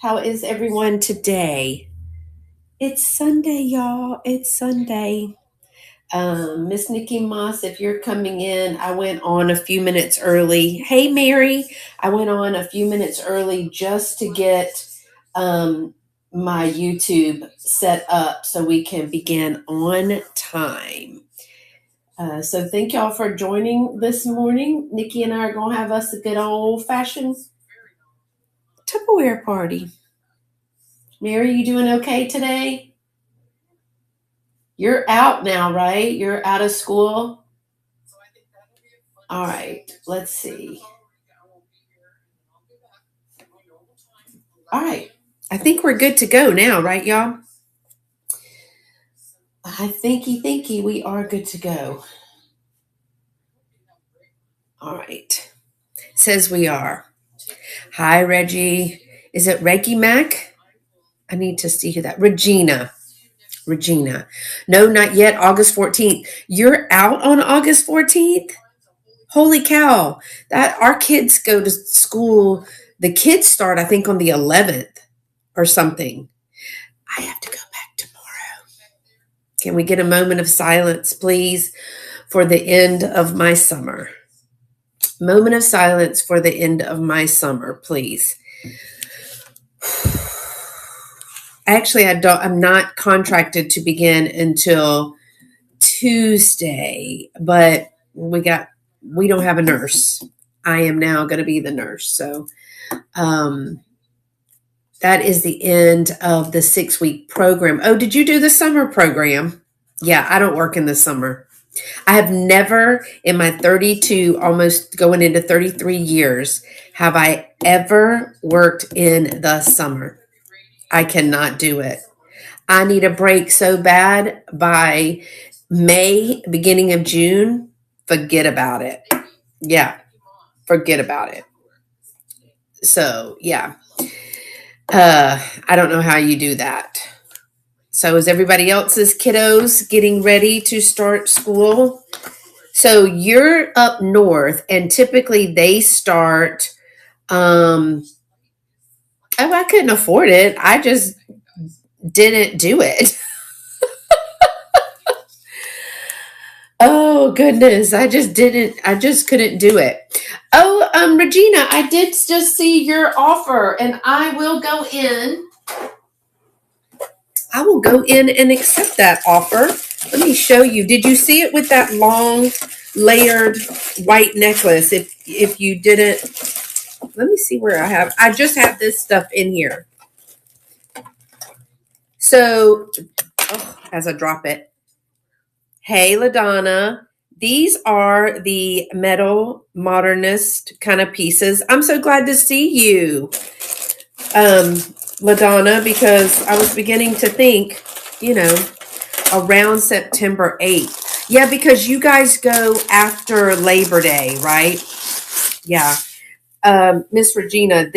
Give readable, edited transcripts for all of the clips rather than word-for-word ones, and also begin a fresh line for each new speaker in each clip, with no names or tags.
How is everyone today? It's Sunday, y'all. It's Sunday. Miss Nikki Moss, if you're coming in, I went on a few minutes early. Hey, Mary. I went on a few minutes early just to get my YouTube set up so we can begin on time. So thank y'all for joining this morning. Nikki and I are going to have us a good old fashioned Tupperware party. Mary, you doing okay today? You're out now, right? You're out of school? All right, let's see. All right, I think we're good to go now, right, y'all? I thinky, we are good to go. All right, says we are. Hi, Reggie. Is it Reggie Mac? I need to see who that. Regina. No, not yet. August 14th. You're out on August 14th? Holy cow. That our kids go to school. The kids start, I think, on the 11th or something. I have to go back tomorrow. Can we get a moment of silence, please, for the end of my summer? Moment of silence for the end of my summer, please. Actually, I'm not contracted to begin until Tuesday, but we don't have a nurse. I am now going to be the nurse. So that is the end of the 6-week program. Oh, did you do the summer program? Yeah, I don't work in the summer. I have never in my 32, almost going into 33 years, have I ever worked in the summer. I cannot do it. I need a break so bad by May, beginning of June. Forget about it. Yeah, forget about it. So, yeah. I don't know how you do that. So is everybody else's kiddos getting ready to start school? So you're up north and typically they start, I couldn't afford it. I just didn't do it. Oh goodness. I just couldn't do it. Oh, Regina, I did just see your offer and I will go in and accept that offer. Let me show you. Did you see it with that long layered white necklace? If you didn't, let me see where I just have this stuff in here. So, as I drop it. Hey, LaDonna. These are the metal modernist kind of pieces. I'm so glad to see you, LaDonna, because I was beginning to think, around September 8th. Yeah, because you guys go after Labor Day, right? Yeah. Miss Regina,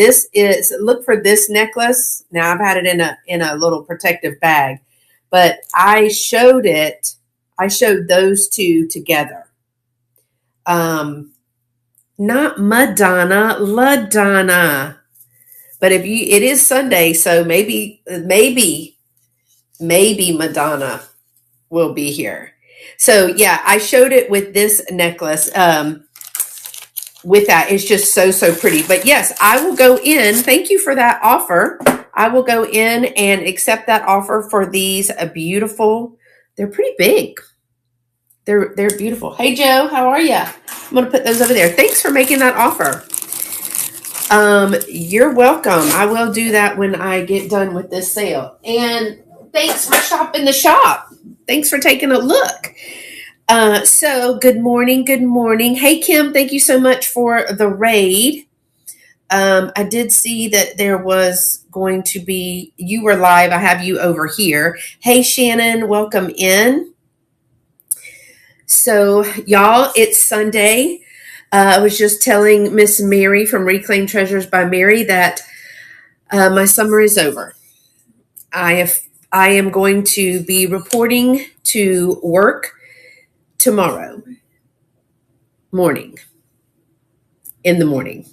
look for this necklace. Now I've had it in a little protective bag, but I showed those two together. Not Madonna, LaDonna. But it is Sunday, so maybe Madonna will be here. So yeah, I showed it with this necklace. With that, it's just so pretty. But yes, I will go in. Thank you for that offer. I will go in and accept that offer for these beautiful. They're pretty big. They're beautiful. Hey Joe, how are you? I'm gonna put those over there. Thanks for making that offer. You're welcome. I will do that when I get done with this sale. And thanks for shopping the shop. Thanks for taking a look. So good morning. Hey Kim, thank you so much for the raid. I did see that there was going to be, you were live. I have you over here. Hey Shannon, welcome in. So y'all, it's Sunday. I was just telling Miss Mary from Reclaim Treasures by Mary that my summer is over. I am going to be reporting to work tomorrow morning. In the morning.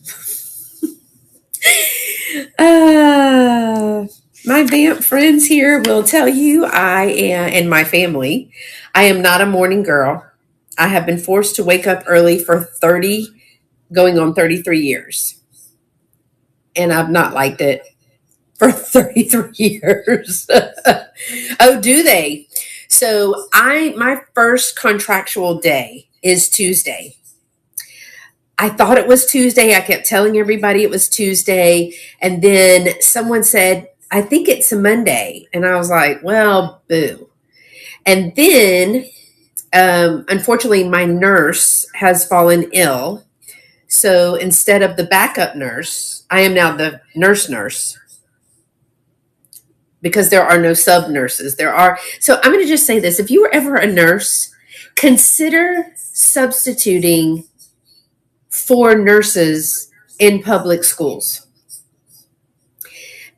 My vamp friends here will tell you I am, and my family, I am not a morning girl. I have been forced to wake up early for 30, going on 33 years. And I've not liked it for 33 years. Oh, do they? So my first contractual day is Tuesday. I thought it was Tuesday. I kept telling everybody it was Tuesday. And then someone said, I think it's a Monday. And I was like, well, boo. And then, unfortunately, my nurse has fallen ill. So instead of the backup nurse, I am now the nurse because there are no sub nurses. There are. So I'm going to just say this. If you were ever a nurse, consider substituting for nurses in public schools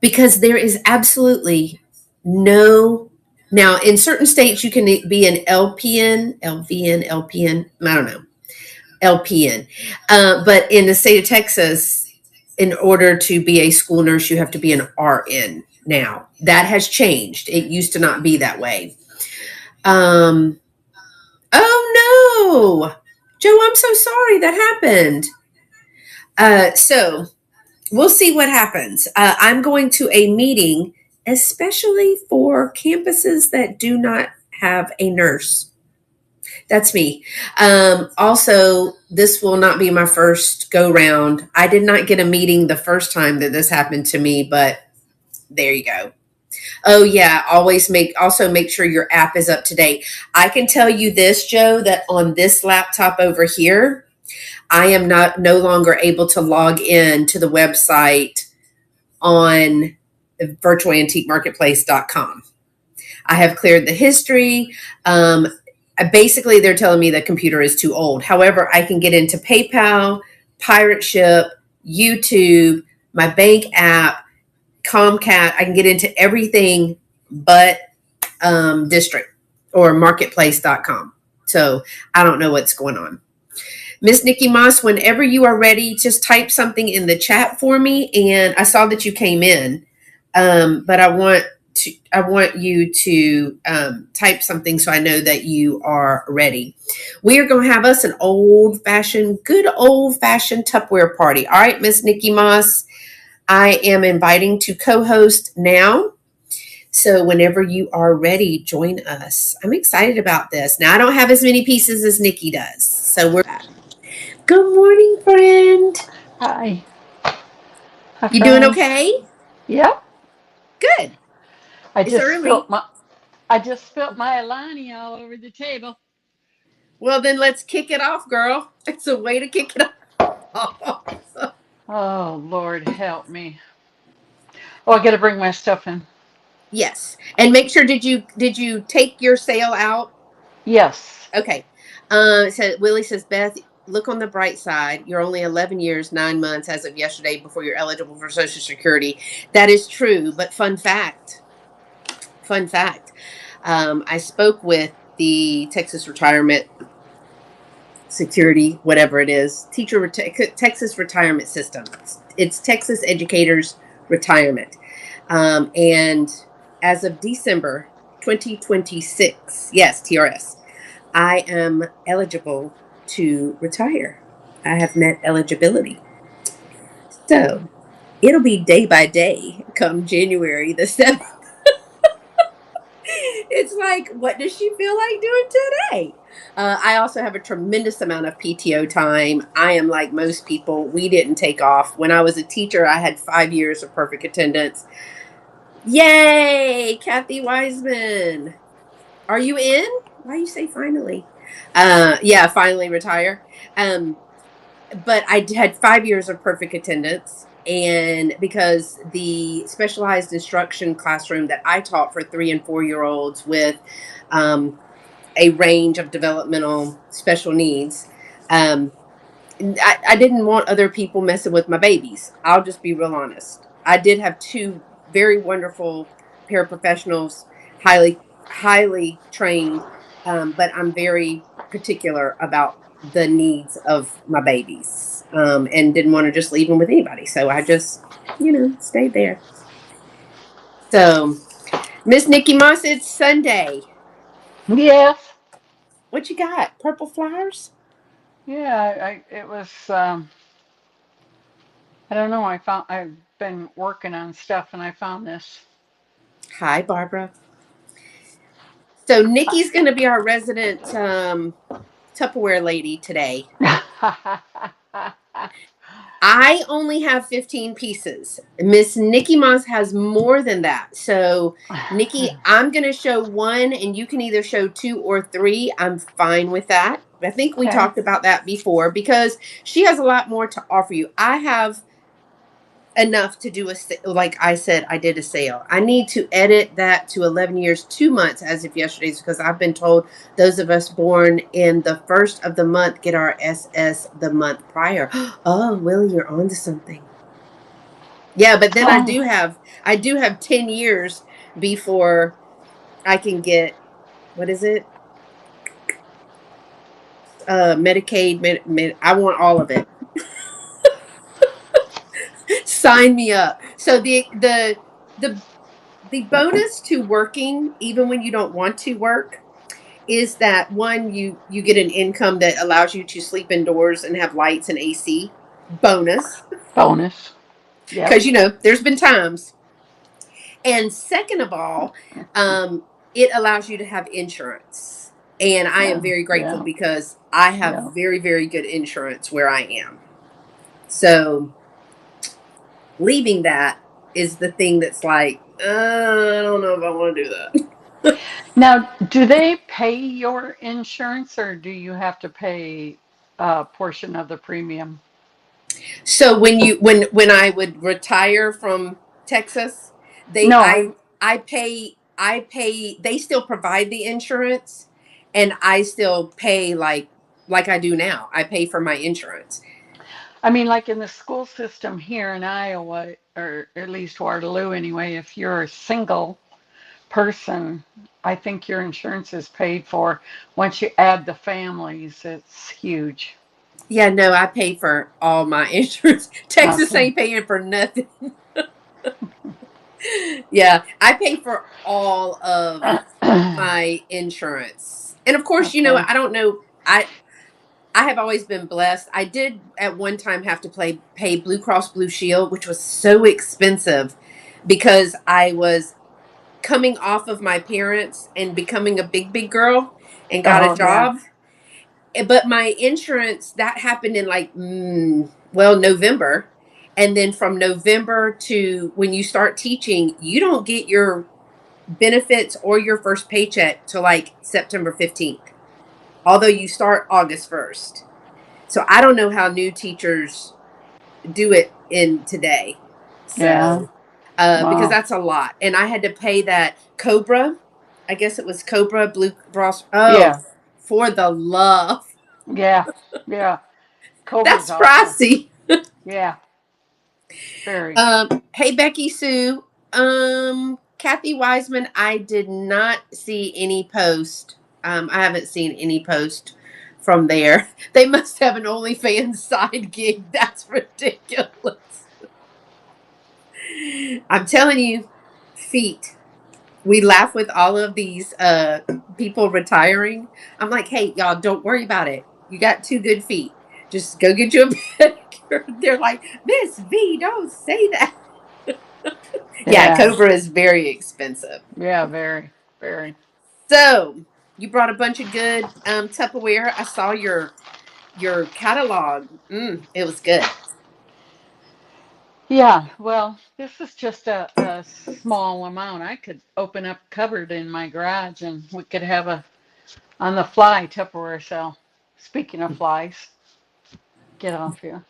because there is absolutely no. Now, in certain states, you can be an LPN, LVN, LPN, I don't know, LPN. But in the state of Texas, in order to be a school nurse, you have to be an RN now. That has changed. It used to not be that way. Um, oh no, Joe, I'm so sorry that happened. So we'll see what happens. I'm going to a meeting, especially for campuses that do not have a nurse. That's me. Also, this will not be my first go round. I did not get a meeting the first time that this happened to me, but there you go. Oh yeah, also make sure your app is up to date. I can tell you this, Joe, that on this laptop over here, I am no longer able to log in to the website on virtualantiquemarketplace.com. I have cleared the history. Basically, they're telling me the computer is too old. However, I can get into PayPal, Pirate Ship, YouTube, my bank app, Comcast. I can get into everything but district or marketplace.com. So I don't know what's going on. Miss Nikki Moss, whenever you are ready, just type something in the chat for me. And I saw that you came in, but I want you to type something so I know that you are ready. We are going to have us an good old fashioned Tupperware party. All right, Miss Nikki Moss, I am inviting to co-host now. So whenever you are ready, join us. I'm excited about this. Now I don't have as many pieces as Nikki does. So we're good morning, friend.
Hi. Hi,
You doing
friends.
okay?
Yep.
Good.
I
It's
just spilt
early.
my I just spilt my Alani all over the table.
Well, then let's kick it off, girl. It's a way to kick it off.
Oh, Lord help me. Oh, I gotta bring my stuff in.
Yes. And make sure did you take your sale out?
Yes.
Okay. So Willie says, Beth, look on the bright side. You're only 11 years, 9 months as of yesterday before you're eligible for Social Security. That is true. But fun fact. I spoke with the Texas Retirement Security, whatever it is, Texas Retirement System. It's Texas Educators Retirement. And as of December 2026, yes, TRS, I am eligible to retire. I have met eligibility. So it'll be day by day come January the 7th. It's like, what does she feel like doing today? I also have a tremendous amount of PTO time. I am like most people. We didn't take off. When I was a teacher, I had 5 years of perfect attendance. Yay, Kathy Wiseman. Are you in? Why you say finally? Yeah, finally retire. But I had 5 years of perfect attendance. And because the specialized instruction classroom that I taught for 3 and 4 year olds with um, a range of developmental special needs, um, I didn't want other people messing with my babies. I'll just be real honest. I did have two very wonderful paraprofessionals, highly trained, but I'm very particular about the needs of my babies, and didn't want to just leave them with anybody. So I just, stayed there. So, Miss Nikki Moss, it's Sunday.
Yes.
What you got? Purple flowers?
Yeah, it was I don't know, I've been working on stuff and I found this.
Hi, Barbara. So, Nikki's going to be our resident Tupperware lady today. I only have 15 pieces. Miss Nikki Moss has more than that. So, Nikki, I'm going to show one and you can either show two or three. I'm fine with that. I think we
Okay.
talked about that before because she has a lot more to offer you. I have enough to do like I said, I did a sale. I need to edit that to 11 years 2 months as of yesterday's because I've been told those of us born in the first of the month get our SS the month prior. Oh, Willie, you're on to something. Yeah, but then
Oh,
I do have 10 years before I can get, what is it, Medicaid. I want all of it. Sign me up. So the the bonus to working even when you don't want to work is that one, you get an income that allows you to sleep indoors and have lights and AC. Bonus.
bonus. Yep.
Because there's been times. And second of all, it allows you to have insurance. And I am
Yeah.
very grateful
Yeah.
because I have
Yeah.
very, very good insurance where I am. So leaving that is the thing that's like, I don't know if I want to do that.
Now, do they pay your insurance or do you have to pay a portion of the premium?
So when I would retire from Texas, they
No,
I pay they still provide the insurance and I still pay like I do now. I pay for my insurance.
I mean, like in the school system here in Iowa, or at least Waterloo anyway, if you're a single person, I think your insurance is paid for. Once you add the families, it's huge.
Yeah, no, I pay for all my insurance. Texas
Okay.
ain't paying for nothing. Yeah, I pay for all of my insurance. And of course,
Okay.
I don't know. I have always been blessed. I did at one time have to pay Blue Cross Blue Shield, which was so expensive because I was coming off of my parents and becoming a big girl and got a
Oh, yeah.
job. But my insurance that happened in like well, November. And then from November to when you start teaching, you don't get your benefits or your first paycheck till like September 15th. Although you start August 1st. So I don't know how new teachers do it in today.
Yeah.
So because
Wow.
that's a lot. And I had to pay that Cobra. I guess it was Cobra Blue Cross.
Yeah.
Oh, for the love.
Yeah. Yeah. Cobra's
That's
awesome.
pricey.
Yeah. Very.
Hey Becky Sue. Kathy Wiseman, I did not see any post. I haven't seen any post from there. They must have an OnlyFans side gig. That's ridiculous. I'm telling you, feet. We laugh with all of these people retiring. I'm like, hey, y'all, don't worry about it. You got two good feet. Just go get you a pedicure. They're like, Miss V, don't say that. Yeah,
Yeah.
Cobra is very expensive.
Yeah. Very. Very.
So you brought a bunch of good Tupperware. I saw your catalog. It was good.
Yeah. Well, this is just a small amount. I could open up a cupboard in my garage and we could have a on the fly Tupperware sale. Speaking of flies, get off here.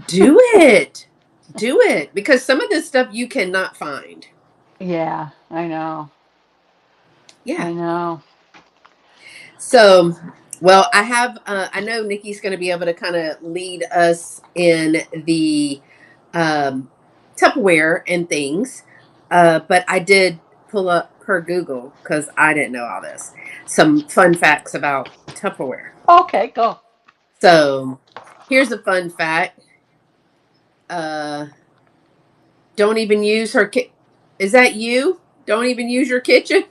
Do it. Do it. Because some of this stuff you cannot find.
Yeah, I know.
Yeah.
I know.
So, well, I know Nikki's going to be able to kind of lead us in the um, Tupperware and things. But I did pull up her Google because I didn't know all this. Some fun facts about Tupperware.
Okay, go.
So, here's a fun fact. Uh, don't even use her. Is that you? Don't even use your kitchen?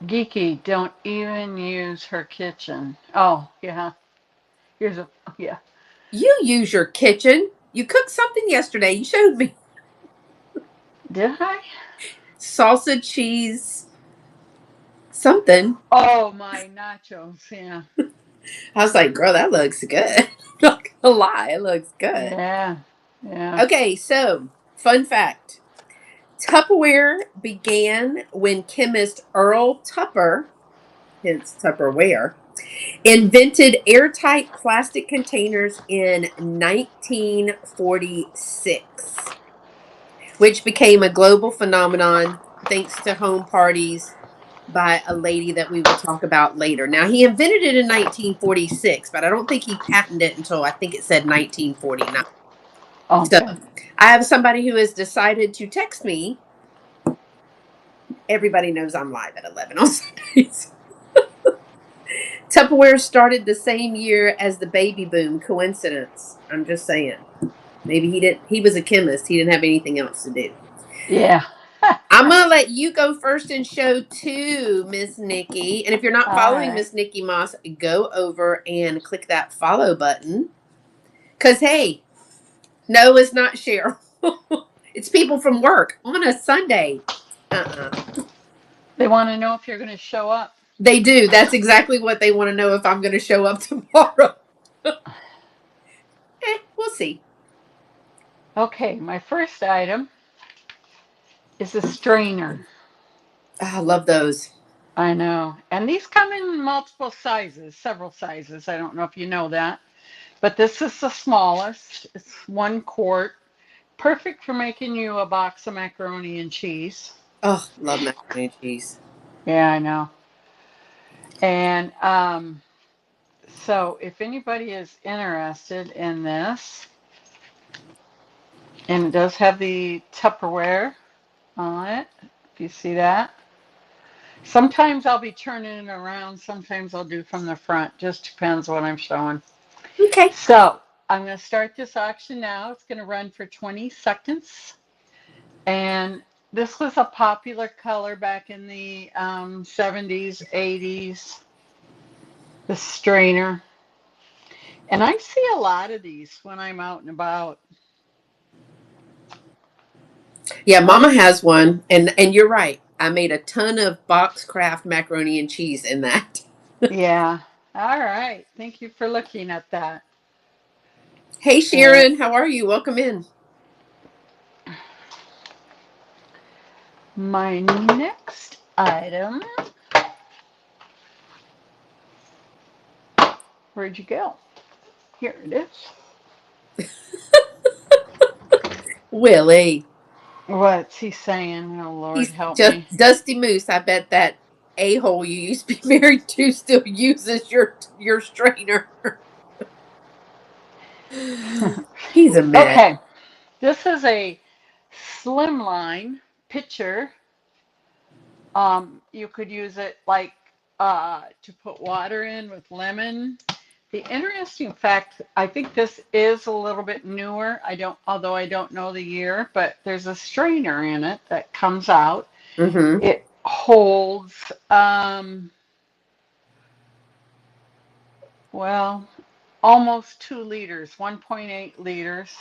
Geeky, don't even use her kitchen. Oh, yeah. Here's a, yeah.
You use your kitchen. You cooked something yesterday. You showed me
Did I?
salsa, cheese, something.
Oh, my nachos. Yeah.
I was like, girl, that looks good. Not gonna lie, it looks good.
Yeah. Yeah.
Okay, so fun fact Tupperware began when chemist Earl Tupper, hence Tupperware, invented airtight plastic containers in 1946, which became a global phenomenon thanks to home parties by a lady that we will talk about later. Now, he invented it in 1946, but I don't think he patented it until I think it said 1949. So
Okay.
I have somebody who has decided to text me. Everybody knows I'm live at 11 on Sundays. Tupperware started the same year as the baby boom. Coincidence? I'm just saying. Maybe he didn't. He was a chemist. He didn't have anything else to do.
Yeah.
I'm gonna let you go first in show two, Miss Nikki. And if you're not
All
following
right.
Miss Nikki Moss, go over and click that follow button. Cause hey, no, it's not Cheryl. It's people from work on a Sunday. Uh-uh.
They want to know if you're going to show up.
They do. That's exactly what they want to know if I'm going to show up tomorrow. We'll see.
Okay. My first item is a strainer.
Ah, I love those.
I know. And these come in multiple sizes, several sizes. I don't know if you know that. But this is the smallest. It's 1 quart. Perfect for making you a box of macaroni and cheese.
Oh, love macaroni and cheese.
Yeah, I know. And so if anybody is interested in this, and it does have the Tupperware on it, if you see that. Sometimes I'll be turning it around, sometimes I'll do from the front, just depends what I'm showing.
Okay.
So I'm going to start this auction now. It's going to run for 20 seconds. And this was a popular color back in the 70s, 80s, the strainer. And I see a lot of these when I'm out and about.
Yeah,
What?
Mama has one, and you're right. I made a ton of box craft macaroni and cheese in that.
Yeah. All right. Thank you for looking at that.
Hey,
And
Sharon, how are you? Welcome in.
my next item, where'd you go? Here it is.
Willie.
What's he saying? Oh, Lord,
He's
help
just
me.
Dusty Moose. I bet that a hole you used to be married to still uses your strainer. He's a mess.
Okay. This is a slimline pitcher. You could use it like to put water in with lemon. The interesting fact, I think this is a little bit newer. Although I don't know the year, but there's a strainer in it that comes out.
Mm-hmm.
It holds, well, almost 2 liters, 1.8 liters.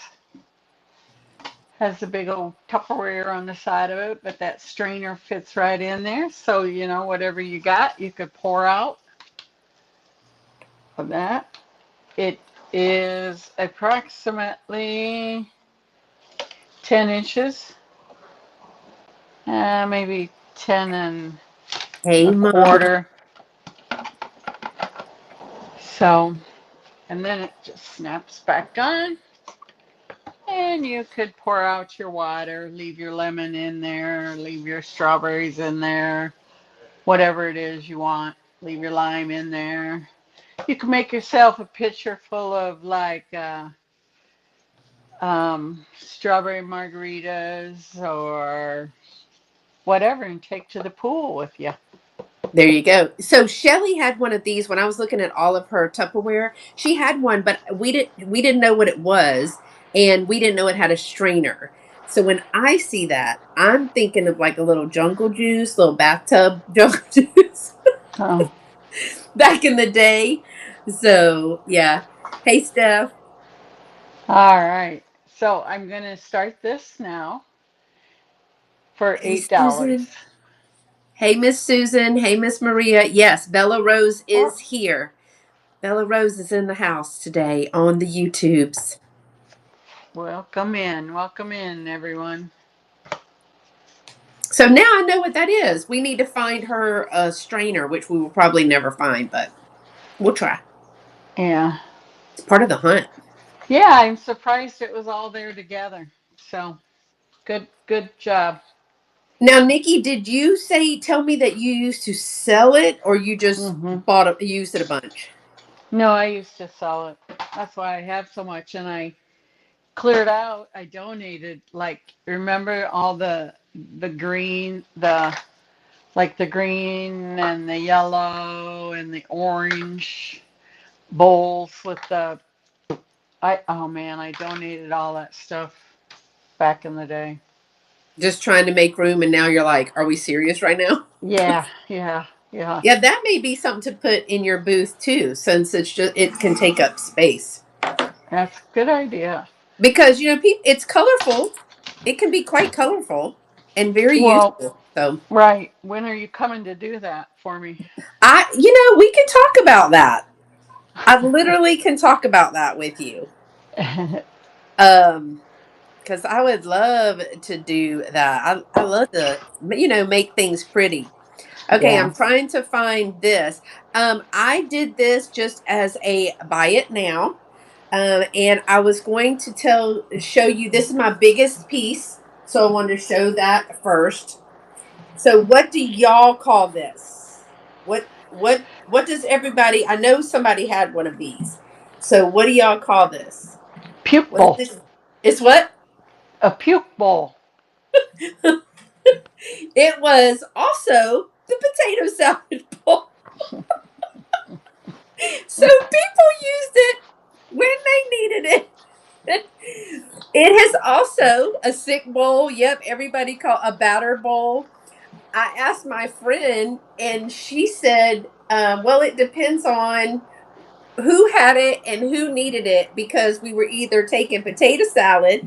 Has a big old Tupperware on the side of it, but that strainer fits right in there. So, whatever you got, you could pour out of that. It is approximately 10 inches, maybe 10 and
Hey,
a
Mama.
quarter. So, and then it just snaps back on. And you could pour out your water, leave your lemon in there, leave your strawberries in there, whatever it is you want. Leave your lime in there. You can make yourself a pitcher full of like strawberry margaritas or whatever and take to the pool with you.
There you go. So Shelly had one of these when I was looking at all of her Tupperware. She had one, but we didn't know what it was, and we didn't know it had a strainer. So when I see that, I'm thinking of like a little jungle juice, little bathtub jungle juice
Oh,
back in the day. So yeah. Hey, Steph.
all right. So I'm going to start this now for
Hey,
$8.
Susan. Hey, Miss Susan. Hey, Miss Maria. Yes, Bella Rose
Well,
is here. Bella Rose is in the house today on the YouTubes.
welcome in, everyone.
So now I know what that is. We need to find her a strainer, which we will probably never find, but we'll try.
Yeah.
It's part of the hunt.
Yeah, I'm surprised it was all there together. So good job.
Now, Nikki, did you tell me that you used to sell it or you just
Hmm.
used it a bunch?
No, I used to sell it. That's why I have so much, and I cleared out. I donated. Like, remember all the green, the green and the yellow and the orange bowls with the I oh man, I donated all that stuff back in the day.
Just trying to make room, and now you're like, are we serious right now?
Yeah, yeah, yeah.
Yeah, that may be something to put in your booth too, since it can take up space.
That's a good idea.
Because it's colorful. It can be quite colorful and very
Well,
useful. So
right. When are you coming to do that for me?
we can talk about that. I literally can talk about that with you. Um, because I would love to do that. I love to, make things pretty. Okay,
Yeah.
I'm trying to find this. I did this just as a buy it now. And I was going to show you this is my biggest piece. So I wanted to show that first. So what do y'all call this? What does everybody I know somebody had one of these. So what do y'all call this?
Puke
What is
bowl.
this? It's what?
A puke bowl.
It was also the potato salad bowl. So people used it when they needed it. It has also a sick bowl. Yep, everybody call a batter bowl. I asked my friend, and she said, "Well, it depends on who had it and who needed it because we were either taking potato salad,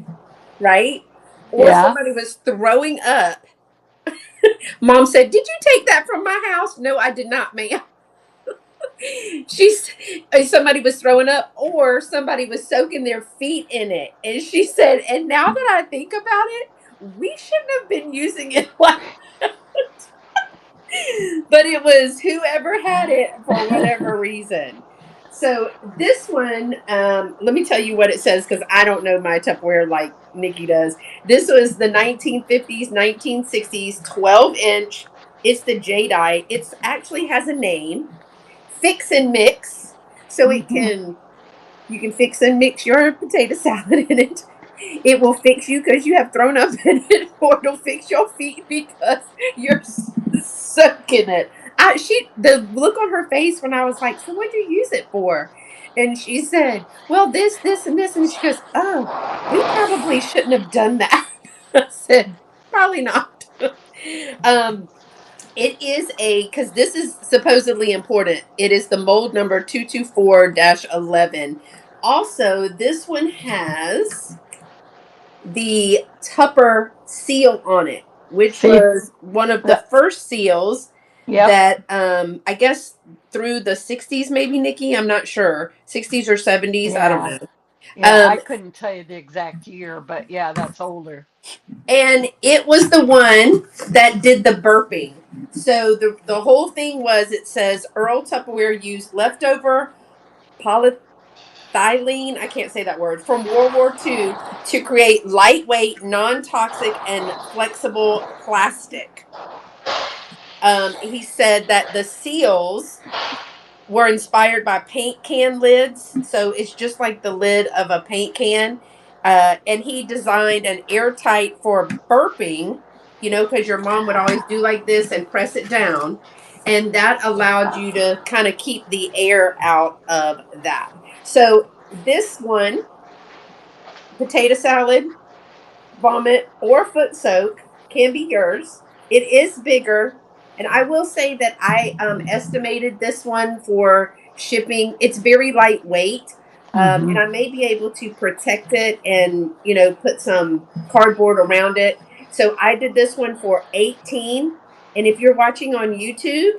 right, or
Yeah.
somebody was throwing up." Mom said, "Did you take that from my house?" No, I did not, ma'am. She's Somebody was throwing up or somebody was soaking their feet in it, and she said, and now that I think about it, we shouldn't have been using it like, but it was whoever had it for whatever reason. So this one, let me tell you what it says because I don't know my Tupperware like Nikki does. This was the 1950s, 1960s, 12-inch. It's the jadeite. It actually has a name. Fix and mix, so it
Hmm.
can you can fix and mix your potato salad in it. It will fix you because you have thrown up in it, or it'll fix your feet because you're soaking it. The look on her face when I was like, "So what'd you use it for?" And she said, "Well, this, and this," and she goes, "Oh, we probably shouldn't have done that." I said, "Probably not." um, it is because this is supposedly important. It is the mold number 224-11. Also, this one has the Tupper seal on it, which
See,
was one of the
the,
first seals
yep.
that I guess through the 60s, maybe, Nikki. I'm not sure. 60s or 70s. I don't
Yeah.
know.
Yeah, I
Um,
couldn't tell you the exact year, but yeah, that's older.
and it was the one that did the burping. So the whole thing was, it says Earl Tupperware used leftover polyethylene, I can't say that word, from World War II to create lightweight, non-toxic, and flexible plastic. He said that the seals were inspired by paint can lids. So it's just like the lid of a paint can. And he designed an airtight for burping, because your mom would always do like this and press it down. And that allowed you to kind of keep the air out of that. So this one, potato salad, vomit, or foot soak can be yours. It is bigger, and I will say that I estimated this one for shipping. It's very lightweight, and
Mm-hmm.
I may be able to protect it and put some cardboard around it. So I did this one for 18. And if you're watching on YouTube,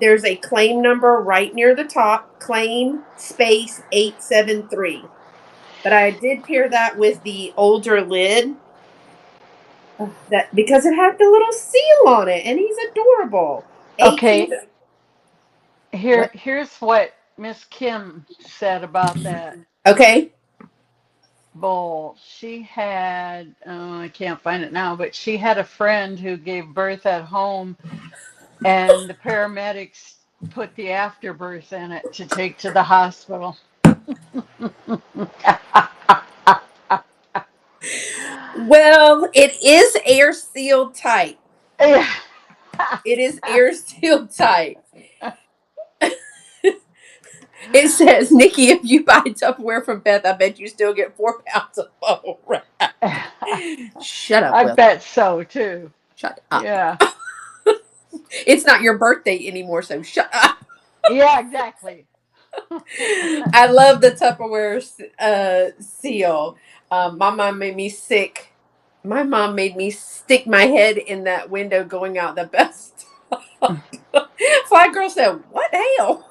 there's a claim number right near the top, claim space 873. But I did pair that with the older lid, that because it had the little seal on it, and he's adorable. 18.
Okay,
What?
here's what Miss Kim said about that
Okay.
bowl. She had, oh, I can't find it now, but she had a friend who gave birth at home, and the paramedics put the afterbirth in it to take to the hospital.
Well, it is air sealed tight.
Yeah.
It is air sealed tight. It says, Nikki, if you buy Tupperware from Beth, I bet you still get 4 pounds of bubble wrap. Shut up,
I
Will.
bet so too.
Shut up.
Yeah.
It's not your birthday anymore, so shut up.
Yeah, exactly.
I love the Tupperware seal. My mom made me sick. My mom made me stick my head in that window going out the best. Fly girl said, "What the hell?"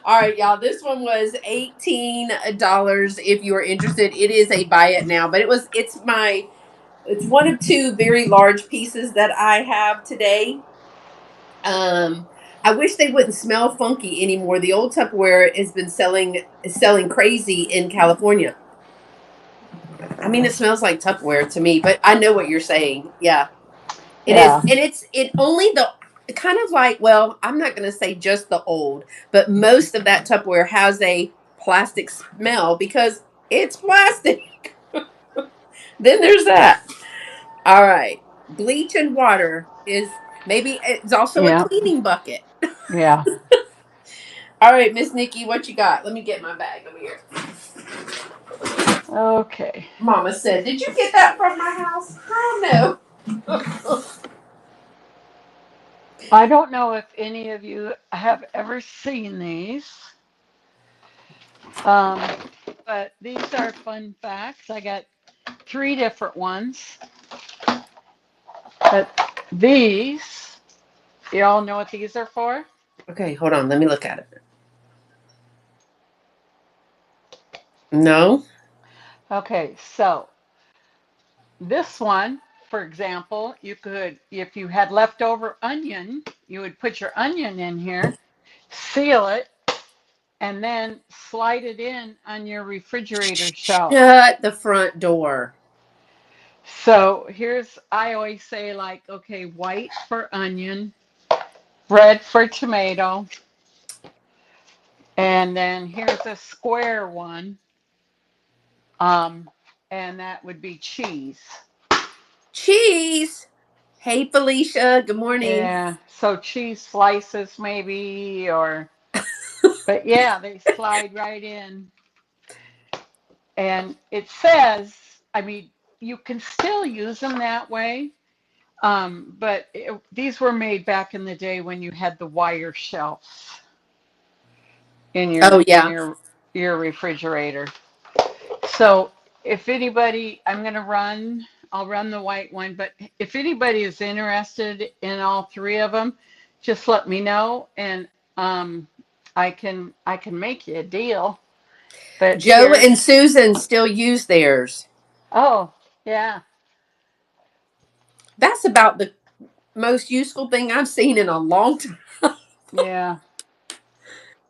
All right, y'all. This one was $18. If you are interested, it is a buy it now. But it's one of two very large pieces that I have today. Um, I wish they wouldn't smell funky anymore. The old Tupperware has been selling crazy in California. I mean, it smells like Tupperware to me, but I know what you're saying. Yeah, it is,
Yeah.
and it only the kind of like, well, I'm not going to say just the old, but most of that Tupperware has a plastic smell because it's plastic. Then there's that. All right, bleach and water is maybe it's also a
Yeah.
cleaning bucket.
Yeah.
All right, Miss Nikki, what you got? Let me get my bag over here.
Okay.
Mama said, "Did you get that from my house?" Oh no.
I don't know if any of you have ever seen these, um, but these are fun facts. I got three different ones. But these, you all know what these are for?
Okay, hold on. Let me look at it. No.
Okay, so this one, for example, you could, if you had leftover onion, you would put your onion in here, seal it, and then slide it in on your refrigerator shelf.
Shut the front door.
So here's, I always say, like, okay, white for onion, red for tomato, and then here's a square one, um, and that would be cheese.
Cheese. Hey, Felicia. Good morning.
Yeah, so cheese slices maybe, or, but yeah, they slide right in. And it says, I mean, you can still use them that way, but these were made back in the day when you had the wire shelves in
Oh yeah.
your refrigerator. So if anybody, I'll run the white one, but if anybody is interested in all three of them, just let me know, and um, I can make you a deal. But
Joe and
here's,
Susan still use theirs.
oh yeah,
That's about the most useful thing I've seen in a long time.
yeah,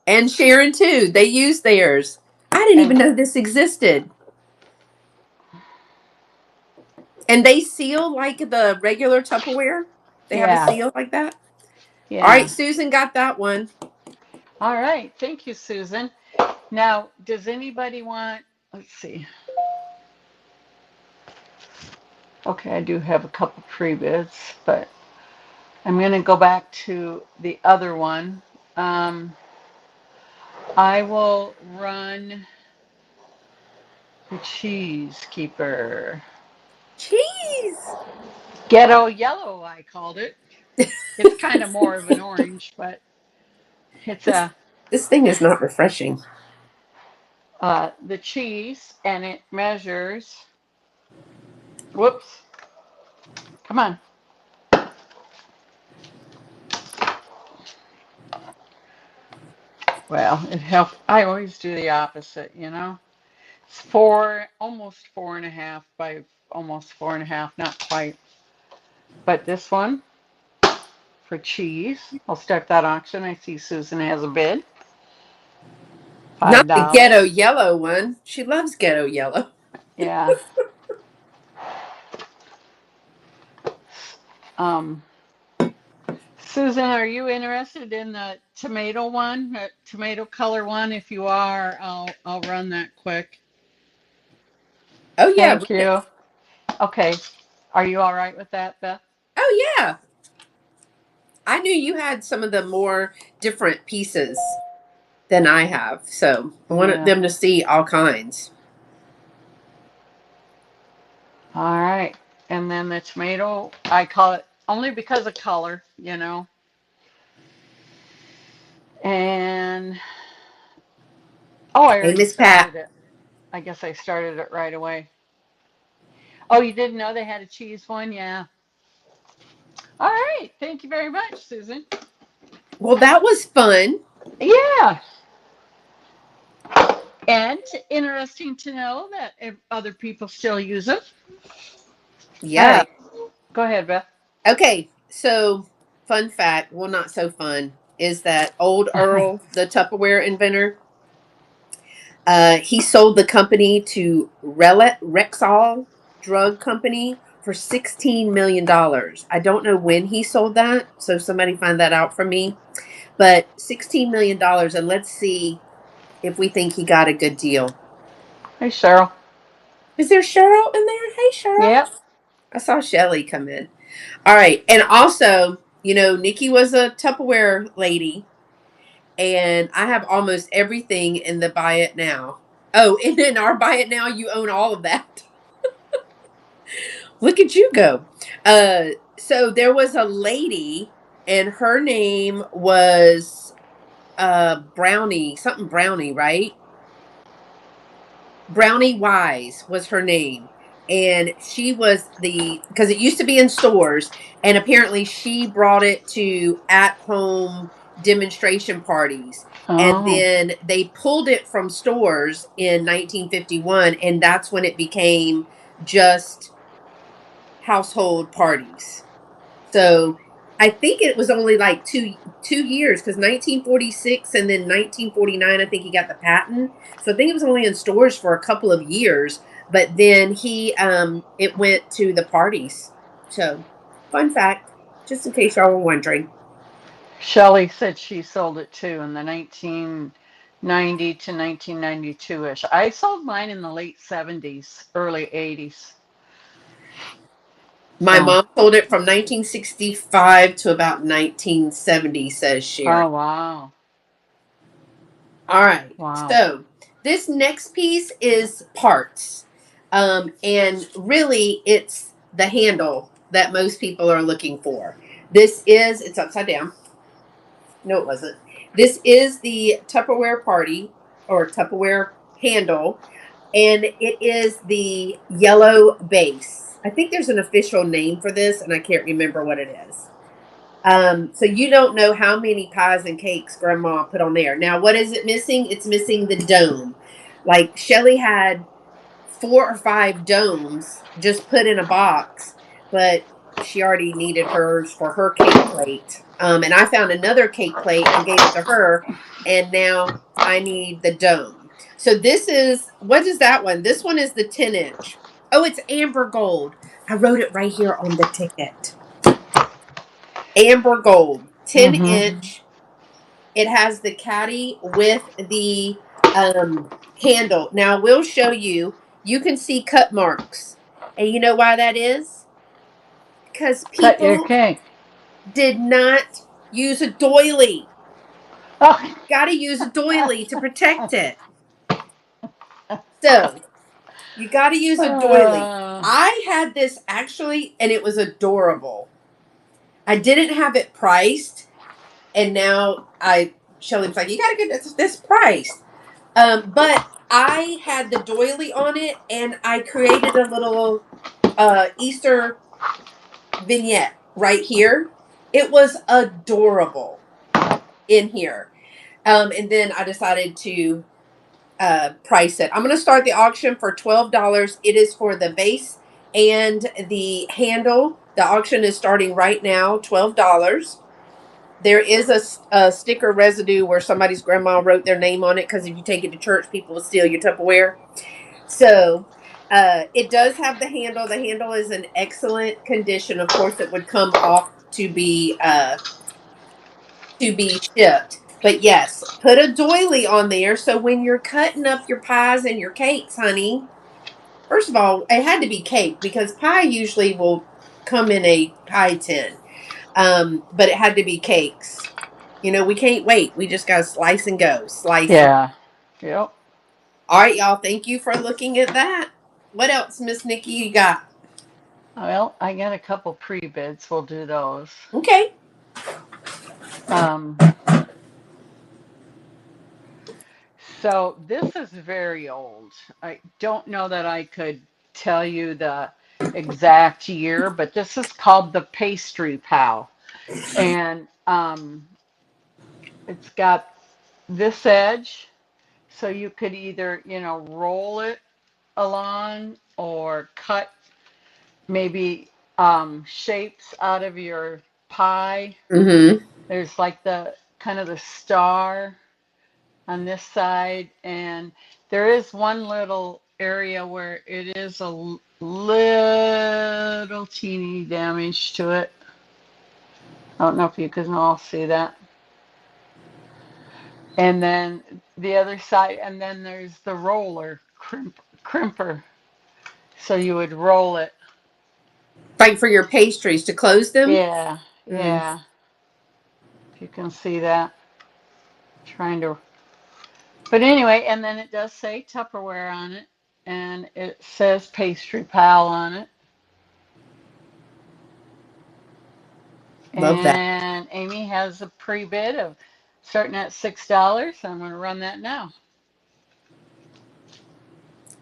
And Sharon too. They use theirs. I didn't even
and
know this existed. And they seal like the regular Tupperware. They have a
yeah,
seal like that. All right,
yeah.
Susan got that one.
All right, thank you, Susan. Now, does anybody want? Let's see. Okay, I do have a couple pre-bids, but I'm going to go back to the other one. Um, I will run the cheese keeper. Ghetto yellow, I called it. It's kind of more of an orange, but it's
This
a
this thing is not refreshing.
the cheese, and it measures. Whoops! Come on. Well, it helps. I always do the opposite, you know. It's four, almost 4.5 by almost 4.5, not quite. But this one for cheese, I'll start that auction. I see Susan has a bid.
Not
Five
the ghetto
dollars.
yellow one. She loves ghetto yellow.
Yeah. Um, Susan, are you interested in the tomato one, the tomato color one? If you are, I'll run that quick.
Oh yeah,
Thank
read it.
you. Okay. Are you all right with that, Beth?
Oh yeah. I knew you had some of the more different pieces than I have, so I wanted
Yeah.
them to see all kinds.
All right. And then the tomato, I call it only because of color, you know. And oh, I
Hey,
already
Miss Pat.
started it. I guess I started it right away. Oh, you didn't know they had a cheese one? Yeah. All right. Thank you very much, Susan.
Well, that was fun.
Yeah. And interesting to know that if other people still use it. All
Yeah.
right. Go ahead, Beth.
Okay. So, fun fact, well, not so fun, is that old Earl, the Tupperware inventor, he sold the company to Rexall Drug Company for $16 million. I don't know when he sold that, so somebody find that out for me. But $16 million, and let's see if we think he got a good deal.
Hey, Cheryl.
Is there Cheryl in there? Hey, Cheryl.
Yep.
I saw Shelly come in. All right. And also, Nikki was a Tupperware lady, and I have almost everything in the Buy It Now. Oh, and in our Buy It Now, you own all of that. Look at you go. So there was a lady, and her name was Brownie, something Brownie, right? Brownie Wise was her name. And she was because it used to be in stores, and apparently she brought it to at home demonstration parties. And
Oh,
then they pulled it from stores in 1951, and that's when it became just household parties. So I think it was only like two years, because 1946 and then 1949, I think he got the patent. So I think it was only in stores for a couple of years, but then he it went to the parties. So fun fact, just in case y'all were wondering.
Shelley said she sold it too in the 1990 to 1992-ish. I sold mine in the late 70s, early 80s.
My
So,
mom sold it from 1965 to about 1970, says
oh
Sherry.
wow.
All right.
Wow.
So this next piece is parts. And really, it's the handle that most people are looking for. It's upside down. No, it wasn't. This is the Tupperware party or Tupperware handle, and it is the yellow base. I think there's an official name for this, and I can't remember what it is. So you don't know how many pies and cakes grandma put on there. Now, what is it missing? It's missing the dome. Like Shelly had 4 or 5 domes just put in a box, but she already needed hers for her cake plate. And I found another cake plate and gave it to her, and now I need the dome. So this is, what is that one? This one is the 10-inch. Oh, it's amber gold. I wrote it right here on the ticket. Amber gold, 10
Mm-hmm.
inch. It has the caddy with the handle. Now, we'll show you. You can see cut marks. And you know why that is? Because
Cut your
people
cake.
did not use a doily.
Oh.
Got to use a doily to protect it. So, you got to use a doily.
Yeah.
I had this actually, and it was adorable. I didn't have it priced, and now Shelly was like, "You got to get this priced." But I had the doily on it, and I created a little Easter vignette right here. It was adorable in here. And then I decided to price it. I'm going to start the auction for $12. It is for the base and the handle. The auction is starting right now, $12. There is a sticker residue where somebody's grandma wrote their name on it because if you take it to church, people will steal your Tupperware. So it does have the handle. The handle is in excellent condition. Of course, it would come off to be shipped. But yes, put a doily on there so when you're cutting up your pies and your cakes, honey. First of all, it had to be cake because pie usually will come in a pie tin. But it had to be cakes. You know, we can't wait. We just got to slice and go. Slice.
Yeah. Yep.
All right, y'all. Thank you for looking at that. What else, Miss Nikki, you got?
Well, I got a couple pre-bids. We'll do those.
Okay.
Um, so this is very old. I don't know that I could tell you the exact year, but this is called the Pastry Pal. And it's got this edge, so you could either, roll it along or cut maybe shapes out of your pie.
Mm-hmm.
There's like the kind of the star on this side, and there is one little area where it is a little teeny damage to it. I don't know if you can all see that. And then the other side, and then there's the roller crimper. So you would roll it.
Like for your pastries to close them?
Yeah,
Mm.
yeah. If you can see that. Trying to. But anyway, and then it does say Tupperware on it, and it says Pastry Pal on it.
Love that.
And Amy has a pre-bid of starting at $6. I'm going to run that now.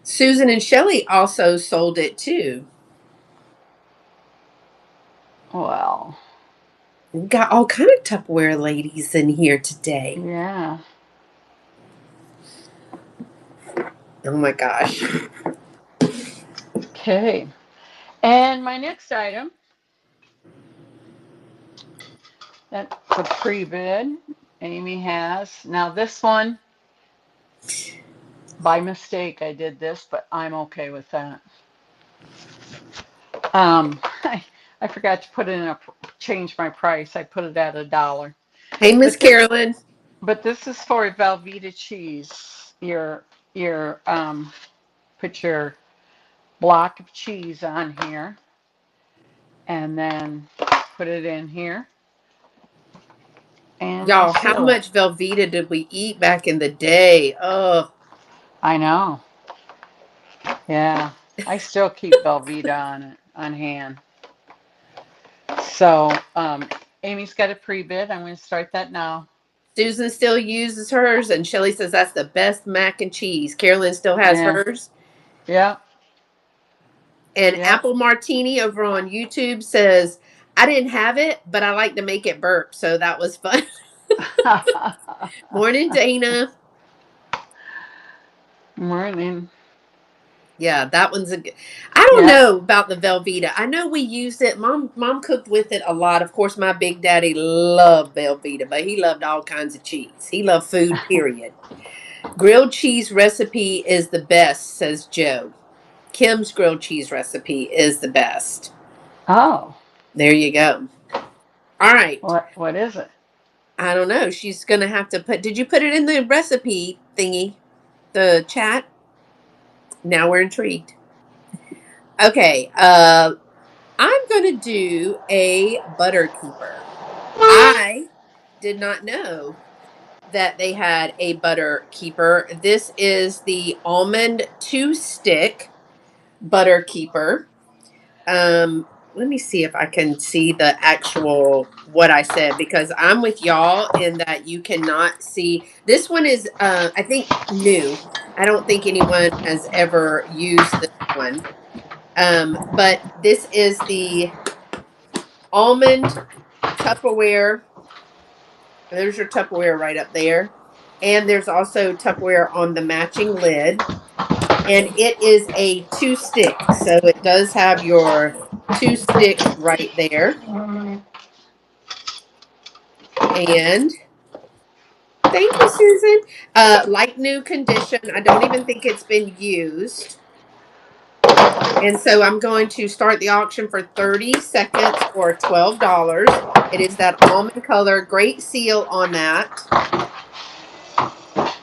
Susan and Shelley also sold it too.
Well,
We got all kind of Tupperware ladies in here today.
yeah.
Oh my gosh.
Okay. And my next item, that's a pre-bid Amy has. Now this one, by mistake, I did this, but I'm okay with that. I forgot to put in change my price. I put it at $1.
Hey, Miss
But this,
Carolyn.
but this is for Velveeta cheese. Your put your block of cheese on here, and then put it in here, and you
Y'all, how
seal it.
much Velveeta did we eat back in the day? Oh,
I know. Yeah, I still keep Velveeta on hand. So, Amy's got a pre-bid. I'm going to start that now.
Susan still uses hers, and Shelly says that's the best mac and cheese. Carolyn still has
Yeah,
hers.
yeah,
And
yeah.
Apple Martini over on YouTube says, I didn't have it, but I like to make it burp. So that was fun. Morning, Dana.
Morning.
Yeah, that one's a good. I don't
Yeah.
know about the Velveeta. I know we used it. Mom cooked with it a lot. Of course, my big daddy loved Velveeta, but he loved all kinds of cheese. He loved food, period. Grilled cheese recipe is the best, says Joe. Kim's grilled cheese recipe is the best.
Oh,
There you go. All right.
what is it?
I don't know. She's gonna have to put. Did you put it in the recipe thingy, the chat? Now we're intrigued. Okay. I'm gonna do a butter keeper. I did not know that they had a butter keeper. This is the almond two stick butter keeper. Let me see if I can see the actual what I said because I'm with y'all in that you cannot see. This one is I think new. I don't think anyone has ever used this one. But this is the almond Tupperware. There's your Tupperware right up there. And there's also Tupperware on the matching lid. And it is a two stick. So it does have your two sticks right there. And thank you, Susan. Like new condition. I don't even think it's been used. And so I'm going to start the auction for 30 seconds for $12. It is that almond color, great seal on that.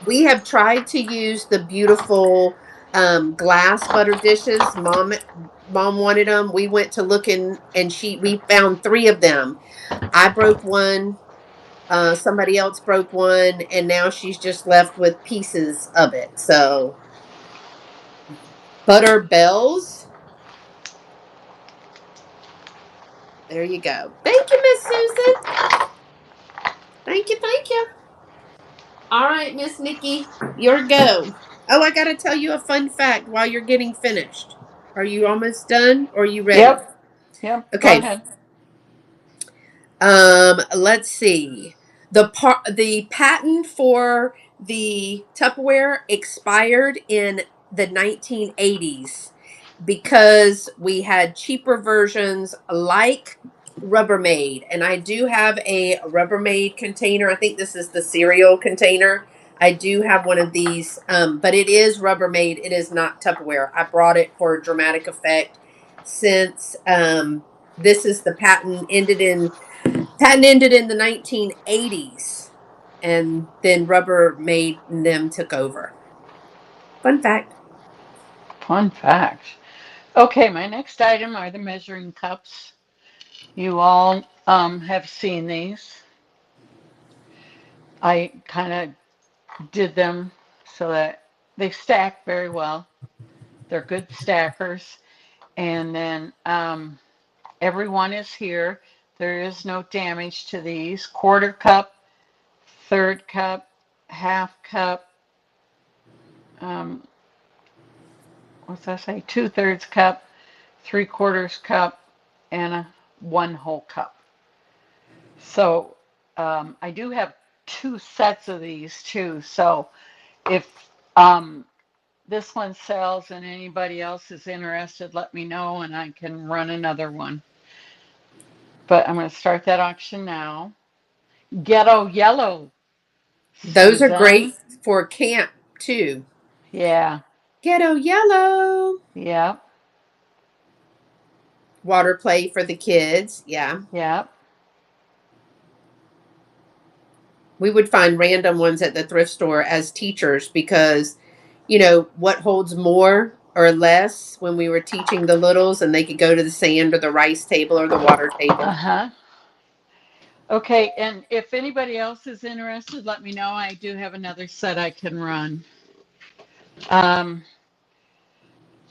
We have tried to use the beautiful glass butter dishes. Mom wanted them. We went to look in and we found three of them. I broke one. Somebody else broke one, and now she's just left with pieces of it. So butter bells. There you go. Thank you, Miss Susan. Thank you, thank you. All right, Miss Nikki, your go. Oh, I got to tell you a fun fact while you're getting finished. Are you almost done or are you ready?
Yep. Yep. Go
Okay.
ahead.
Let's see. The patent for the Tupperware expired in the 1980s because we had cheaper versions like Rubbermaid. And I do have a Rubbermaid container. I think this is the cereal container. I do have one of these, but it is Rubbermaid. It is not Tupperware. I brought it for dramatic effect since this is the patent ended in the 1980s, and then Rubbermaid and them took over. Fun fact.
Fun fact. Okay, my next item are the measuring cups. You all have seen these. I kind of did them so that they stack very well. They're good stackers. And then everyone is here. There is no damage to these. Quarter cup, third cup, half cup, um, what's that say? 2/3 cup, 3/4 cup, and a 1 whole cup. So I do have two sets of these too. So if this one sells and anybody else is interested, let me know and I can run another one. But I'm going to start that auction now. Ghetto yellow,
Those are great
Susan.
for camp too.
Yeah,
Ghetto yellow.
yep,
Water play for the kids. Yeah.
yep.
We would find random ones at the thrift store as teachers because, what holds more or less when we were teaching the littles and they could go to the sand or the rice table or the water table.
Uh-huh. Okay, and if anybody else is interested, let me know. I do have another set I can run. Um,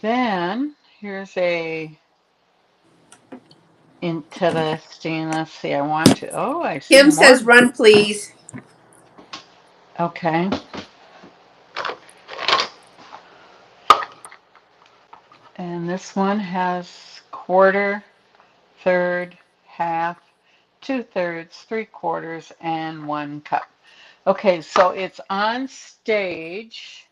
then here's a interesting, let's see, I want to, oh, I see
Kim says,
more.
run, please.
Okay, and this one has quarter, third, half, 2/3, 3/4, and 1 cup. Okay, so it's on stage.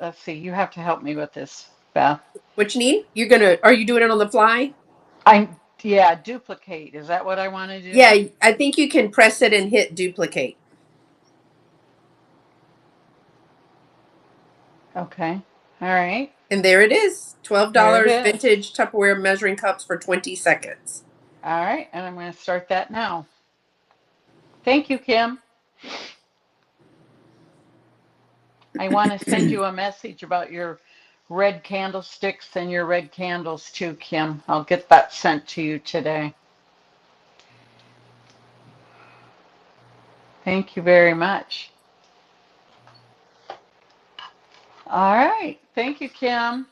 Let's see, you have to help me with this, Beth.
What you need? Are you doing it on the fly?
I, yeah, duplicate. Is that what I want to do?
Yeah, I think you can press it and hit duplicate.
Okay, all right,
And there it is.
there it
$12
is.
vintage Tupperware measuring cups for 20 seconds.
All right, and I'm going to start that now. Thank you, Kim. I want to send you a message about your red candlesticks and your red candles too, Kim. I'll get that sent to you today. Thank you very much. All right. Thank you, Kim.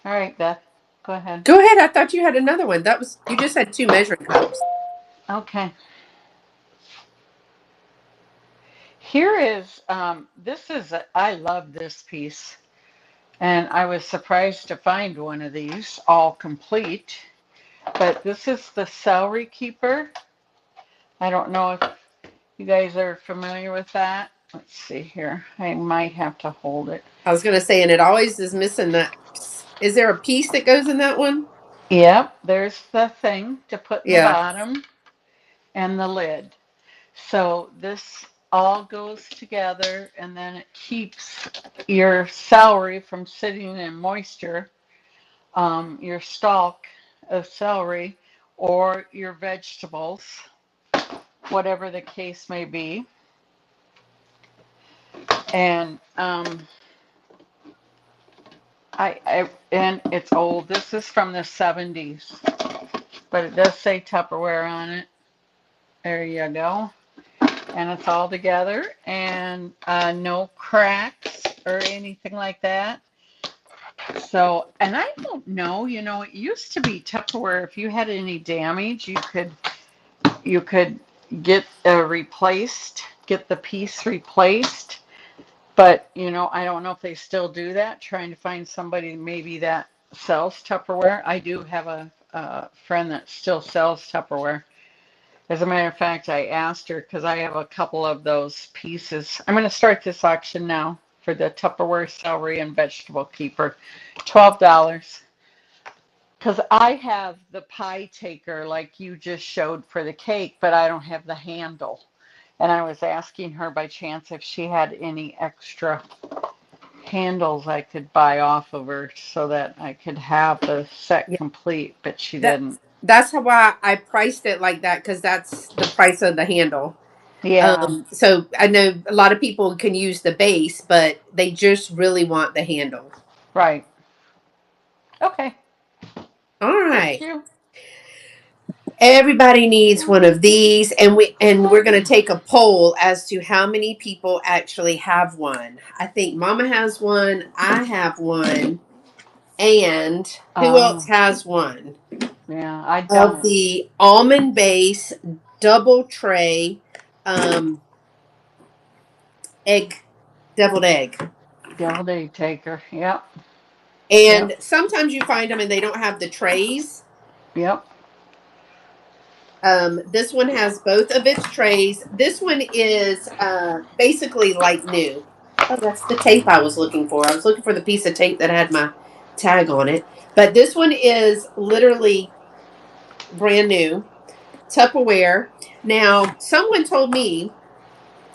All right, Beth, go ahead.
Go ahead. I thought you had another one. That was you just had two measuring cups.
Okay. Here is, I love this piece. And I was surprised to find one of these all complete. But this is the celery keeper. I don't know if you guys are familiar with that. Let's see here. I might have to hold it.
I was gonna say, and it always is missing that. Is there a piece that goes in that one?
Yep, there's the thing to put in the
Yeah.
bottom and the lid. So this all goes together and then it keeps your celery from sitting in moisture, your stalk of celery or your vegetables, whatever the case may be. And and it's old. This is from the 70s, but it does say Tupperware on it. There you go. And it's all together and no cracks or anything like that. So, and I don't know, it used to be Tupperware. If you had any damage, you could get get the piece replaced. But I don't know if they still do that. Trying to find somebody maybe that sells Tupperware. I do have a friend that still sells Tupperware. As a matter of fact, I asked her because I have a couple of those pieces. I'm going to start this auction now for the Tupperware celery and vegetable keeper. $12. Because I have the pie taker like you just showed for the cake, but I don't have the handle. And I was asking her by chance if she had any extra handles I could buy off of her so that I could have the set
Yeah.
complete, but she
That
didn't.
that's how why I priced it like that because that's the price of the handle.
Yeah,
So I know a lot of people can use the base, but they just really want the handle.
right. Okay.
All
Thank
right.
you.
Everybody needs one of these, and we're going to take a poll as to how many people actually have one. I think Mama has one, I have one, and who else
Oh,
has one?
yeah, I
Of
don't.
the almond base double tray um egg deviled egg.
Deviled egg taker. Yep,
And
yep,
sometimes you find them and they don't have the trays.
yep.
This one has both of its trays. This one is basically like new. Oh, that's the tape I was looking for. I was looking for the piece of tape that had my tag on it. But this one is literally brand new. Tupperware. Now, someone told me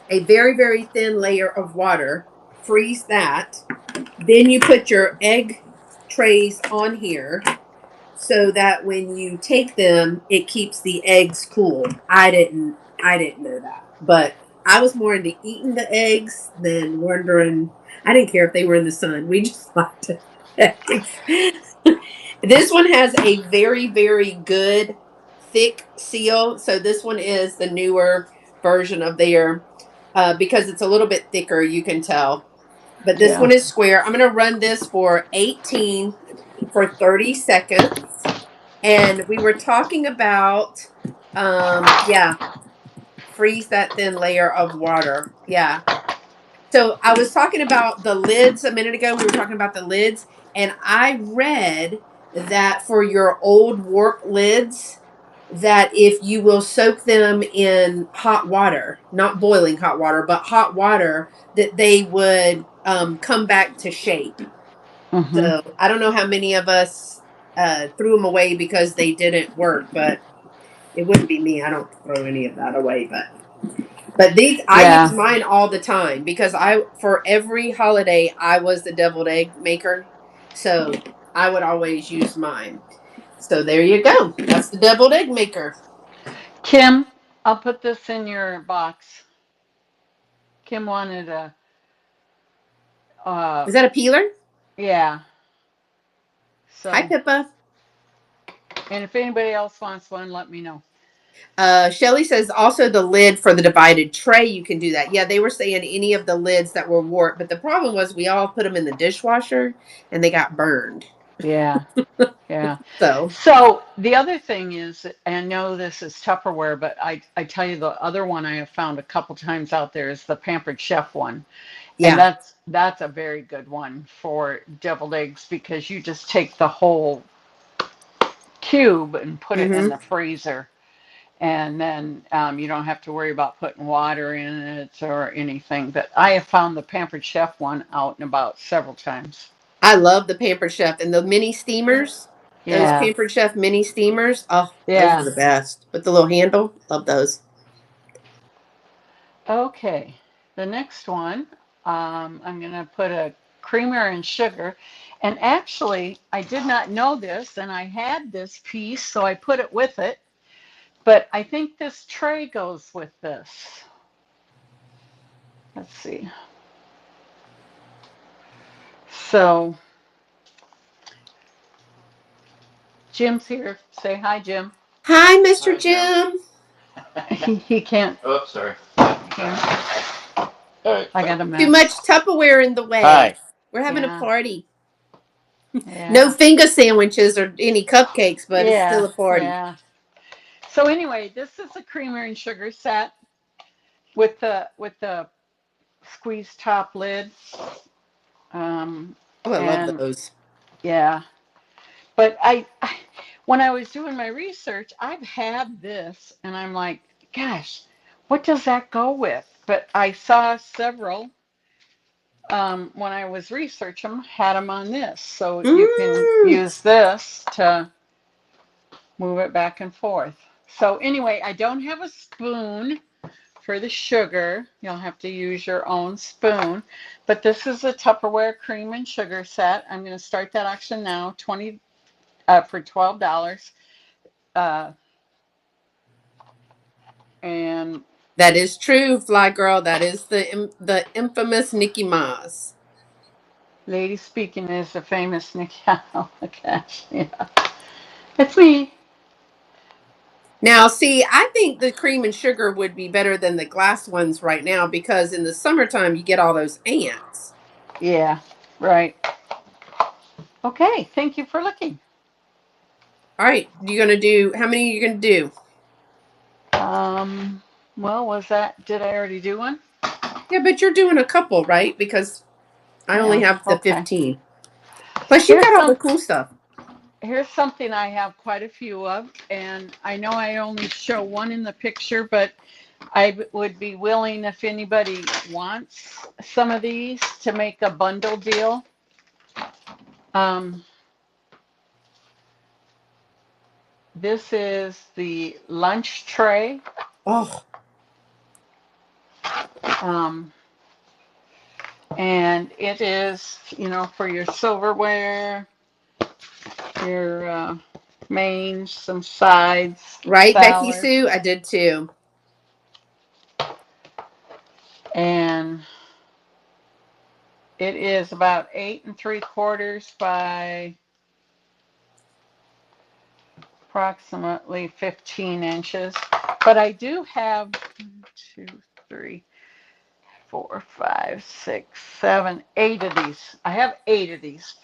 a very, very thin layer of water, freeze that. Then you put your egg trays on here so that when you take them, it keeps the eggs cool. I didn't know that. But I was more into eating the eggs than wondering. I didn't care if they were in the sun. We just liked the eggs. This one has a very, very good thick seal. So this one is the newer version of their because it's a little bit thicker, you can tell. But this
Yeah.
one is square. I'm going to run this for 18 for 30 seconds. And we were talking about, yeah, freeze that thin layer of water. Yeah. So I was talking about the lids a minute ago. We were talking about the lids. And I read that for your old work lids, that if you will soak them in hot water, not boiling hot water, but hot water, that they would come back to shape.
Mm-hmm.
So I don't know how many of us threw them away because they didn't work, but it wouldn't be me. I don't throw any of that away, but these I use
Yeah.
mine all the time because I for every holiday I was the deviled egg maker, so I would always use mine. So there you go. That's the deviled egg maker.
Kim, I'll put this in your box. Kim wanted a, uh,
Is that a peeler?
yeah.
Hi,
So,
Pippa.
and if anybody else wants one, let me know.
Shelly says also the lid for the divided tray, you can do that. Yeah, they were saying any of the lids that were warped, but the problem was we all put them in the dishwasher and they got burned.
Yeah. Yeah.
So,
So the other thing is, and I know this is Tupperware, but I tell you the other one I have found a couple times out there is the Pampered Chef one. And
yeah.
that's a very good one for deviled eggs because you just take the whole cube and put it in
Mm-hmm.
the freezer. And then you don't have to worry about putting water in it or anything. But I have found the Pampered Chef one out and about several times.
I love the Pampered Chef and the mini steamers. Those
Yeah.
Pampered Chef mini steamers. Oh, those are
Yeah.
the best. With the little handle. Love those.
Okay, the next one, I'm going to put a creamer and sugar. And actually, I did not know this, and I had this piece, so I put it with it. But I think this tray goes with this. Let's see. So Jim's here. Say hi, Jim.
Hi, Mr.
Hi, Jim.
Jim.
He can't.
Oh, sorry.
Can't.
All right.
I got a
Too
mess.
much Tupperware in the way.
Hi.
We're having a
Yeah.
party. No
Yeah.
finger sandwiches or any cupcakes, but it's still
Yeah.
a party.
Yeah. So anyway, this is a creamer and sugar set with the squeeze top lid. Um,
Oh, I love
and
those.
yeah, but when I was doing my research, I've had this, and I'm like, gosh, what does that go with? But I saw several when I was researching them, had them on this, so you can
Mm.
use this to move it back and forth. So anyway, I don't have a spoon for the sugar. You'll have to use your own spoon. But this is a Tupperware cream and sugar set. I'm going to start that auction now, 20 for $12. Uh, and
That is true, Fly Girl. That is the infamous Nikki Moss.
Lady Speaking is the famous Nikki. Oh my gosh, yeah, it's me.
Now, see, I think the cream and sugar would be better than the glass ones right now because in the summertime you get all those ants.
Yeah, right. Okay, thank you for looking.
All right, you gonna do how many are you gonna do?
Um, well, did I already do one?
Yeah, but you're doing a couple, right? Because I only
Yeah,
have the
okay.
15. Plus, you
Here's
got all the
some
cool stuff.
Here's something I have quite a few of, and I know I only show one in the picture, but would be willing if anybody wants some of these to make a bundle deal. Um, this is the lunch tray,
Oh,
um, and it is, for your silverware, your mains, some sides,
right, Becky
salad,
Sue? I did too.
and it is about 8 3/4 by approximately 15 inches. But I do have 2, 3, 4, 5, 6, 7, 8 of these. I have 8 of these.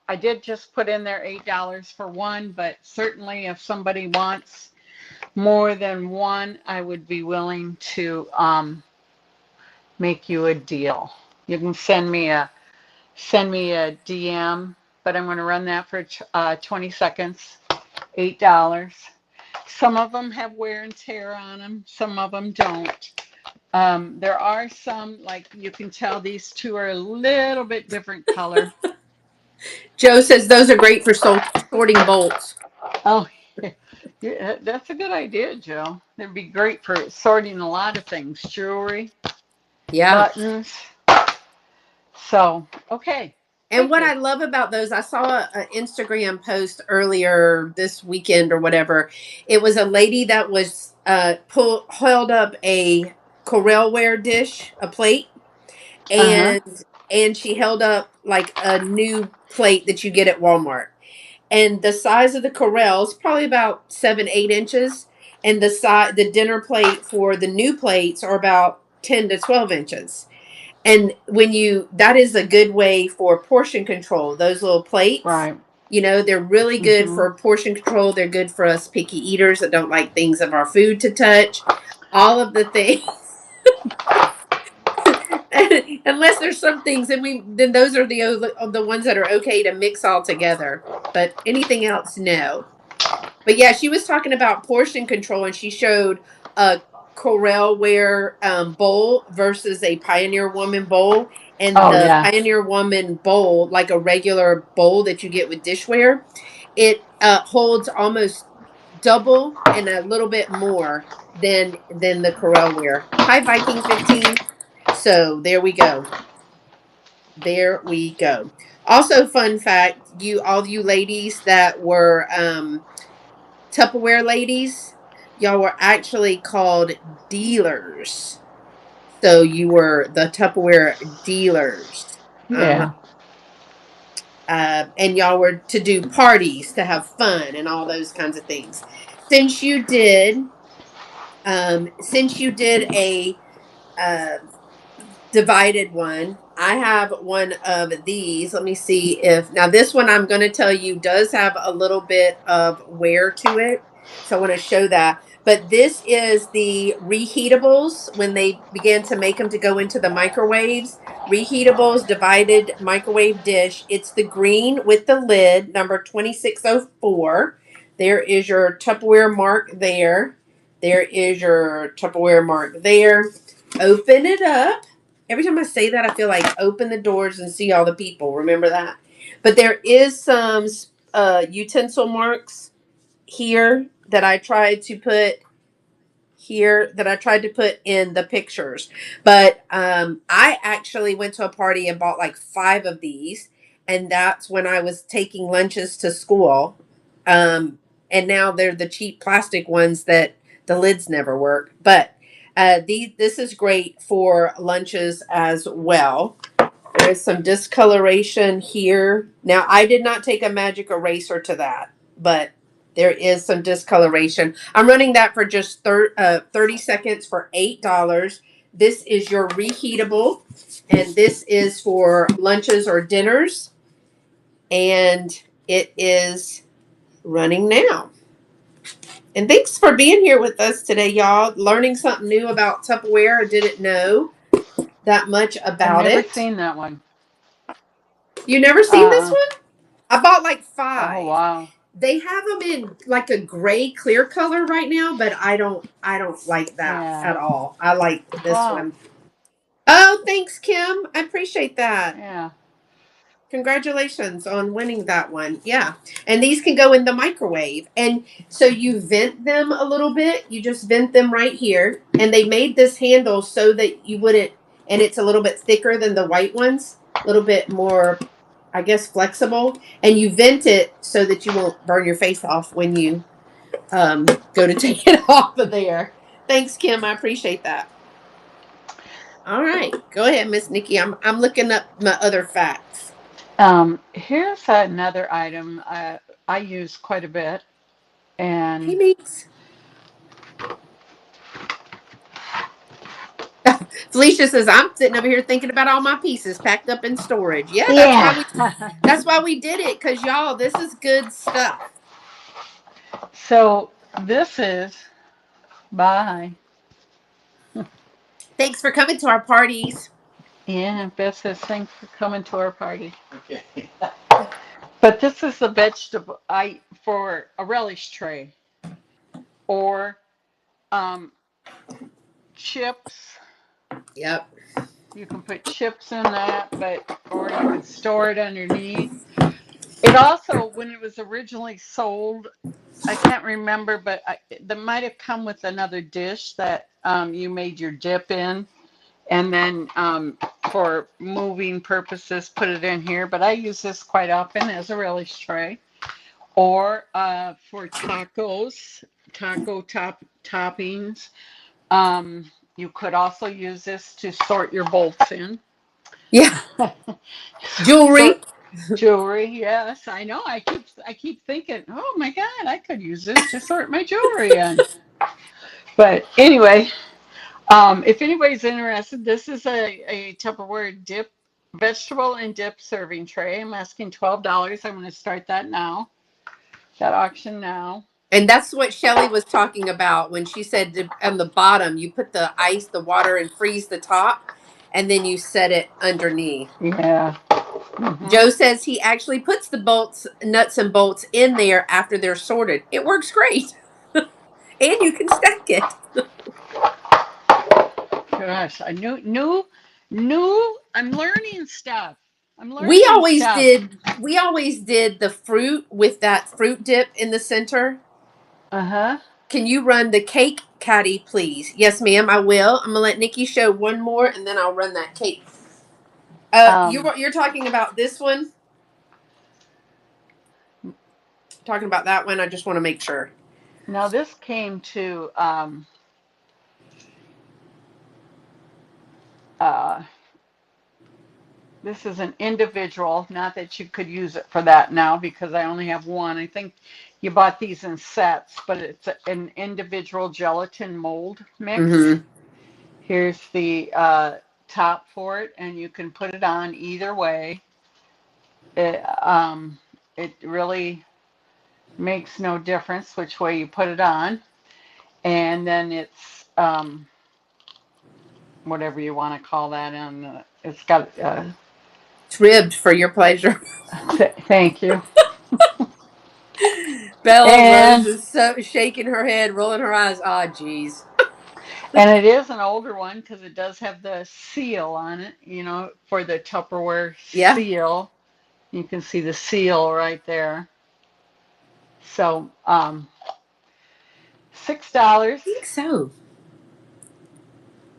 I did just put in there $8 for one, but certainly if somebody wants more than one, I would be willing to make you a deal. You can send me a DM, but I'm going to run that for 20 seconds. $8. Some of them have wear and tear on them. Some of them don't. There are some, like you can tell these two are a little bit different color.
Joe says those are great for sorting bolts.
Oh, yeah, that's a good idea, Joe. It'd be great for sorting a lot of things, jewelry,
Yeah.
buttons. So, okay.
And
Thank
what
you.
I love about those, I saw an Instagram post earlier this weekend or whatever. It was a lady that was held up a Corelware dish, a plate,
Uh huh.
and she held up like a new plate that you get at Walmart. And the size of the Corel is probably about 7, 8 inches. and the dinner plate for the new plates are about 10 to 12 inches. And that is a good way for portion control. Those little plates,
Right.
they're really good
Mm-hmm.
for portion control. They're good for us picky eaters that don't like things of our food to touch. All of the things, unless there's some things, then those are the ones that are okay to mix all together. But anything else, no. But yeah, she was talking about portion control, and she showed a Corelware bowl versus a Pioneer Woman bowl. And
Oh,
the
yeah.
Pioneer Woman bowl, like a regular bowl that you get with dishware, it holds almost double and a little bit more than the Corelware. Hi, Viking 15. So there we go. There we go. Also, fun fact: all you ladies that were Tupperware ladies, y'all were actually called dealers. So you were the Tupperware dealers. Uh-huh.
Yeah.
And y'all were to do parties, to have fun, and all those kinds of things. Since you did, since you did a uh, divided one. I have one of these. Let me see if now this one I'm going to tell you does have a little bit of wear to it. So I want to show that. But this is the reheatables when they began to make them to go into the microwaves. Reheatables divided microwave dish. It's the green with the lid, number 2604. There is your Tupperware mark there. There is your Tupperware mark there. Open it up. Every time I say that, I feel like open the doors and see all the people. Remember that? But there is some utensil marks here that I tried to put in the pictures. But I actually went to a party and bought like 5 of these, and that's when I was taking lunches to school. Um, and now they're the cheap plastic ones that the lids never work. But this is great for lunches as well. There is some discoloration here. Now, I did not take a magic eraser to that, but there is some discoloration. I'm running that for just 30 seconds for $8. This is your reheatable, and this is for lunches or dinners, and it is running now. And thanks for being here with us today, y'all. Learning something new about Tupperware. I didn't know that much
I've
about
never
it.
seen that one.
You never seen this
Uh,
one? I bought like
oh,
5.
wow.
They have them in like a gray clear color right now, but I don't like that
Yeah.
at all. I like this
Wow.
one. Oh, thanks, Kim. I appreciate that.
Yeah.
Congratulations on winning that one. Yeah. And these can go in the microwave. And so you vent them a little bit. You just vent them right here. And they made this handle so that you wouldn't, and it's a little bit thicker than the white ones, a little bit more, I guess, flexible. And you vent it so that you won't burn your face off when you go to take it off of there. Thanks, Kim. I appreciate that. All right. Go ahead, Miss Nikki. I'm looking up my other facts.
Here's another item I use quite a bit,
Hey,
and
Meeks. Felicia says, I'm sitting over here thinking about all my pieces packed up in storage. Yeah,
yeah.
that's why we did it, because y'all, this is good stuff.
So this is bye.
Thanks for coming to our parties.
Yeah, Beth says thanks for coming to our party. But this is the vegetable I for a relish tray or um, chips.
Yep.
You can put chips in that, but or you could store it underneath. It also, when it was originally sold, I can't remember, but that might have come with another dish that you made your dip in, and then for moving purposes, put it in here. But I use this quite often as a relish tray, or for tacos, toppings. You could also use this to sort your bolts in.
Yeah.
Sort
Jewelry.
Jewelry, yes, I know. I keep thinking, oh my God, I could use this to sort my jewelry in. But anyway, if anybody's interested, this is a Tupperware dip, vegetable and dip serving tray. I'm asking $12. I'm going to start that now, that auction now.
And that's what Shelly was talking about when she said on the bottom, you put the ice, the water, and freeze the top, and then you set it underneath.
Yeah. Hmm.
Joe says he actually puts the bolts, nuts, and bolts in there after they're sorted. It works great. And you can stack it.
Gosh, I knew. I'm learning stuff. I'm
We
learning
always
stuff.
did we always did the fruit with that fruit dip in the center.
Uh huh.
Can you run the cake caddy, please? Yes, ma'am, I will. I'm gonna let Nikki show one more and then I'll run that cake.
Um,
You're talking about this one? Talking about that one? I just want to make sure.
Now this came to uh, this is an individual. Not that you could use it for that now because I only have one. I think you bought these in sets, but it's an individual gelatin mold mix.
Mm-hmm.
Here's the top for it, and you can put it on either way. It really makes no difference which way you put it on. And then it's whatever you want to call that. And it's got,
It's ribbed for your pleasure.
thank you.
Bella Rose
And
is so shaking her head, rolling her eyes. Ah, geez.
and it is an older one because it does have the seal on it, for the Tupperware
Yeah,
seal. You can see the seal right there. So, $6
I think so.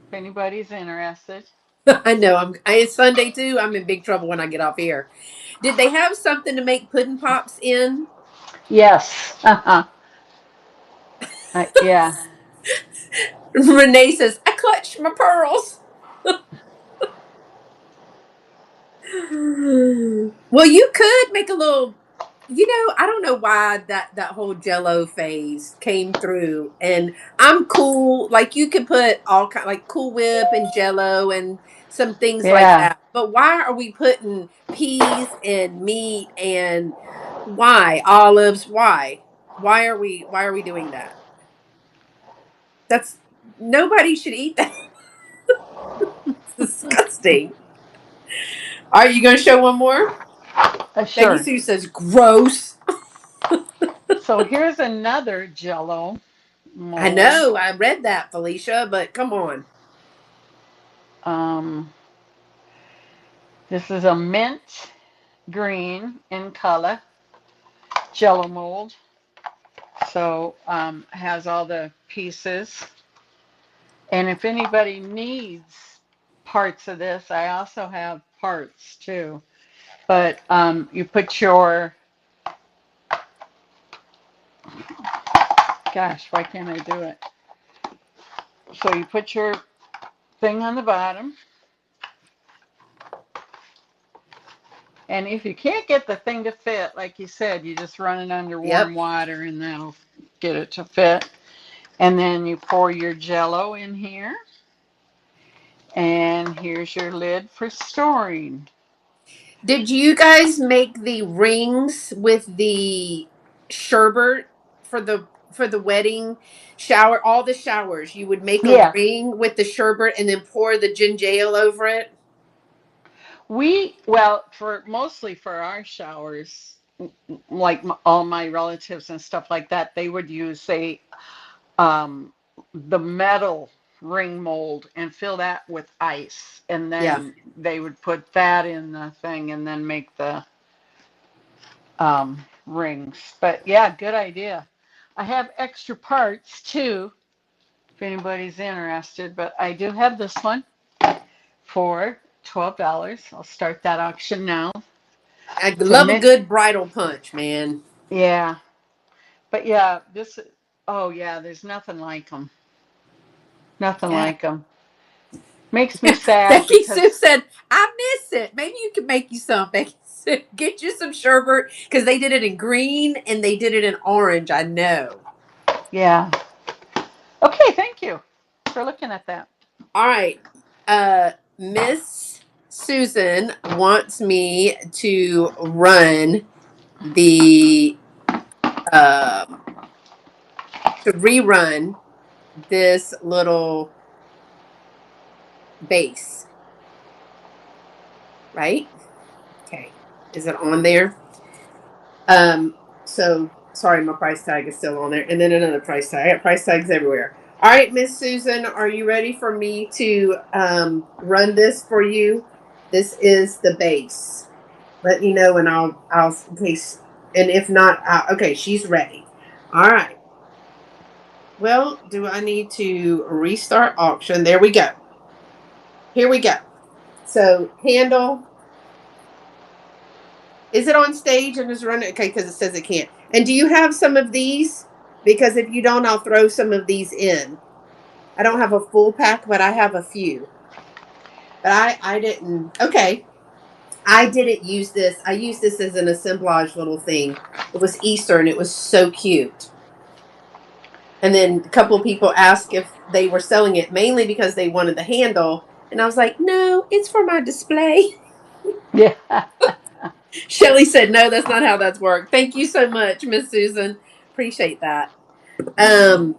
if anybody's interested.
I know. It's Sunday too. I'm in big trouble when I get off here. Did they have something to make pudding pops in?
Yes. Yeah.
Renee says, I clutched my pearls. Well, you could make a little, I don't know why that whole Jello phase came through, and I'm cool. Like you could put all kind like Cool Whip and Jello and some things like
Yeah.
that. But why are we putting peas and meat and why olives? Why are we doing that? That's Nobody should eat that. It's disgusting. All right, you gonna show one more? Becky
Sure.
Sue says gross.
So here's another Jello
I
mold.
know, I read that, Felicia, but come on.
Um, this is a mint green in color Jello mold. So has all the pieces. And if anybody needs parts of this, I also have parts too. But you put your, gosh, why can't I do it? So you put your thing on the bottom. And if you can't get the thing to fit, like you said, you just run it under warm
Yep.
water and that'll get it to fit. And then you pour your Jello in here. And here's your lid for storing.
Did you guys make the rings with the sherbet for the wedding shower? All the showers, you would make a
Yes,
ring with the sherbet and then pour the ginger ale over it.
well, for mostly for our showers, like all my relatives and stuff like that, they would use um, the metal ring mold and fill that with ice, and
Yeah.
then they would put that in the thing and then make the rings. But yeah, good idea. I have extra parts too, if anybody's interested, but I do have this one for $12. I'll start that auction now.
I
It's a
love a
mint.
good bridal punch, man.
Yeah, but yeah, oh yeah, there's nothing like them. Nothing
Yeah.
like them. Makes me sad
Becky Sue
because
said, I miss it. Maybe you can make you some, Becky. Get you some sherbet because they did it in green and they did it in orange. I know.
Yeah. Okay, thank you for looking at that.
All right. Miss Susan wants me to run the um to rerun this little base, right? Okay. Is it on there? So sorry, my price tag is still on there. And then another price tag. I got price tags everywhere. All right, Miss Susan, are you ready for me to run this for you? This is the base. Let me know and I'll in case, and if not, okay, she's ready. All right. Well, do I need to restart auction? There we go. Here we go. So handle, is it on stage and is running? Okay, because it says it can't. And do you have some of these? Because if you don't, I'll throw some of these in. I don't have a full pack, but I have a few. But I didn't. Okay, I didn't use this. I used this as an assemblage little thing. It was Easter and it was so cute. And then a couple of people asked if they were selling it mainly because they wanted the handle. And I was like, no, it's for my display.
Yeah.
Shelly said, no, that's not how that's worked. Thank you so much, Miss Susan. Appreciate that. Um,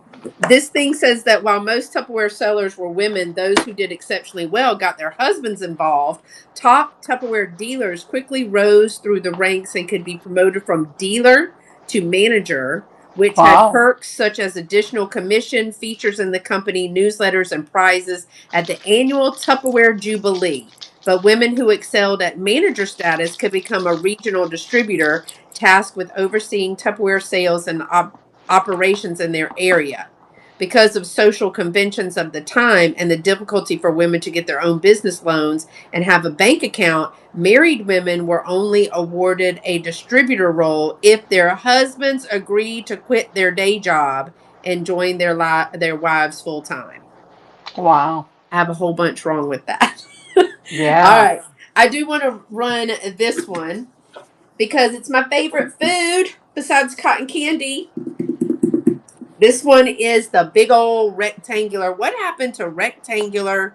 this thing says that while most Tupperware sellers were women, those who did exceptionally well got their husbands involved. Top Tupperware dealers quickly rose through the ranks and could be promoted from dealer to manager, which had
Wow.
perks such as additional commission, features in the company, newsletters, and prizes at the annual Tupperware Jubilee. But women who excelled at manager status could become a regional distributor tasked with overseeing Tupperware sales and operations in their area. Because of social conventions of the time and the difficulty for women to get their own business loans and have a bank account, married women were only awarded a distributor role if their husbands agreed to quit their day job and join their wives full time.
Wow.
I have a whole bunch wrong with that. All
Yeah.
right. I do want to run this one because it's my favorite food besides cotton candy. This one is the big old rectangular. What happened to rectangular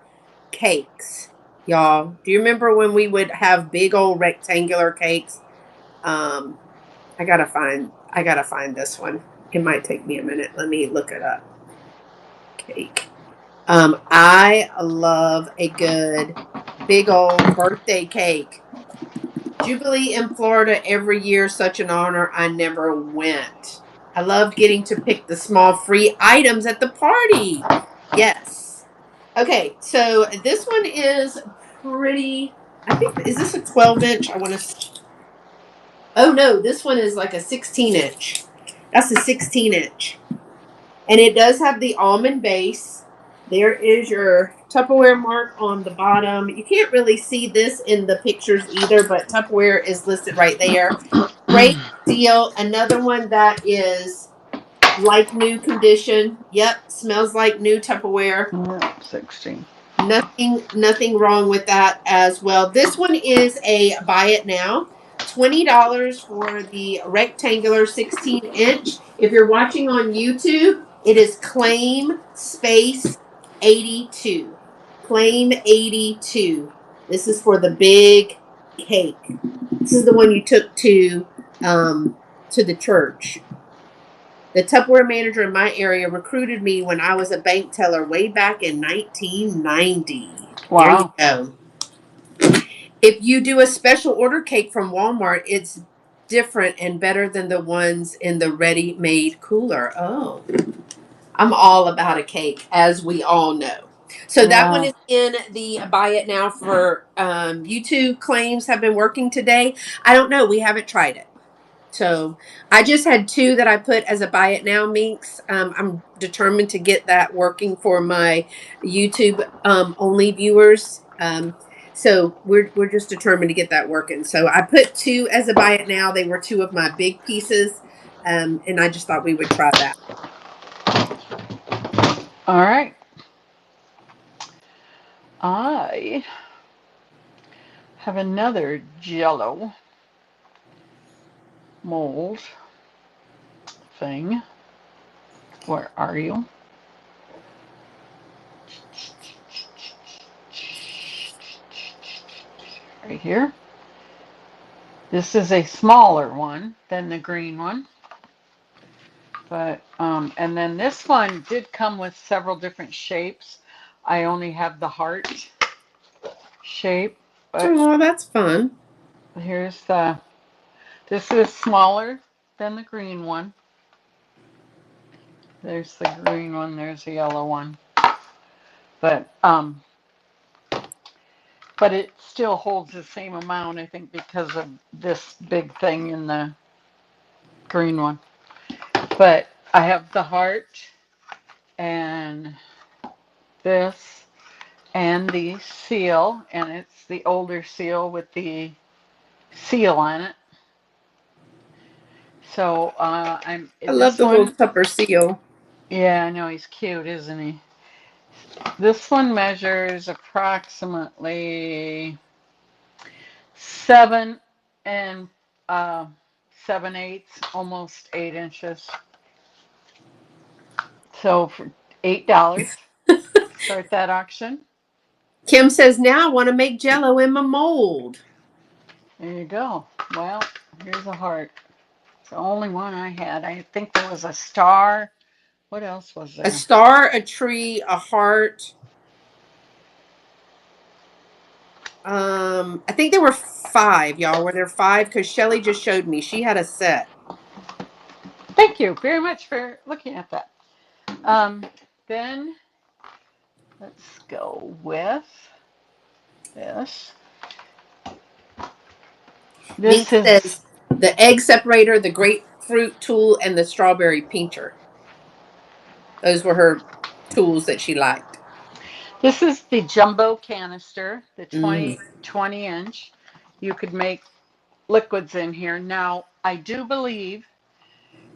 cakes? Y'all, do you remember when we would have big old rectangular cakes? Um, I gotta find this one. It might take me a minute. Let me look it up. Cake. I love a good big old birthday cake. Jubilee in Florida every year, such an honor. I never went. I love getting to pick the small free items at the party. Yes. Okay, so this one is pretty. I think, is this a 12-inch? I want to. Oh no, this one is like a 16-inch. That's a 16-inch. And it does have the almond base. There is your Tupperware mark on the bottom. You can't really see this in the pictures either, but Tupperware is listed right there. Great deal. Another one that is like new condition. Yep, smells like new Tupperware.
Yeah, 16.
Nothing wrong with that as well. This one is a buy it now. $20 for the rectangular 16-inch. If you're watching on YouTube, it is claim space 82. Claim 82. This is for the big cake. This is the one you took to the church. The Tupperware manager in my area recruited me when I was a bank teller way back in 1990. There you
Wow.
go. If you do a special order cake from Walmart, it's different and better than the ones in the ready made cooler. Oh, I'm all about a cake, as we all know. So that one
Yeah.
is in the buy it now for YouTube claims have been working today. I don't know. We haven't tried it. So I just had two that I put as a buy it now minks. I'm determined to get that working for my YouTube only viewers. So we're just determined to get that working. So I put two as a buy it now. They were two of my big pieces, and I just thought we would try that.
All right. I have another Jello. mold thing. Where are you? Right here. This is a smaller one than the green one. But, and then this one did come with several different shapes. I only have the heart shape, but
Oh, that's fun.
here's this is smaller than the green one. There's the green one, there's the yellow one. But, but it still holds the same amount, I think, because of this big thing in the green one. But I have the heart and this and the seal, and it's the older seal with the seal on it. So I'm
I love
this
the little
one.
Tupper seal.
Yeah, I know he's cute, isn't he? This one measures approximately 7 uh, 7/8, almost 8 inches. So for $8, start that auction.
Kim says, now I want to make jello in my mold.
There you go. Well, here's a heart. It's the only one I had. I think there was a star. What else was
A
there?
star, a tree, a heart. I think there were five, y'all. Were there five? Because Shelly just showed me. She had a set.
Thank you very much for looking at that. Um, then let's go with this.
Mink
This is
says the egg separator, the grapefruit tool, and the strawberry pincher. Those were her tools that she liked.
this is the jumbo canister, the
Mm.
20 inch. You could make liquids in here. Now, I do believe,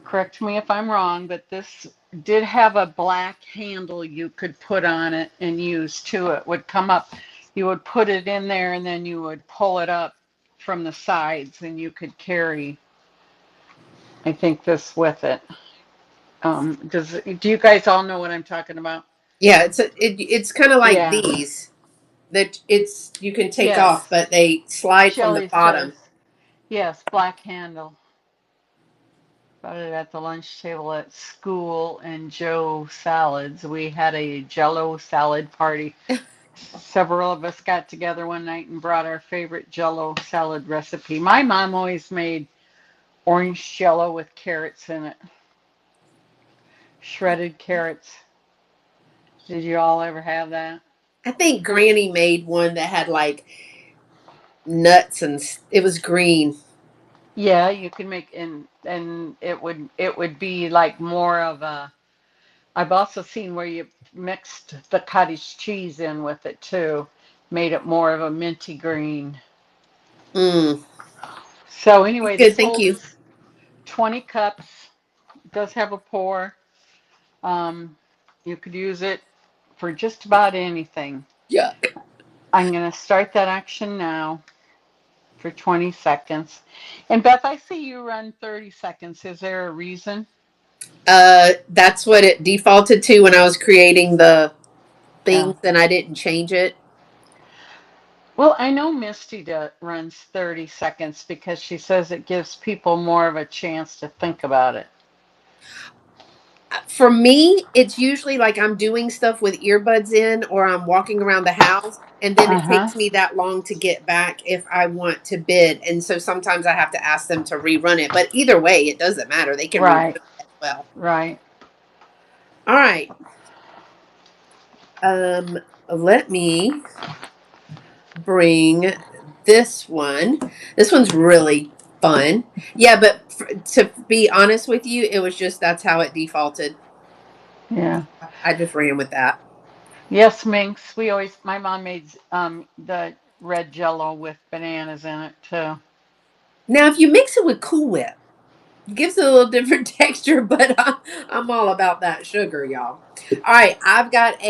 correct me if I'm wrong, but this did have a black handle you could put on it and use too. It would come up. You would put it in there and then you would pull it up from the sides and you could carry, I think, this with it. Do you guys all know what I'm talking about?
Yeah, it's kind of like
Yeah.
these that it's you can take off,
Yes.
but they slide from the
Shelley says,
bottom.
yes, black handle. Got it at the lunch table at school and Joe salads. We had a Jello salad party. Several of us got together one night and brought our favorite Jello salad recipe. My mom always made orange Jello with carrots in it, shredded carrots. Did you all ever have that?
I think Granny made one that had like nuts and it was green.
Yeah, you can make and it would be like more of a. I've also seen where you mixed the cottage cheese in with it too, made it more of a minty green.
Mm.
So anyway,
Good,
this
thank you.
holds 20 cups. It does have a pour. Um, you could use it for just about anything.
Yuck.
I'm going to start that action now for 20 seconds. And Beth, I see you run 30 seconds. Is there a reason?
That's what it defaulted to when I was creating the
Yeah.
things, and I didn't change it.
Well, I know Misty runs 30 seconds because she says it gives people more of a chance to think about it.
For me, it's usually like I'm doing stuff with earbuds in or I'm walking around the house, and then
Uh
it
huh.
takes me that long to get back if I want to bid. And so sometimes I have to ask them to rerun it. But either way, it doesn't matter. They can rerun
Right.
it as well.
Right.
All right. Um, let me bring this one. This one's really fun. Yeah, but to be honest with you, it was just that's how it defaulted.
Yeah.
I just ran with that.
Yes, minx. My mom made the red jello with bananas in it too.
Now, if you mix it with Cool Whip, it gives it a little different texture, but I'm all about that sugar, y'all. All right, I've got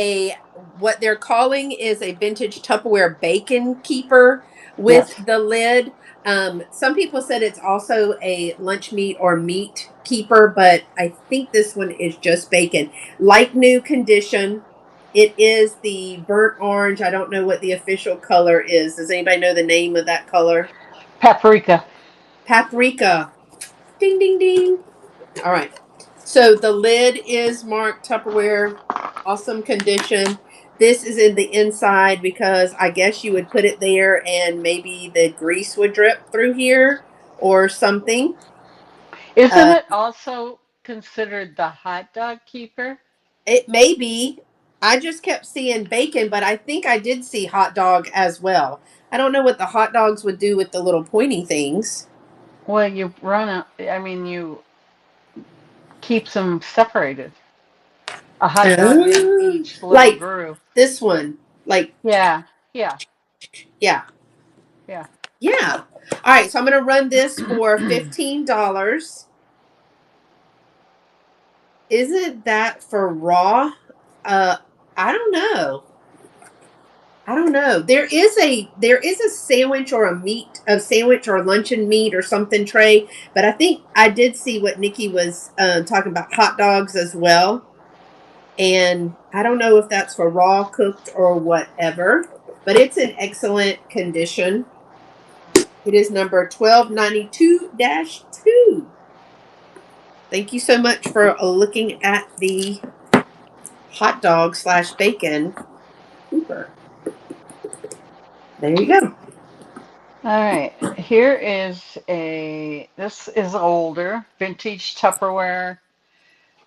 what they're calling is a vintage Tupperware bacon keeper with
Yes.
the lid. Some people said it's also a lunch meat or meat keeper, but I think this one is just bacon. Like new condition. It is the burnt orange. I don't know what the official color is. Does anybody know the name of that color?
Paprika.
Paprika. Ding, ding, ding. All right. So the lid is marked Tupperware, awesome condition. This is in the inside because I guess you would put it there and maybe the grease would drip through here or something.
Isn't
Uh,
it also considered the hot dog keeper?
it may be. I just kept seeing bacon, but I think I did see hot dog as well. I don't know what the hot dogs would do with the little pointy things.
Well, you run a, I mean, you keeps them separated. A hot dog in each little
Like
groove.
this one. Like,
Yeah, yeah,
yeah.
yeah.
Yeah. All right. So I'm going to run this for $15. Isn't that for raw? Uh, I don't know. I don't know. There is a sandwich or a sandwich or luncheon meat or something tray, but I think I did see what Nikki was talking about hot dogs as well, and I don't know if that's for raw, cooked, or whatever, but it's in excellent condition. It is number 1292-2. Thank you so much for looking at the hot dog slash bacon Cooper. There you go.
All right. Here is this is older, vintage Tupperware,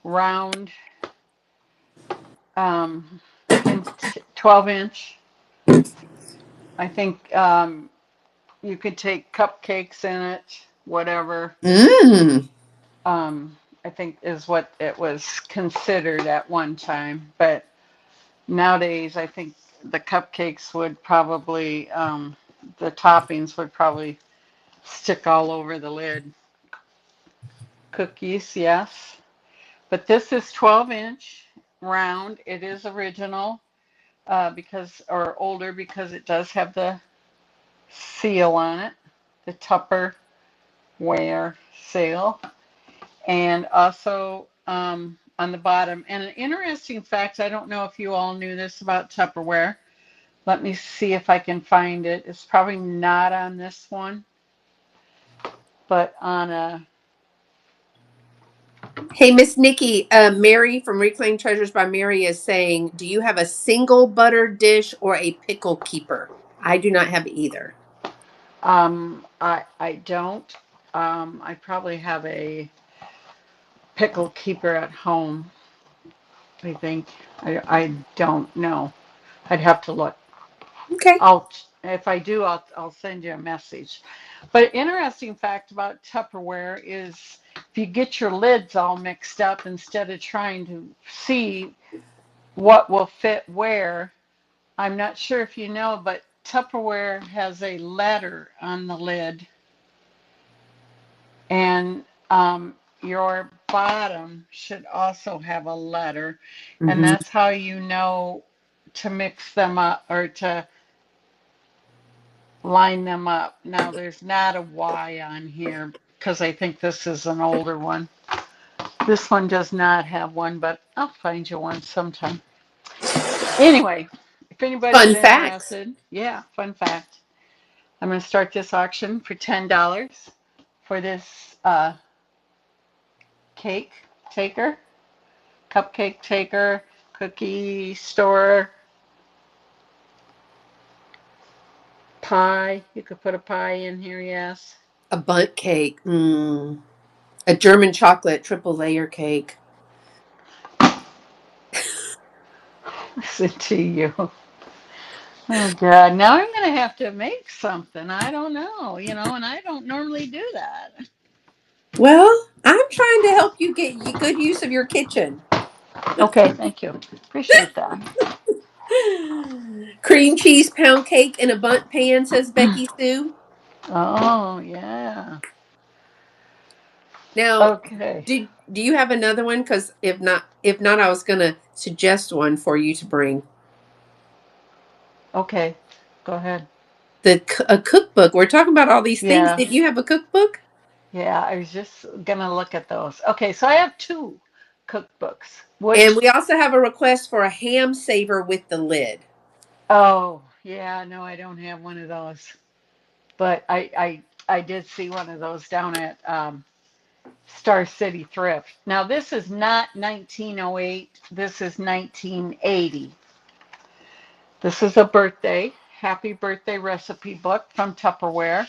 round, um, 12 inch. I think you could take cupcakes in it, whatever.
Mmm.
I think is what it was considered at one time. But nowadays, I think the cupcakes would probably, the toppings would probably stick all over the lid. Cookies, yes. But this is 12-inch round. It is original or older because it does have the seal on it, the Tupperware seal. And also on the bottom. And an interesting fact, I don't know if you all knew this about Tupperware. Let me see if I can find it. It's probably not on this one, but on a,
Hey, Miss Nikki, Mary from Reclaimed Treasures by Mary is saying, do you have a single butter dish or a pickle keeper? I do not have either.
I don't. I probably have a pickle keeper at home, I think. I don't know. I'd have to look.
Okay.
I'll, if I do, I'll send you a message. But interesting fact about Tupperware is if you get your lids all mixed up instead of trying to see what will fit where, I'm not sure if you know, but Tupperware has a letter on the lid, and your bottom should also have a letter, and
Mm-hmm.
that's how you know to mix them up or to line them up. Now, there's not a Y on here because I think this is an older one. This one does not have one, but I'll find you one sometime. Anyway, if anybody's
Fun facts.
interested, yeah, fun fact. I'm going to start this auction for $10 for this cake taker, cupcake taker, cookie store, pie. You could put a pie in here, yes.
A bunt cake. Mm. A German chocolate triple layer cake.
Listen to you. Oh God, now I'm gonna have to make something. I don't know, and I don't normally do that.
Well, I'm trying to help you get good use of your kitchen.
Okay, thank you. Appreciate that.
Cream cheese pound cake in a bunt pan, says Becky Sue.
Oh yeah.
Now,
Okay.
do you have another one? Because if not, I was gonna suggest one for you to bring.
Okay. Go ahead.
a cookbook. We're talking about all these things.
Yeah.
Did you have a cookbook?
Yeah, I was just gonna look at those. Okay, so I have two cookbooks,
And
which,
we also have a request for a ham saver with the lid.
oh, yeah, no, I don't have one of those. But I did see one of those down at Star City Thrift. Now, this is not 1908, this is 1980. This is a birthday, happy birthday recipe book from Tupperware,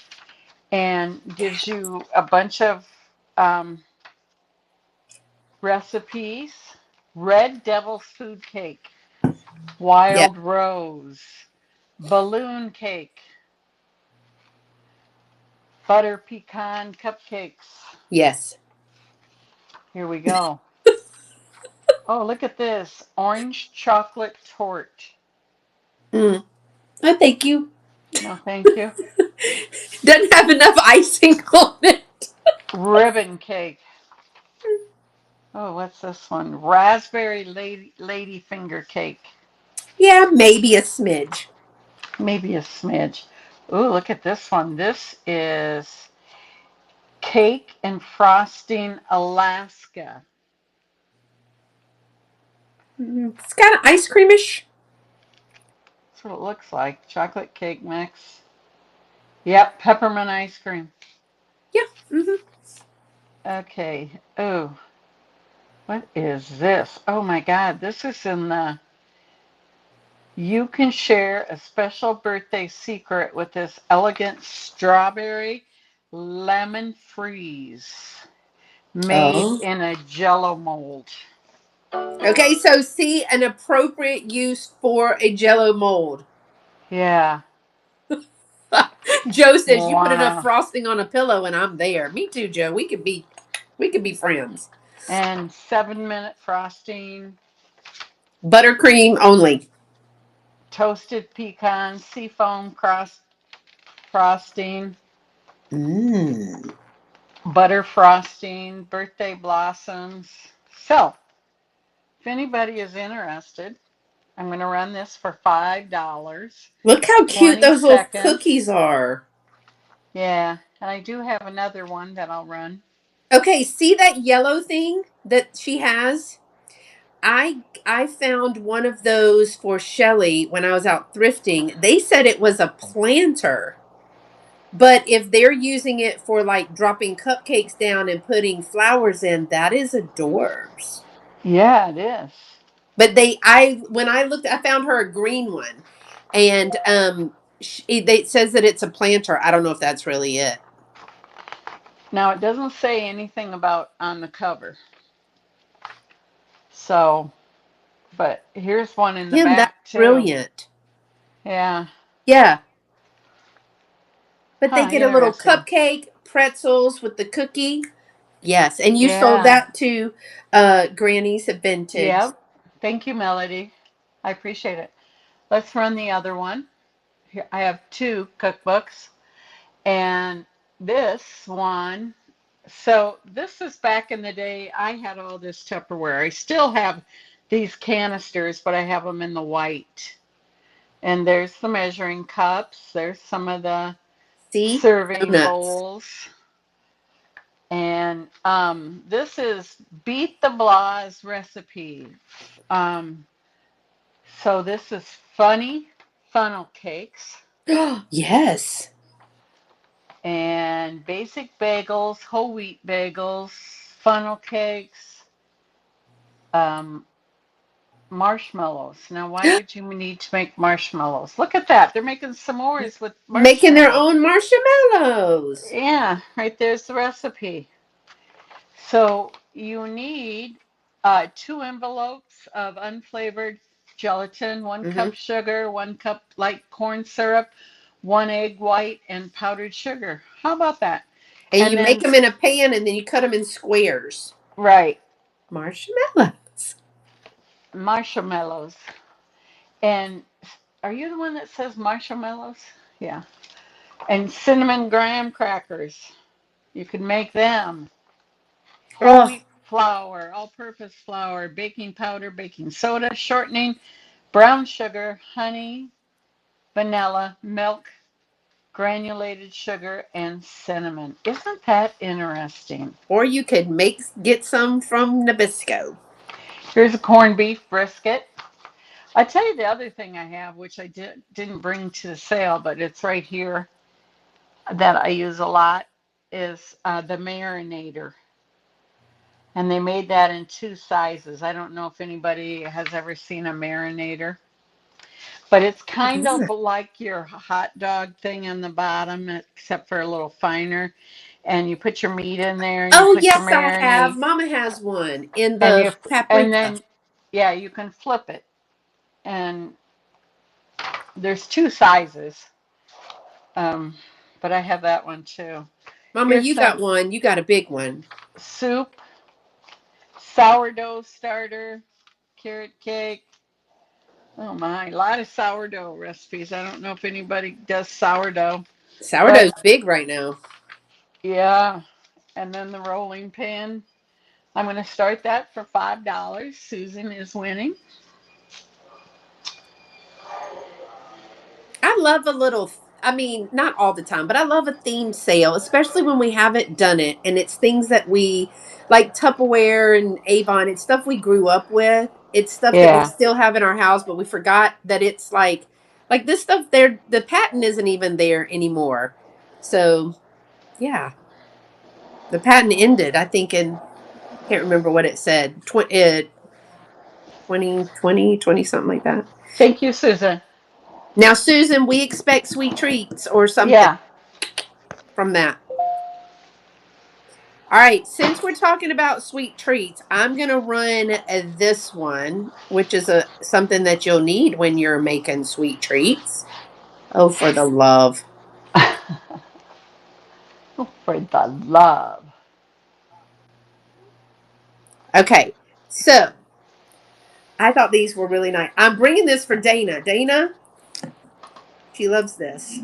and gives you a bunch of um, recipes. Red Devil's Food Cake,
Yeah.
Wild Rose, Balloon Cake, Butter Pecan Cupcakes.
Yes.
Here we go. Oh, look at this. Orange chocolate tort.
Mm. Oh, thank you.
No, thank you.
Doesn't have enough icing on it.
Ribbon cake. Oh, what's this one? Raspberry lady finger cake.
Yeah, maybe a smidge.
Maybe a smidge. Ooh, look at this one. This is cake and frosting Alaska.
It's kind of ice creamish.
That's what it looks like. Chocolate cake mix. Yep, peppermint ice cream.
Yeah. Hmm.
Okay. Oh, what is this? Oh my God, this is in the. You can share a special birthday secret with this elegant strawberry lemon freeze made
Oh.
in a jello mold.
Okay, so see an appropriate use for a jello mold.
Yeah.
Joe says you put enough
Wow.
frosting on a pillow and I'm there. Me too, Joe. We could be friends.
And 7 minute frosting,
Buttercream only.
toasted pecan, seafoam cross frosting,
Mm.
butter frosting, birthday blossoms. So, if anybody is interested, I'm going to run this for $5,
Look how cute
20
those little
seconds.
cookies are.
Yeah, and I do have another one that I'll run.
Okay, see that yellow thing that she has? I found one of those for Shelly when I was out thrifting. They said it was a planter. But if they're using it for like dropping cupcakes down and putting flowers in, that is adorbs.
Yeah, it is.
But I when I looked, I found her a green one, and it says that it's a planter. I don't know if that's really it.
Now, it doesn't say anything about on the cover. So, but here's one in the
Yeah, that's
back too.
brilliant.
Yeah.
Yeah, but they
Huh,
get a little
interesting.
cupcake, pretzels with the cookie. Yes, and you sold
Yeah.
that to Granny's Vintage.
Yep. Thank you, Melody. I appreciate it. Let's run the other one. Here, I have two cookbooks, and this one. So this is back in the day. I had all this Tupperware. I still have these canisters, but I have them in the white. And there's the measuring cups. There's some of the
See,
serving
donuts.
bowls. And this is Beat the Blah's recipe. Um, so this is funny funnel cakes
Yes.
and basic bagels, whole wheat bagels, funnel cakes, um, marshmallows. Now, why would you need to make marshmallows? Look at that. They're making s'mores with
Making their
marshmallows.
own marshmallows.
Yeah, right there's the recipe. So you need two envelopes of unflavored gelatin, 1 cup
Hmm.
sugar, 1 cup light corn syrup, 1 egg white, and powdered sugar. How about that?
And
And
you make
then,
them in a pan and then you cut them in squares.
right,
Marshmallows.
marshmallows. And are you the one that says marshmallows? Yeah. And cinnamon graham crackers. You can make them. Whole
Oh,
wheat flour, all purpose flour, baking powder, baking soda, shortening, brown sugar, honey, vanilla, milk. granulated sugar, and cinnamon. Isn't that interesting?
Or you could get some from Nabisco.
Here's a corned beef brisket. I tell you the other thing I have, which I didn't bring to the sale, but it's right here that I use a lot, is the marinator. And they made that in two sizes. I don't know if anybody has ever seen a marinator, but it's kind of like your hot dog thing on the bottom, except for a little finer. And you put your meat in there and you
Oh,
put your
yes, I have.
marinade,
Mama has one in
and
the
and
paprika.
then yeah, you can flip it. And there's two sizes, um, but I have that one too.
Mama,
Here's
you got
some
one. You got a big one.
soup, sourdough starter, carrot cake. Oh my, a lot of sourdough recipes. I don't know if anybody does sourdough,
Sourdough's
but
big right now.
yeah. And then the rolling pin. I'm going to start that for $5. Susan is winning.
I love a little, I mean, not all the time, but I love a themed sale, especially when we haven't done it. And it's things that we like Tupperware and Avon. It's stuff we grew up with. It's stuff that we
Yeah.
still have in our house, but we forgot that it's like this stuff there, the patent isn't even there anymore. So, yeah, the patent ended, I think, in, can't remember what it said, 20 something like that.
Thank you, Susan.
Now, Susan, we expect sweet treats or something
Yeah.
from that. All right, since we're talking about sweet treats, I'm gonna run this one, which is a something that you'll need when you're making sweet treats. Oh, for the love.
For the love.
Okay, so I thought these were really nice. I'm bringing this for Dana. Dana, she loves this.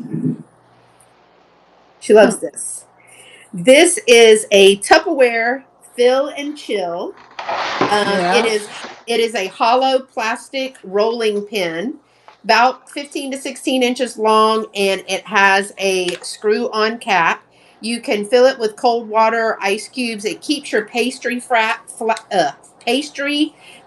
She loves this. This is a Tupperware fill and chill. It
Yeah.
is a hollow plastic rolling pin, about 15 to 16 inches long, and it has a screw-on cap. You can fill it with cold water, ice cubes. It keeps your pastry,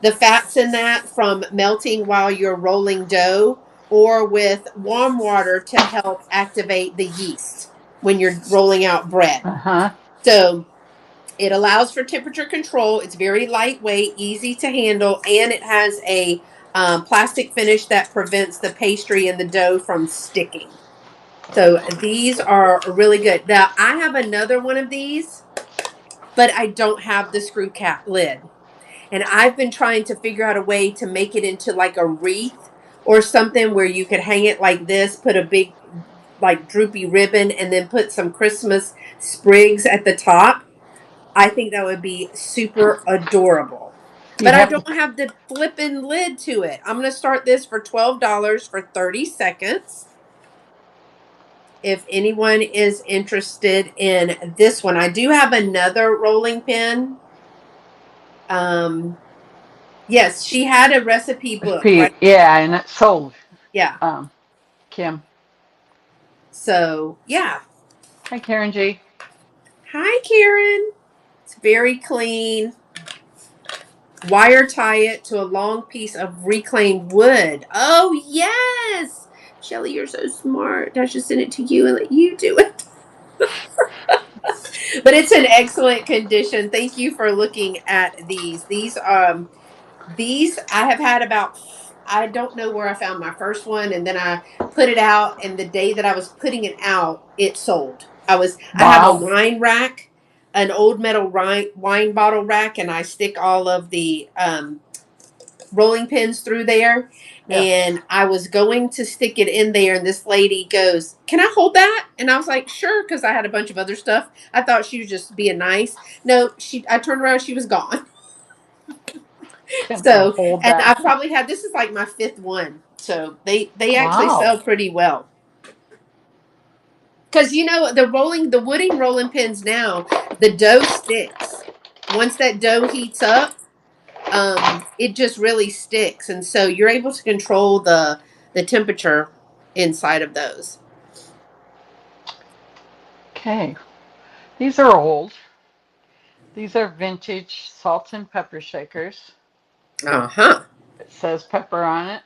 the fats in that, from melting while you're rolling dough, or with warm water to help activate the yeast when you're rolling out bread.
Uh huh.
So it allows for temperature control. It's very lightweight, easy to handle, and it has a plastic finish that prevents the pastry and the dough from sticking. So these are really good. Now, I have another one of these, but I don't have the screw cap lid. And I've been trying to figure out a way to make it into like a wreath or something where you could hang it like this, put a big, like droopy ribbon, and then put some Christmas sprigs at the top. I think that would be super adorable.
You
But I
have to.
don't have the flipping lid to it. I'm going to start this for $12 for 30 seconds. If anyone is interested in this one, I do have another rolling pin. Yes, she had a recipe book, right?
Yeah, and it's sold.
Yeah.
Um, Kim.
So, yeah.
Hi, Karen G.
Hi, Karen. It's very clean. Wire tie it to a long piece of reclaimed wood. Oh, yes. Shelly, you're so smart. I should send it to you and let you do it. But it's in excellent condition. Thank you for looking at these. These I have had about, I don't know where I found my first one, and then I put it out, and the day that I was putting it out, it sold. I have a
Wow.
wine rack, an old metal wine bottle rack, and I stick all of the rolling pins through there.
Yeah.
And I was going to stick it in there, and this lady goes, "Can I hold that?" And I was like, "Sure," because I had a bunch of other stuff. I thought she was just being nice. No, I turned around, she was gone.
Can I
So,
hold
and I
that?
probably had, this is like my fifth one. So they actually
Wow.
sell pretty well. Because the wooden rolling pins now, the dough sticks. Once that dough heats up, it just really sticks, and so you're able to control the temperature inside of those.
Okay, these are old. These are vintage salt and pepper shakers.
Uh-huh.
It says pepper on it,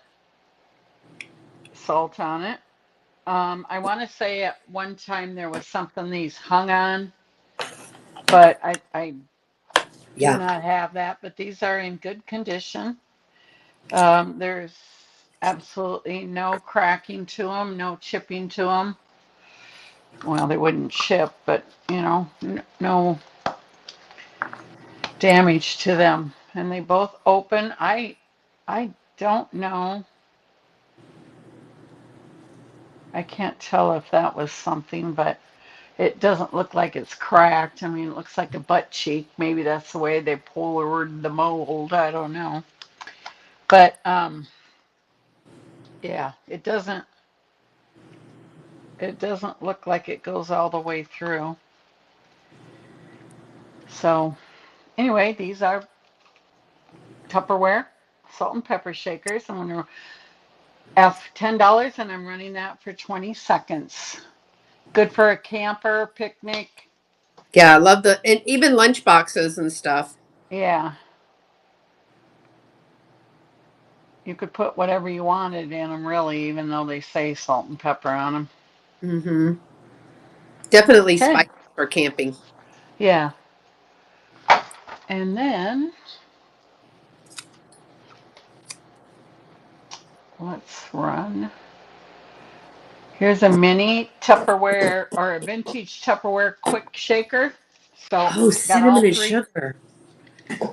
salt on it. I want to say at one time there was something these hung on, but I do
Yeah.
not have that. But these are in good condition. There's absolutely no cracking to them, no chipping to them. Well, they wouldn't chip, but no damage to them. And they both open. I don't know. I can't tell if that was something, but it doesn't look like it's cracked. I mean, it looks like a butt cheek. Maybe that's the way they poured the mold. I don't know. But yeah, it doesn't look like it goes all the way through. So anyway, these are Tupperware salt and pepper shakers. I'm going to ask for $10 and I'm running that for 20 seconds. Good for a camper, picnic.
Yeah, I love and even lunch boxes and stuff.
Yeah, you could put whatever you wanted in them, really, even though they say salt and pepper on them.
Mm-hmm. Definitely
Okay,
spicy for camping.
yeah. And then let's run. Here's a mini Tupperware or a vintage Tupperware quick shaker. So
Oh,
got
cinnamon
all
and
three,
sugar.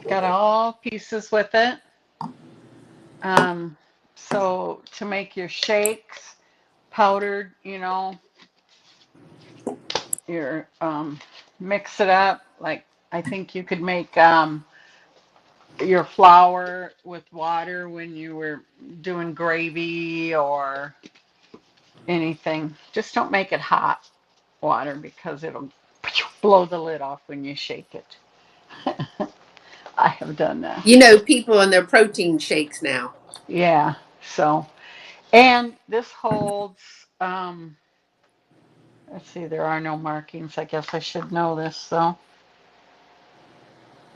got all pieces with it. Um, so to make your shakes, powdered, your mix it up. Like I think you could make your flour with water when you were doing gravy or anything. Just don't make it hot water because it'll blow the lid off when you shake it. I have done that.
You know, people and their protein shakes now.
Yeah. So, and this holds, let's see, there are no markings. I guess I should know this, though.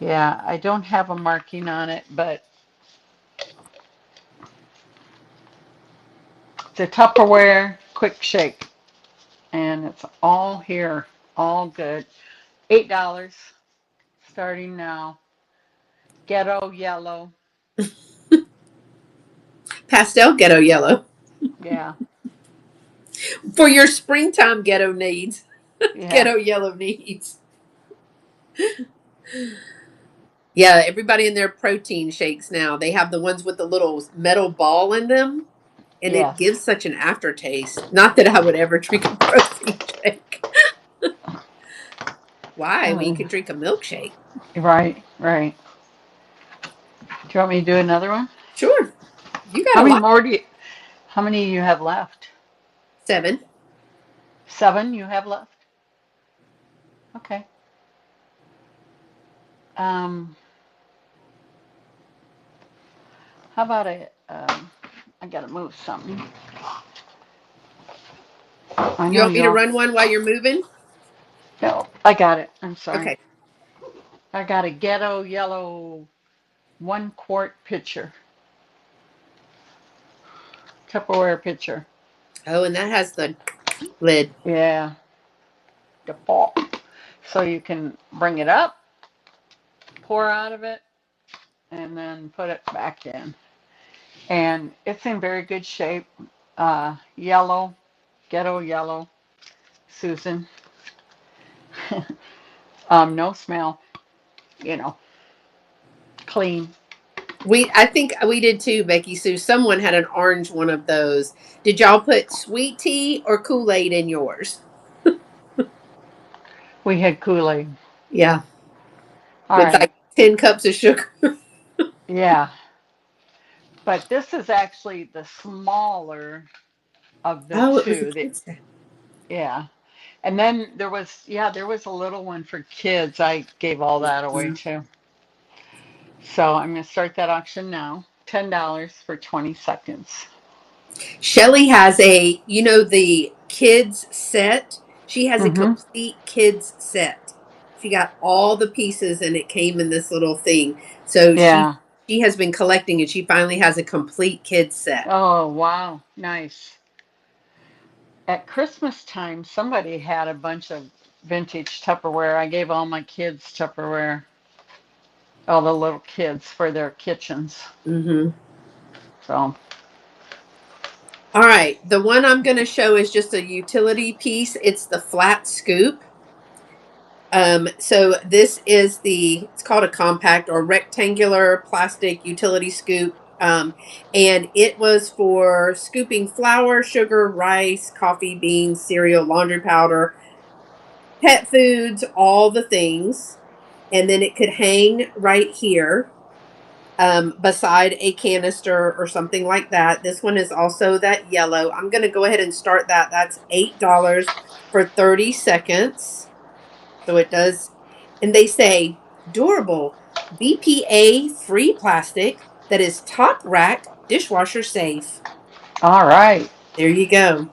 Yeah, I don't have a marking on it, but it's a Tupperware quick shake, and it's all here, all good. $8 starting now. Ghetto yellow.
Pastel ghetto yellow
Yeah,
for your springtime ghetto needs.
yeah,
Ghetto yellow needs. Yeah, everybody in their protein shakes now. They have the ones with the little metal ball in them, and it
yes.
gives such an aftertaste. Not that I would ever drink a protein shake. Why? When you
Uh,
can drink a milkshake.
right, right. Do you want me to do another one?
Sure. You
How
got a
many
lot.
more do you, how many you have left?
7.
7 you have left? Okay. Um, how about I gotta move something. I
You
know
want me
you
to
all,
run one while you're moving?
no, I got it. I'm sorry.
Okay.
I got a ghetto yellow 1 quart pitcher, Tupperware pitcher.
Oh, and that has the lid.
Yeah, the pop. So you can bring it up, pour out of it, and then put it back in. And it's in very good shape. Yellow, ghetto yellow, Susan. No smell, you know, clean.
I think we did too, Becky Sue. Someone had an orange one of those. Did y'all put sweet tea or Kool-Aid in yours?
We had Kool-Aid.
Yeah.
All
With
right.
like 10 cups of sugar.
Yeah. But this is actually the smaller of the
Oh, it was a
two.
kid's set.
Yeah. And then there was a little one for kids. I gave all that away
Mhm.
too. So I'm going to start that auction now. $10 for 20 seconds.
Shelly has the kids set. She has a
Mm-hmm.
complete kids set. She got all the pieces and it came in this little thing. So
Yeah.
she has been collecting and she finally has a complete kids set.
Oh, wow. Nice. At Christmas time, somebody had a bunch of vintage Tupperware. I gave all my kids Tupperware, all the little kids for their kitchens.
Mm-hmm.
So,
All right. The one I'm going to show is just a utility piece. It's the flat scoop. So this is it's called a compact or rectangular plastic utility scoop. And it was for scooping flour, sugar, rice, coffee, beans, cereal, laundry powder, pet foods, all the things. And then it could hang right here beside a canister or something like that. This one is also that yellow. I'm going to go ahead and start that. That's $8 for 30 seconds. So it does, and they say durable, BPA free plastic that is top rack dishwasher safe.
all right.
There you go.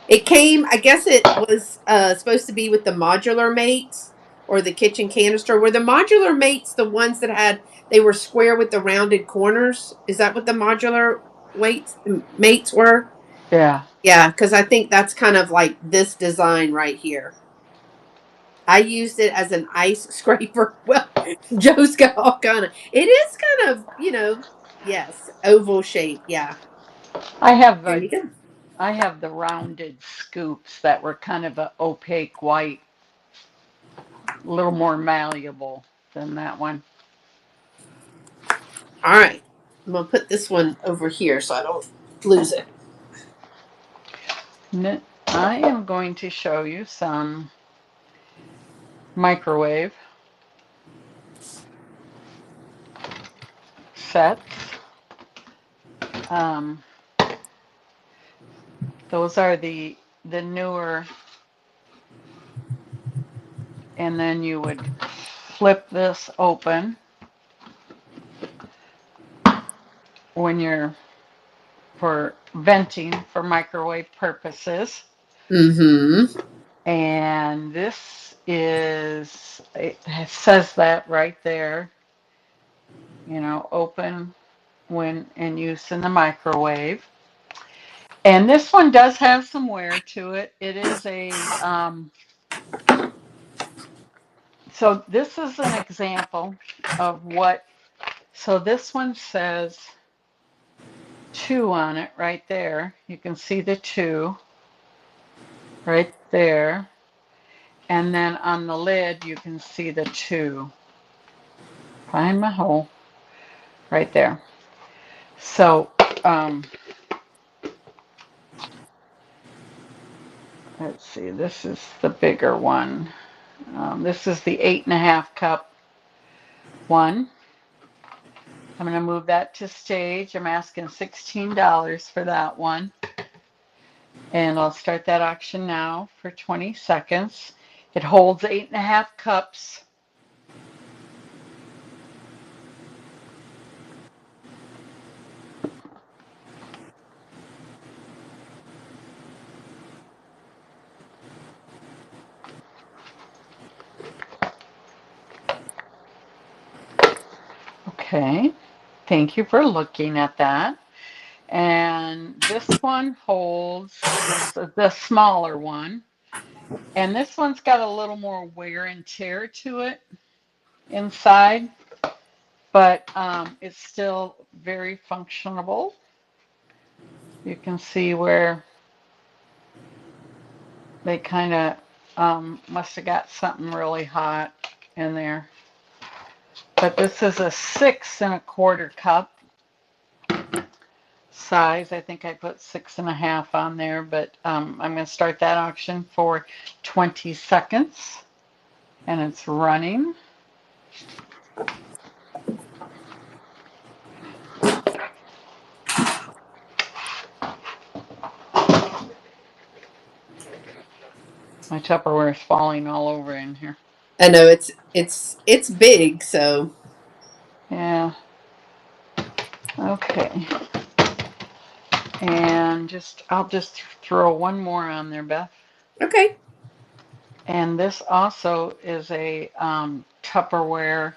It came, I guess it was supposed to be with the modular mates or the kitchen canister. Were the modular mates the ones that they were square with the rounded corners? Is that what the modular mates were?
Yeah.
Yeah, because I think that's kind of like this design right here. I used it as an ice scraper. Well, Joe's got all kind of. It is kind of, yes, oval shape. Yeah,
I have
there
the
you go.
I have the rounded scoops that were kind of a opaque white, a little more malleable than that one.
All right, I'm gonna put this one over here so I don't lose it.
I am going to show you some microwave sets. Um, those are the newer, and then you would flip this open when you're for venting for microwave purposes.
Mm-hmm.
And this is, it says that right there, open when in use in the microwave. And this one does have some wear to it. It is so this is an example of so this one says two on it right there. You can see the two right there. And then on the lid, you can see the two. Find my hole right there. So, um, let's see, this is the bigger one. This is the 8.5 cup one. I'm going to move that to stage. I'm asking $16 for that one. And I'll start that auction now for 20 seconds. It holds 8.5 cups. Okay, thank you for looking at that. And this one holds the smaller one. And this one's got a little more wear and tear to it inside, but it's still very functionable. You can see where they kind of must have got something really hot in there. But this is a 6.25 cup size. I think I put 6.5 on there, but I'm going to start that auction for 20 seconds. And it's running. My Tupperware is falling all over in here.
I know it's big, so
Yeah. Okay. And I'll just throw one more on there, Beth.
Okay.
And this also is a Tupperware.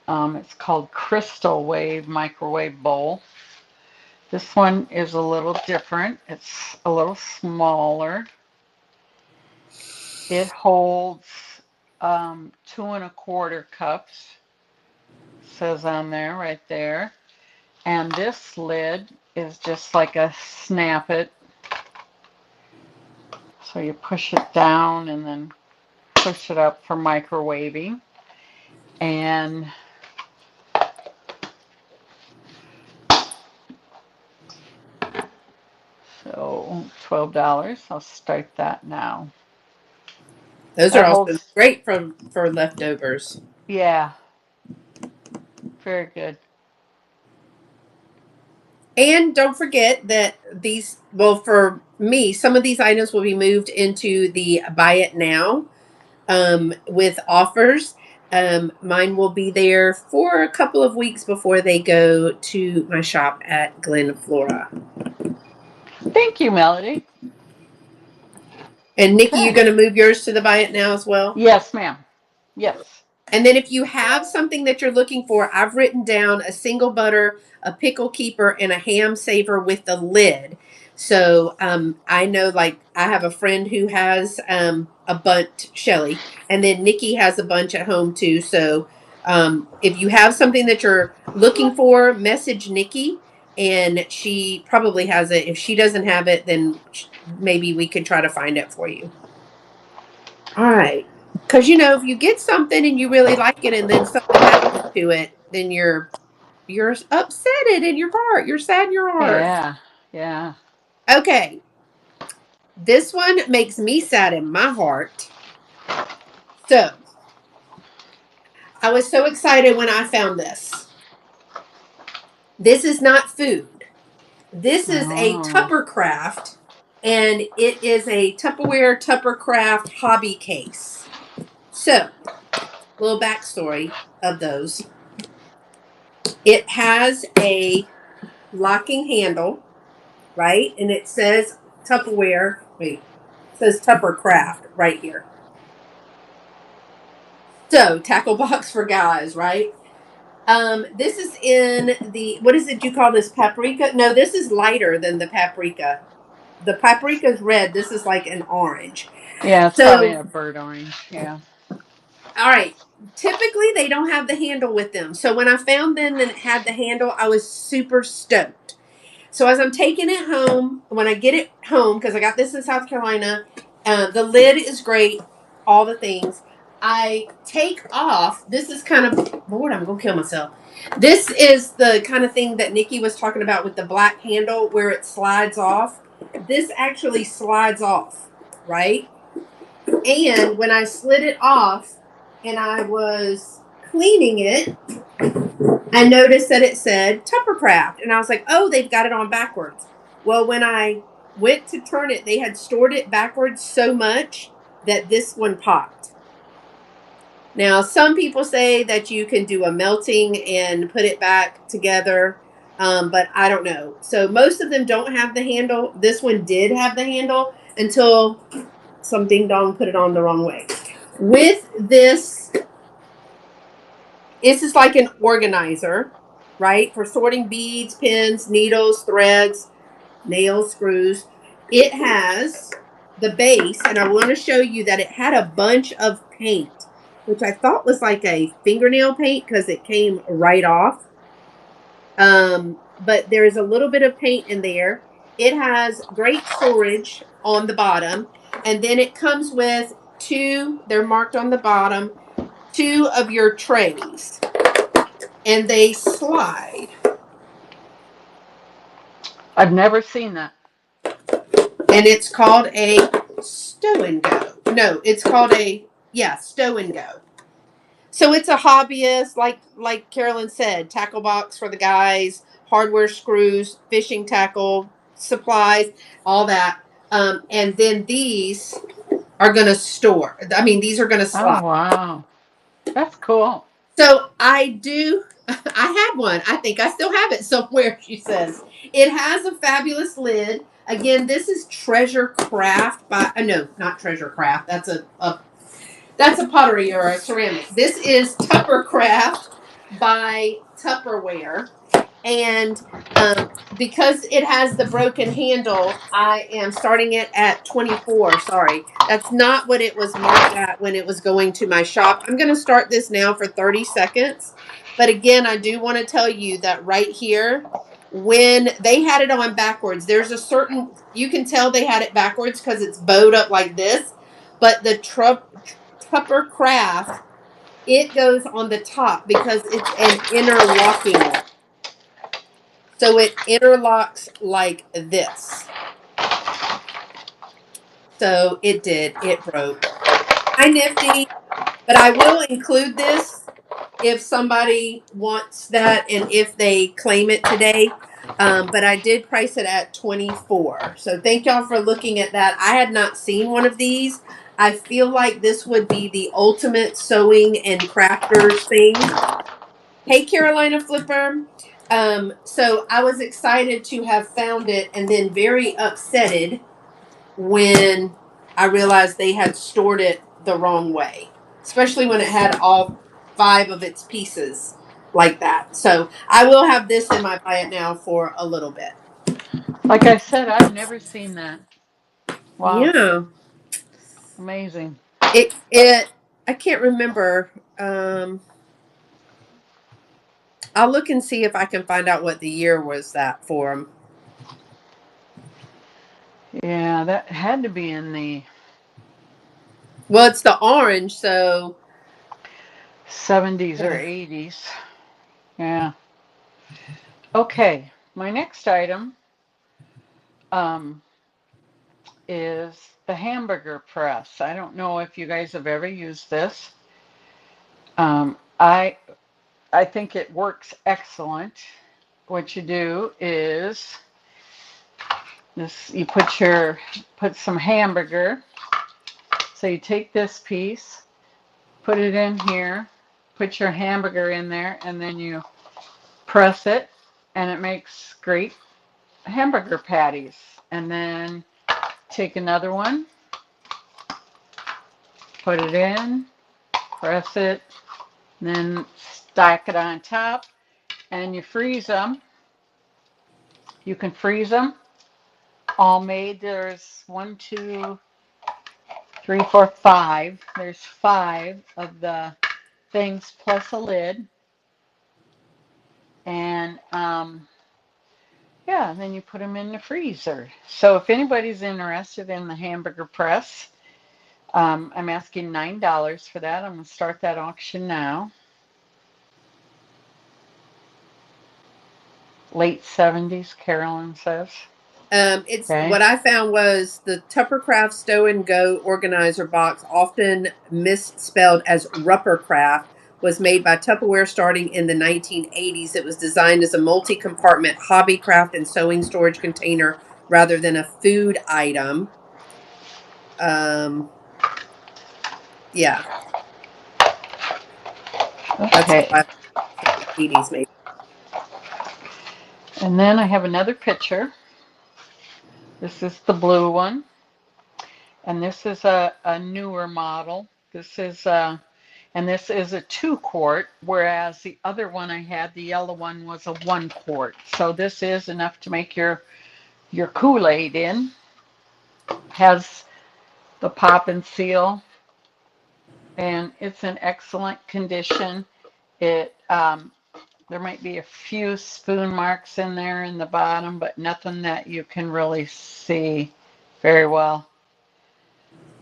It's called Crystal Wave Microwave Bowl. This one is a little different. It's a little smaller. It holds 2¼ cups, says on there, right there. And this lid is just like a snap it. So you push it down and then push it up for microwaving. And so $12. I'll start that now.
Those are
That
also
holds,
great for leftovers.
yeah, very good.
And don't forget that these, well, for me, some of these items will be moved into the buy it now with offers. Mine will be there for a couple of weeks before they go to my shop at Glen Flora.
Thank you, Melody.
And Nikki, you're
Okay.
going to move yours to the buy it now as well?
Yes, ma'am. Yes.
And then if you have something that you're looking for, I've written down a single butter, a pickle keeper, and a ham saver with the lid. So I know, like, I have a friend who has a bunch, Shelly, and then Nikki has a bunch at home too. So if you have something that you're looking for, message Nikki, and she probably has it. If she doesn't have it, then maybe we could try to find it for you. All right. Because if you get something and you really like it and then something happens to it, then you're upset in your heart. You're sad in your heart.
Yeah. Yeah.
Okay. This one makes me sad in my heart. So I was so excited when I found this. This is not food. This is a
Oh.
Tuppercraft, and it is a Tupperware Tuppercraft hobby case. So, little backstory of those. It has a locking handle, right? And it says Tupperware. Wait, it says Tuppercraft right here. So tackle box for guys, right? This is in the, what is it you call this, paprika? No, this is lighter than the paprika. The paprika is red. This is like an orange.
Yeah, it's probably
So,
a bird orange. Yeah.
all right. Typically, they don't have the handle with them. So when I found them and it had the handle, I was super stoked. So as I'm taking it home, when I get it home, because I got this in South Carolina, the lid is great, all the things. I take off. This is kind of, Lord, I'm gonna kill myself. This is the kind of thing that Nikki was talking about with the black handle where it slides off. This actually slides off, right? And when I slid it off and I was cleaning it, I noticed that it said Tuppercraft. And I was like, oh, they've got it on backwards. Well, when I went to turn it, they had stored it backwards so much that this one popped. Now, some people say that you can do a melting and put it back together, but I don't know. So most of them don't have the handle. This one did have the handle until some ding dong put it on the wrong way. With this is like an organizer, right? For sorting beads, pins, needles, threads, nails, screws. It has the base, and I want to show you that it had a bunch of paint, which I thought was like a fingernail paint because it came right off. But there is a little bit of paint in there. It has great storage on the bottom, and then it comes with two, they're marked on the bottom, two of your trays, and they slide.
I've never seen that.
And it's called a stow and go. No, it's called a, yeah, stow and go. So it's a hobbyist, like Carolyn said, tackle box for the guys, hardware screws, fishing tackle, supplies, all that. And then these are going to store. I mean, these are going to
Oh,
slide.
wow. That's cool.
So I do. I had one. I think I still have it somewhere. She says it has a fabulous lid. Again, this is Treasure Craft by no, not Treasure Craft. That's a pottery or a ceramic. This is Tuppercraft by Tupperware. And because it has the broken handle, I am starting it at 24. Sorry. That's not what it was marked at when it was going to my shop. I'm going to start this now for 30 seconds. But again, I do want to tell you that right here, when they had it on backwards, there's a certain, you can tell they had it backwards because it's bowed up like this. But the Tupper Craft, it goes on the top because it's an interlocking one. So it interlocks like this. So it did. It broke. Hi, Nifty. But I will include this if somebody wants that and if they claim it today. But I did price it at 24. So thank y'all for looking at that. I had not seen one of these. I feel like this would be the ultimate sewing and crafters thing. Hey, Carolina Flipper. So I was excited to have found it and then very upsetted when I realized they had stored it the wrong way, especially when it had all five of its pieces like that. So I will have this in my buy it now for a little bit.
Like I said, I've never seen that. Wow,
Yeah.
amazing.
It I can't remember. I'll look and see if I can find out what the year was that for them.
Yeah, that had to be in the
Well, it's the orange, so
70s or 80s. Yeah. Okay, my next item um, is the hamburger press. I don't know if you guys have ever used this. Um, I I think it works excellent. What you do is this: you put some hamburger. So you take this piece, put it in here, put your hamburger in there, and then you press it, and it makes great hamburger patties. And then take another one, put it in, press it, and then stack it on top, and you freeze them. You can freeze them all made. There's one, two, three, four, five. There's five of the things plus a lid. And yeah, then you put them in the freezer. So if anybody's interested in the hamburger press, I'm asking $9 for that. I'm going to start that auction now. Late 70s, Carolyn says.
It's
Okay.
what I found was the Tuppercraft Stow and Go organizer box, often misspelled as Ruppercraft, was made by Tupperware starting in the 1980s. It was designed as a multi-compartment hobbycraft and sewing storage container rather than a food item. Um, yeah, that's
Okay.
why from the 80s maybe.
And then I have another picture. This is the blue one. And this is a newer model. And this is a 2 quart, whereas the other one I had, the yellow one, was a 1 quart. So this is enough to make your Kool-Aid in. Has the pop and seal, and it's in excellent condition. It There might be a few spoon marks in there in the bottom, but nothing that you can really see very well.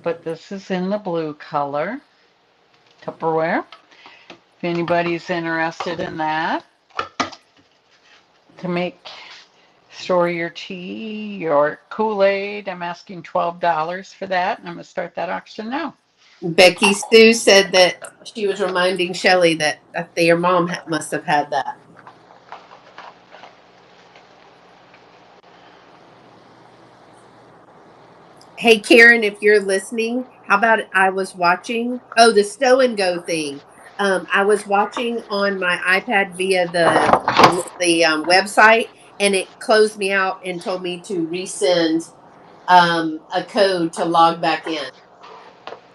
But this is in the blue color, Tupperware. If anybody's interested in that, to make store your tea, your Kool-Aid, I'm asking $12 for that, and I'm going to start that auction now.
Becky Sue said that she was reminding Shelly that their mom must have had that. Hey Karen, if you're listening, how about I was watching? Oh, the Stow and Go thing. I was watching on my iPad via the website, and it closed me out and told me to resend a code to log back in.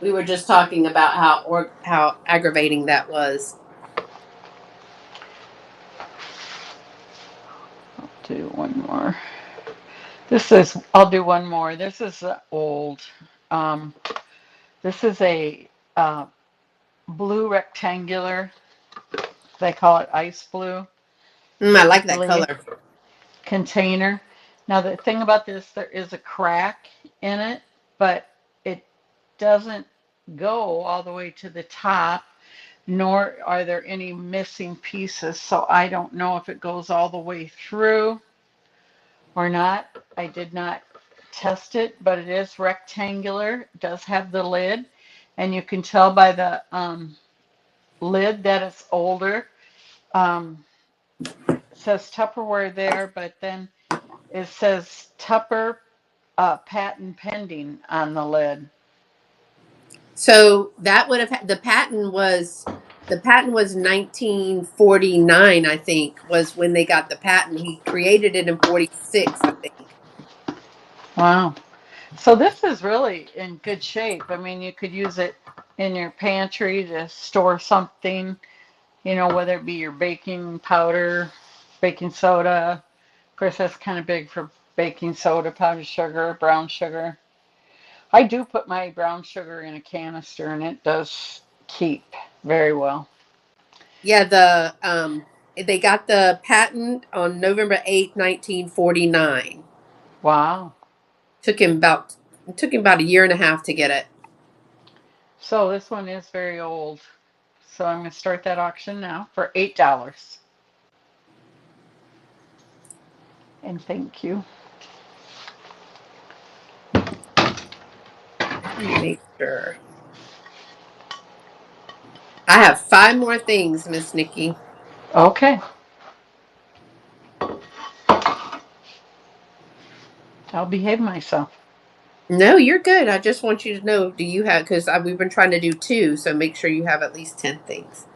We were just talking about how aggravating that was.
I'll do one more. I'll do one more. This is old. Um, this is a uh, blue rectangular, they call it ice blue,
I like that
sleeve
color.
container. Now, the thing about this, there is a crack in it, but it doesn't go all the way to the top, nor are there any missing pieces. So I don't know if it goes all the way through or not. I did not test it, but it is rectangular. It does have the lid, and you can tell by the lid that it's older. It says Tupperware there, but then it says Tupper patent pending on the lid.
So that would have the patent was 1949, I think, was when they got the patent. He created it in 46, I think.
Wow. So this is really in good shape. I mean, you could use it in your pantry to store something, whether it be your baking powder, baking soda. Of course, that's kind of big for baking soda, powdered sugar, brown sugar. I do put my brown sugar in a canister and it does keep very well.
Yeah, they got the patent on November 8th, 1949.
Wow.
Took him about it took him about a year and a half to get it.
So this one is very old. So I'm going to start that auction now for $8. And thank you.
Let me make sure. I have five more things, Miss Nikki.
Okay. I'll behave myself.
No, you're good. I just want you to know, do you have, because we've been trying to do two, so make sure you have at least 10 things.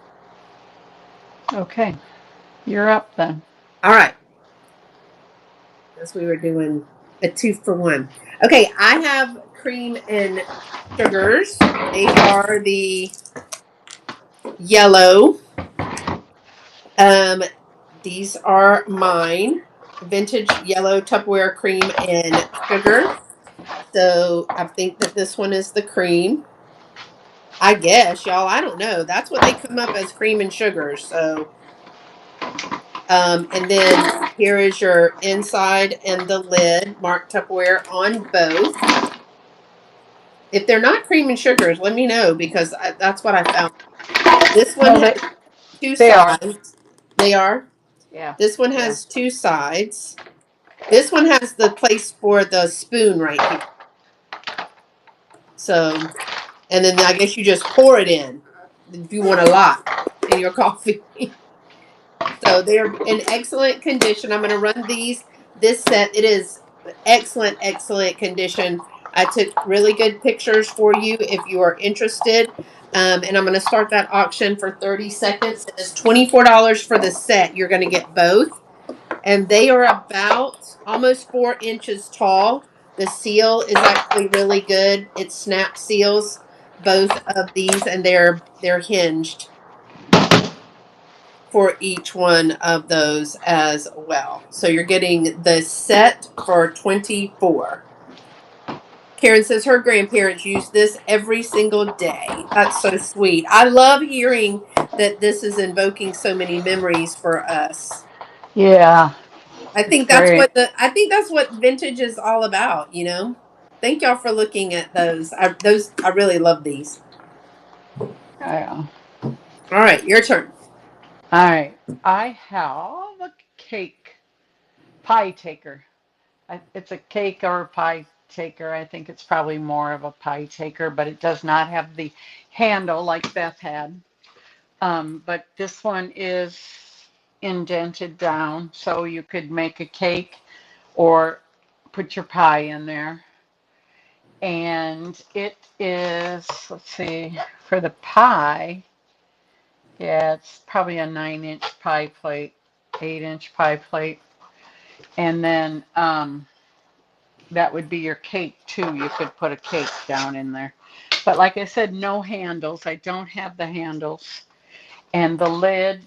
Okay. You're up then.
All right. As we were doing a two for one. Okay, I have cream and sugars. They are the yellow. Um, these are mine. Vintage yellow Tupperware cream and sugar. So I think that this one is the cream. I guess, y'all. I don't know. That's what they come up as cream and sugar. So, and then here is your inside and the lid marked Tupperware on both. If they're not cream and sugars, let me know because that's what I found. This one
No,
has
they
two
they are.
sides. They are.
Yeah.
This one
Yeah.
has two sides. This one has the place for the spoon right here. So, and then I guess you just pour it in if you want a lot in your coffee. So they're in excellent condition. I'm going to run this set. It is excellent, excellent condition. I took really good pictures for you if you are interested. And I'm going to start that auction for 30 seconds. It is $24 for the set. You're going to get both. And they are about almost 4 inches tall. The seal is actually really good. It snap seals both of these, and they're hinged for each one of those as well. So you're getting the set for 24. Karen says her grandparents use this every single day. That's so sweet. I love hearing that this is invoking so many memories for us.
Yeah.
I
It's
think that's
great.
what vintage is all about, you know. Thank y'all for looking at those. I really love these.
Yeah.
All right, your turn.
All right. I have a cake pie taker. It's a cake or a pie taker. I think it's probably more of a pie taker, but it does not have the handle like Beth had. But this one is indented down, so you could make a cake or put your pie in there. And it is, let's see, for the pie, yeah, it's probably a 9-inch pie plate, 8-inch pie plate. And then that would be your cake too. You could put a cake down in there. But like I said, no handles. I don't have the handles. And the lid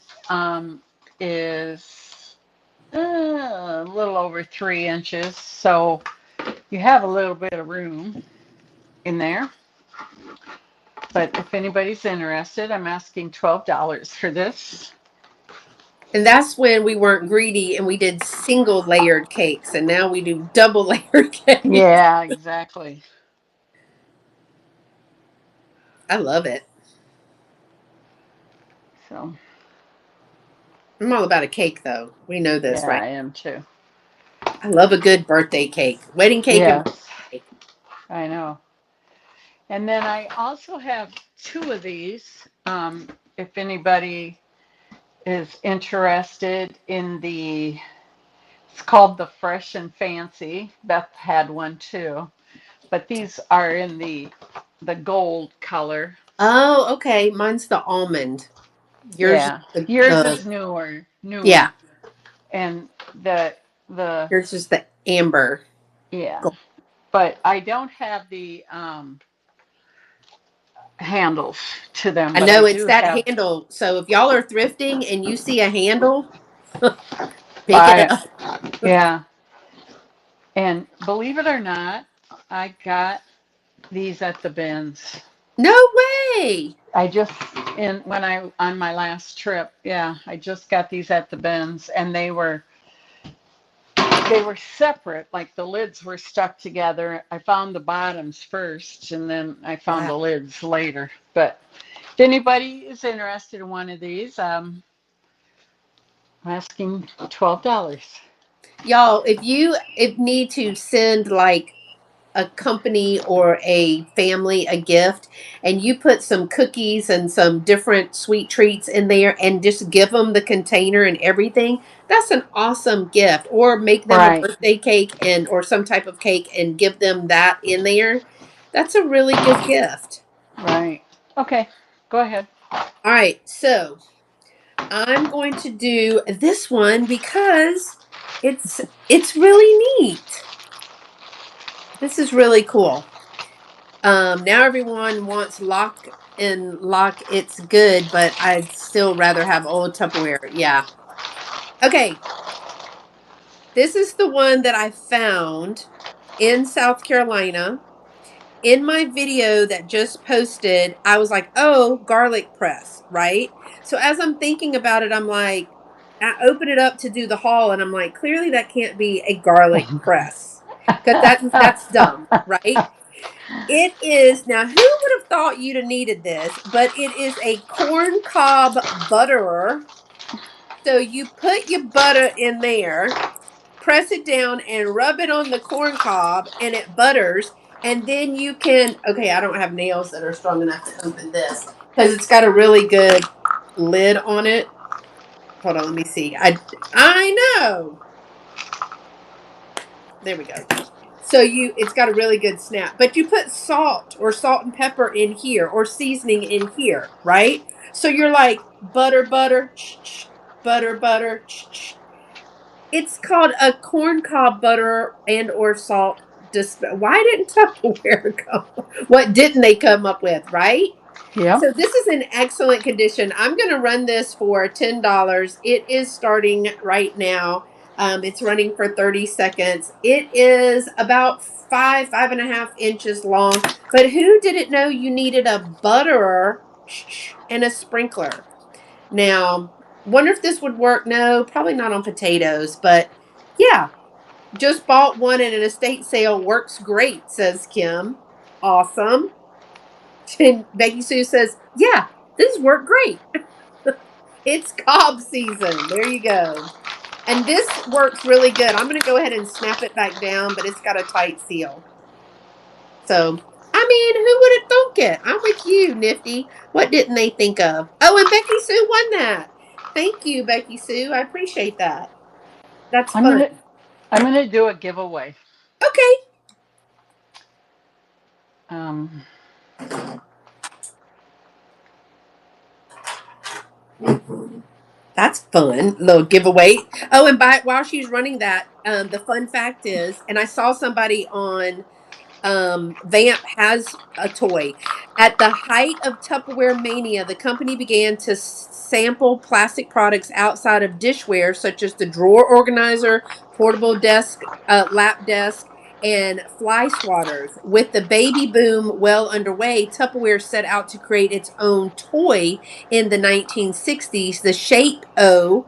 is a little over 3 inches. So you have a little bit of room in there. But if anybody's interested, I'm asking $12 for this.
And that's when we weren't greedy and we did single layered cakes, and now we do double layered cakes.
Yeah, exactly.
I love it.
So,
I'm all about a cake, though. We know this,
yeah,
right?
I am too.
I love a good birthday cake, wedding cake, and
Yes,
birthday cake.
I know. And then I also have two of these. If anybody is interested in it's called the Fresh and Fancy. Beth had one too, but these are in the gold color.
Oh, okay. Mine's the almond. Yours is
Yeah, yours
the
is newer,
yeah.
and the
Yours is the amber.
yeah.
Gold.
But I don't have the handles to them,
I
but I
know it's
do
that
have.
handle. So if y'all are thrifting and you see a handle, pick it
I
up.
Yeah, and believe it or not, I got these at the bins.
No way.
I just in when I on my last trip, yeah, I just got these at the bins, and they were separate, like the lids were stuck together. I found the bottoms first, and then I found
Wow.
the lids later. But if anybody is interested in one of these, I'm asking $12.
Y'all, if need to send like a company or a family a gift and you put some cookies and some different sweet treats in there and just give them the container and everything, that's an awesome gift. Or make them a
Right,
birthday cake and or some type of cake and give them that in there. That's a really good gift.
right. Okay, go ahead.
All right, so I'm going to do this one because it's really neat. This is really cool. Now everyone wants lock and lock. It's good, but I'd still rather have old Tupperware. Yeah. Okay. This is the one that I found in South Carolina. In my video that just posted, I was like, oh, garlic press, right? So as I'm thinking about it, I'm like, I open it up to do the haul, and I'm like, clearly that can't be a garlic press because that's dumb, right? It is now. Who would have thought you'd have needed this? But it is a corn cob butterer. So you put your butter in there, press it down, and rub it on the corn cob, and it butters. And then you can. Okay, I don't have nails that are strong enough to open this because it's got a really good lid on it. Hold on, let me see. I know. There we go. So it's got a really good snap. But you put salt or salt and pepper in here or seasoning in here, right? So you're like butter, butter, butter, butter. It's called a corn cob butter and or salt. Why didn't Tupperware come? What didn't they come up with, right?
Yep.
So this is in excellent condition. I'm going to run this for $10. It is starting right now. It's running for 30 seconds. It is about 5.5 inches long. But who didn't know you needed a butterer and a sprinkler? Now, wonder if this would work. No, probably not on potatoes. But yeah, just bought one at an estate sale. Works great, says Kim. Awesome. And Becky Sue says, yeah, this worked great. It's cob season. There you go. And this works really good. I'm going to go ahead and snap it back down, but it's got a tight seal. So, I mean, who would have thunk it? I'm with you, Nifty. What didn't they think of? Oh, and Becky Sue won that. Thank you, Becky Sue. I appreciate that. That's
I'm
fun.
gonna I'm gonna do a giveaway.
Okay.
Um,
That's fun. Little giveaway. Oh, and while she's running that, the fun fact is, and I saw somebody on Vamp has a toy. At the height of Tupperware mania, the company began to sample plastic products outside of dishware, such as the drawer organizer, portable desk, lap desk, and fly swatters. With the baby boom well underway, Tupperware set out to create its own toy in the 1960s. The Shape O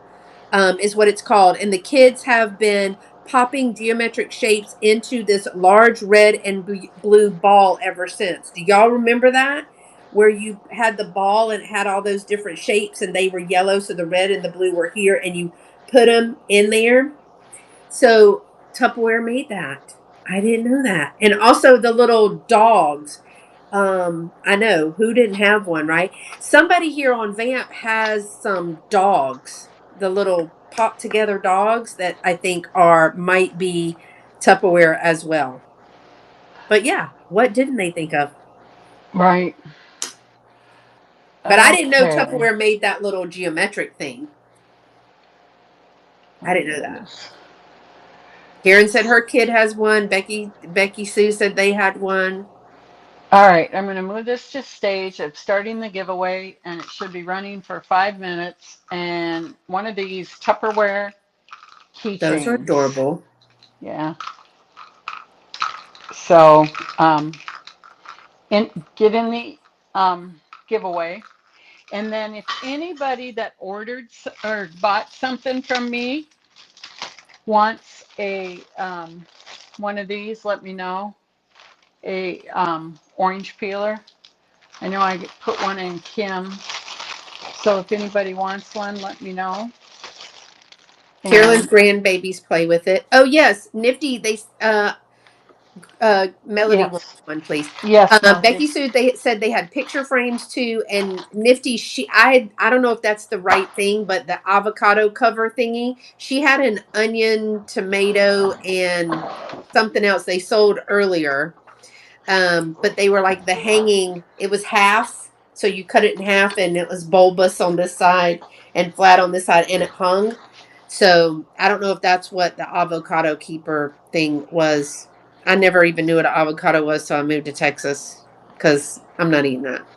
is what it's called, and the kids have been popping geometric shapes into this large red and blue ball ever since. Do y'all remember that? Where you had the ball and it had all those different shapes and they were yellow, so the red and the blue were here, and you put them in there. So Tupperware made that. I didn't know that. And also the little dogs. I know who didn't have one, right? Somebody here on Vamp has some dogs, the little pop together dogs that I think are might be Tupperware as well. But yeah, what didn't they think of?
Right.
But I didn't know
Okay.
Tupperware made that little geometric thing.
Oh
I
my
didn't know that.
goodness.
Karen said her kid has one. Becky Sue said they had one.
All right, I'm going to move this to stage of starting the giveaway, and it should be running for 5 minutes. And one of these Tupperware
Those are
keychains.
adorable.
Yeah. So, um, get in the giveaway. And then if anybody that ordered or bought something from me wants a one of these, let me know. A orange peeler. I know I put one in Kim. So if anybody wants one, let me know.
Carolyn's
And
grandbabies play with it. Oh yes, Nifty. Melody wants
yes,
one, please.
yes, Melody.
Becky Sue. They said they had picture frames too, and Nifty. I don't know if that's the right thing, but the avocado cover thingy. She had an onion, tomato, and something else they sold earlier. But they were like the hanging. It was half, so you cut it in half, and it was bulbous on this side and flat on this side, and it hung. So I don't know if that's what the avocado keeper thing was. I never even knew what an avocado was, so I moved to Texas because I'm not eating that.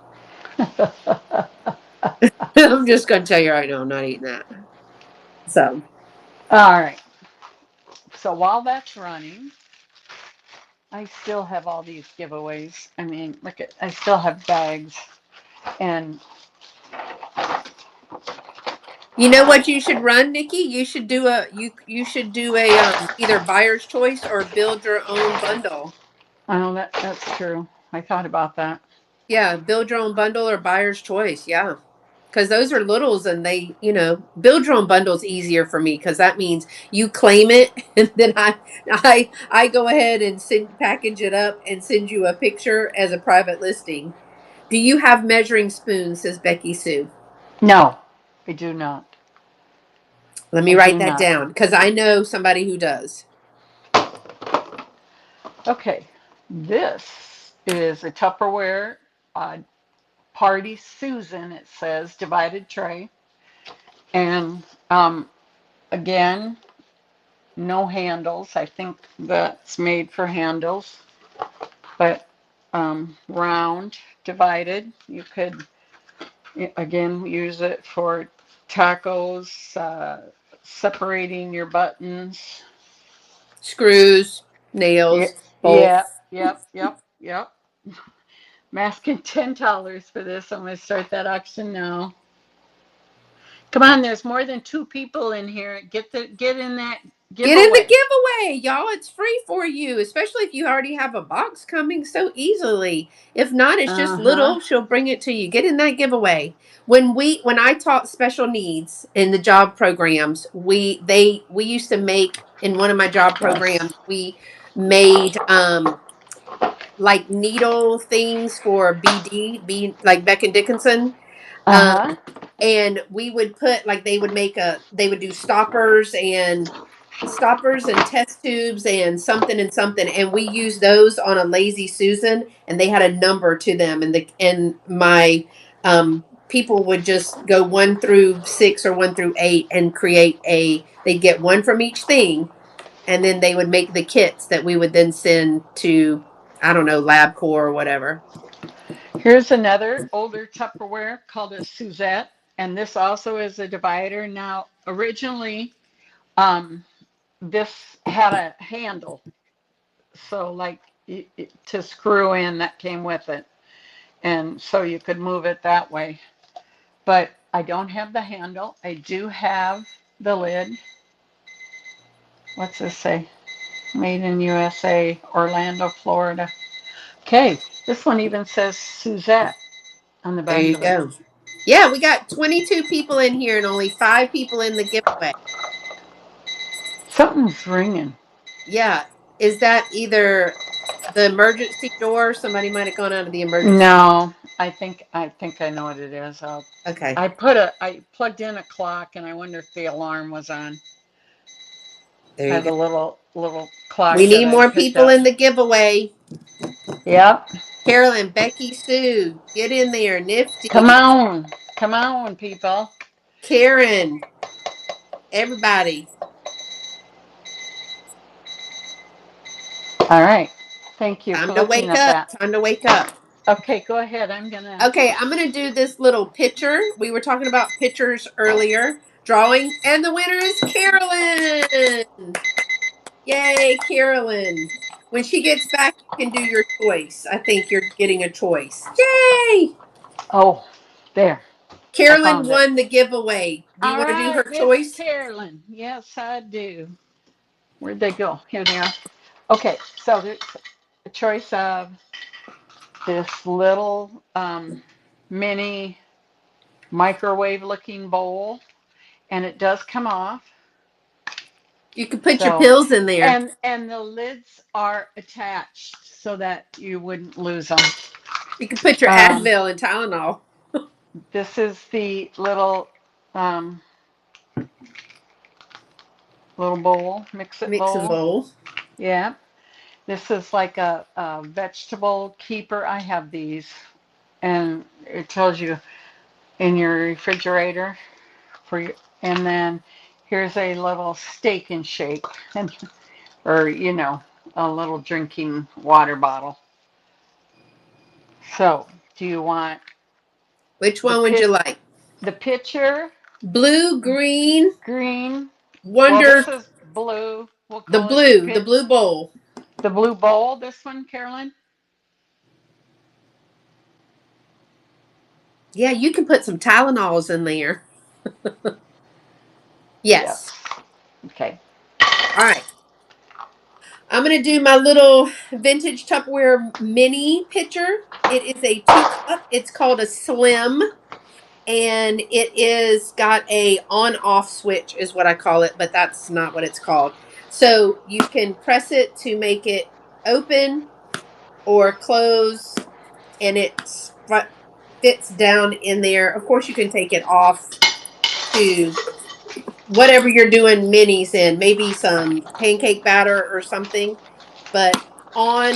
I'm just gonna tell you right now, I'm not eating that. So
All right. So while that's running, I still have all these giveaways. I mean, look at, I still have bags. And
you know what you should run, Nikki? You should do a either buyer's choice or build your own bundle.
I know that's true. I thought about that.
Yeah, build your own bundle or buyer's choice. Yeah. Because those are littles and build your own bundle is easier for me because that means you claim it and then I go ahead and package it up and send you a picture as a private listing. Do you have measuring spoons, says Becky Sue?
No, I do not.
Let me
I
write
do
that
not.
down because I know somebody who does.
Okay. This is a Tupperware uh, Party Susan, it says, divided tray. And again, no handles. I think that's made for handles, but round, divided. You could, again, use it for tacos, separating your buttons.
Screws,
Yeah,
nails,
yeah,
bolts.
yep, yep, yep. I'm asking $10 for this. I'm going to start that auction now. Come on, there's more than two people in here. Get in that
Get in the
giveaway.
giveaway, y'all. It's free for you, especially if you already have a box coming so easily. If not, it's just
Uh-huh.
little. She'll bring it to you. Get in that giveaway. When I taught special needs in the job programs, we used to make in one of my job
Yes.
programs, we made like needle things for like Beck and Dickinson. Um,
Uh-huh.
and we would put like they would do stoppers and test tubes and something, and we used those on a lazy Susan, and they had a number to them, and my people would just go 1 through 6 or 1 through 8 and create they'd get one from each thing, and then they would make the kits that we would then send to, I don't know, LabCorp or whatever.
Here's another older Tupperware called a Suzette, and this also is a divider. Now, originally, um, this had a handle, so like to screw in that came with it, and so you could move it that way. But I don't have the handle. I do have the lid. What's this say? Made in USA, Orlando, Florida. Okay, this one even says Suzette on the
There
back
you
of it.
go. Yeah, we got 22 people in here and only 5 people in the giveaway.
Something's ringing.
Yeah. Is that either the emergency door? Somebody might have gone out of the emergency.
No, I think I know what it is.
Okay.
I plugged in a clock and I wonder if the alarm was on.
There
I
you
have
go.
a little clock
We
that
need
I
more
picked
people
up.
in the giveaway.
Yep.
Carolyn, Becky, Sue, get in there.
Come
Nifty,
on. Come on, people.
Karen, everybody.
All right. Thank you
Time
for
to
looking
wake
at
up.
that.
Time to wake up.
Okay, go ahead. I'm gonna.
Okay, I'm going to do this little picture. We were talking about pictures earlier, drawing, and the winner is Carolyn. Yay, Carolyn. When she gets back, you can do your choice. I think you're getting a choice. Yay!
Oh, there. I
Carolyn
found it.
won the giveaway. Do you
All
want to do
right,
her
Miss
choice?
Carolyn. Yes, I do. Where'd they go? Here they are. Okay, so there's a choice of this little mini microwave looking bowl, and it does come off.
You can put your
So,
pills in there.
and the lids are attached so that you wouldn't lose them.
You can put your
Um,
Advil and Tylenol.
this is the um, little bowl, mix it
Mixing
bowl.
bowl.
Yeah. This is like a vegetable keeper. I have these, and it tells you in your refrigerator for your, and then here's a little steak and shake, and or a little drinking water bottle. So, do you want
Which
the
one would you
pit
like?
the pitcher
Blue, green,
green? Well, this
wonder,
is blue. We'll call it the
the
pit
blue bowl.
the blue bowl. This one, Carolyn.
Yeah, you can put some Tylenols in there.
Yes.
Yes.
Okay.
All right. I'm going to do my little vintage Tupperware mini pitcher. It is a 2 cup. It's called a slim, and it is got a on off switch is what I call it, but that's not what it's called. So you can press it to make it open or close, and it fits down in there. Of course, you can take it off to whatever you're doing minis in, maybe some pancake batter or something, but on,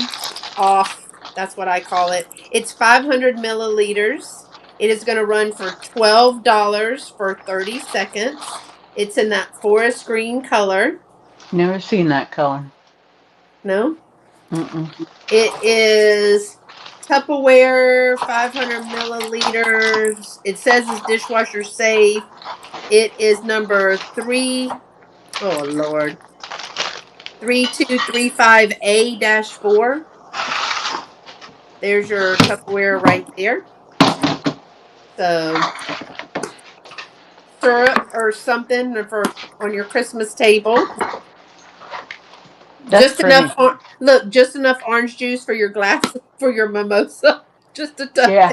off, that's what I call it. It's 500 milliliters. It is going to run for $12 for 30 seconds. It's in that forest green color.
Never seen that color.
No?
Mm-mm.
It is Tupperware, 500 milliliters. It says it's dishwasher safe. It is number three. Oh, Lord. 3235A 4. There's your Tupperware right there. So syrup or something for on your Christmas table.
That's
Just
pretty.
enough. Look, just enough orange juice for your glass for your mimosa. Just a touch.
Yeah.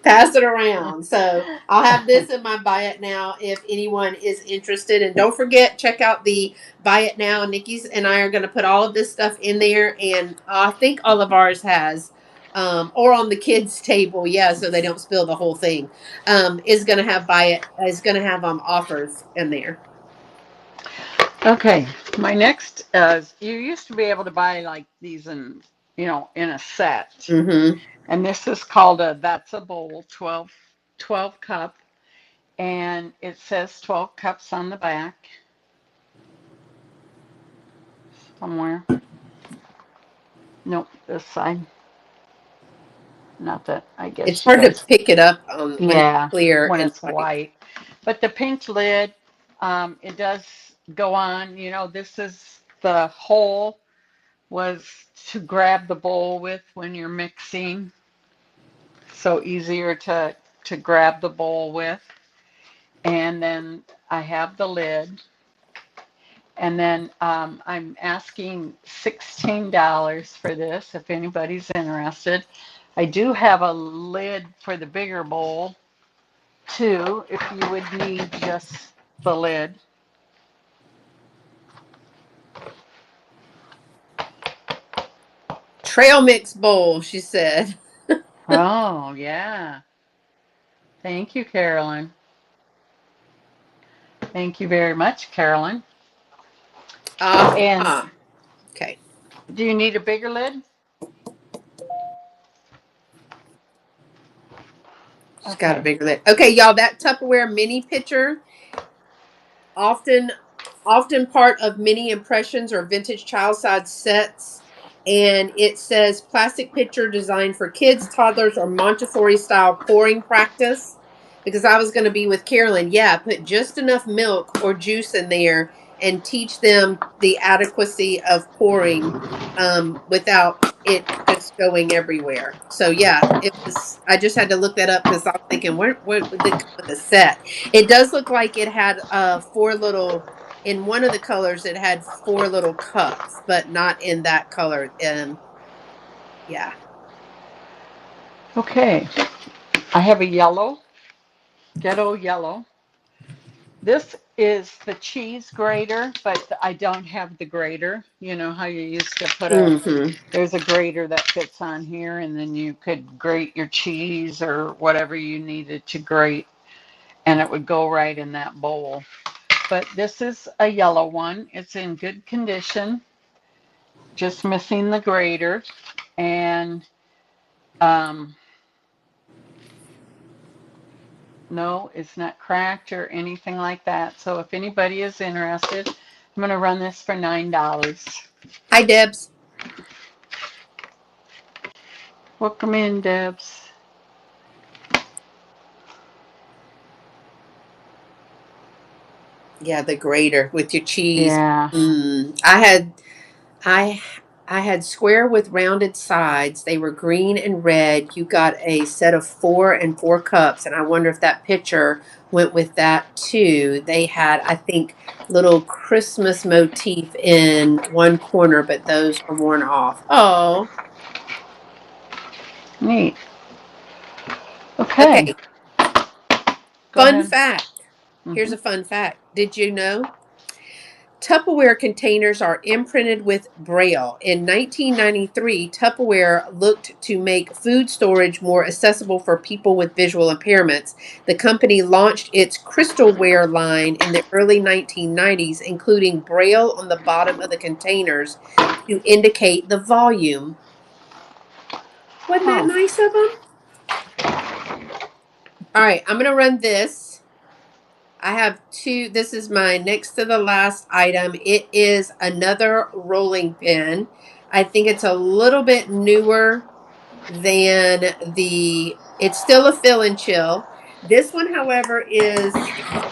Pass it around. So I'll have this in my buy it now if anyone is interested. And don't forget, check out the buy it now. Nikki's and I are going to put all of this stuff in there, and I think all of ours has. Or on the kids' table, yeah, so they don't spill the whole thing. Is gonna have buy it is gonna have offers in there.
Okay. My next is you used to be able to buy like these in a set.
Mm-hmm.
And this is called a That's a Bowl 12. 12 cup, and it says 12 cups on the back somewhere. Nope, this side. Not that, I
It's
guess you
hard to
guys,
pick it up when it's
yeah,
clear
when
and
it's
white.
white. But the pink lid, it does go on. You know, this is the hole was to grab the bowl with when you're mixing. So easier to grab the bowl with. And then I have the lid. And then I'm asking $16 for this if anybody's interested. I do have a lid for the bigger bowl too, if you would need just the lid.
Trail mix bowl, she said.
Oh, yeah. Thank you, Carolyn. Thank you very much, Carolyn. And
Okay.
do you need a bigger lid?
She's got a
Okay.
bigger lid. Okay, y'all, that Tupperware mini pitcher, often part of many impressions or vintage child size sets. And it says plastic pitcher designed for kids, toddlers, or Montessori style pouring practice. Because I was going to be with Carolyn. Yeah, put just enough milk or juice in there and teach them the adequacy of pouring without it just going everywhere. So yeah, it was. I just had to look that up because I was thinking, what would it come with a set? It does look like it had four little. In one of the colors, it had four little cups, but not in that color. Yeah.
Okay. I have a yellow, ghetto yellow. This is the cheese grater, but I don't have the grater. You know how you used to put
Mm-hmm.
there's a grater that fits on here, and then you could grate your cheese or whatever you needed to grate, and it would go right in that bowl. But this is a yellow one. It's in good condition, just missing the grater. And um, no, it's not cracked or anything like that. So if anybody is interested, I'm going to run this for $9.
Hi, Debs.
Welcome in, Debs.
Yeah, the grater with your cheese.
Yeah.
I I had square with rounded sides. They were green and red. You got a set of four and four cups, and I wonder if that picture went with that too. They had, I think, little Christmas motif in one corner, but those are worn off. Oh,
Neat. Okay.
okay.
Go
Fun
ahead.
fact. Here's
Hmm.
a fun fact. Did you know Tupperware containers are imprinted with Braille? In 1993, Tupperware looked to make food storage more accessible for people with visual impairments. The company launched its Crystalware line in the early 1990s, including Braille on the bottom of the containers to indicate the volume. Wasn't that
Oh,
nice of them? All right, I'm going to run this. I have two. This is my next to the last item. It is another rolling pin. I think it's a little bit newer than it's still a fill and chill. This one, however,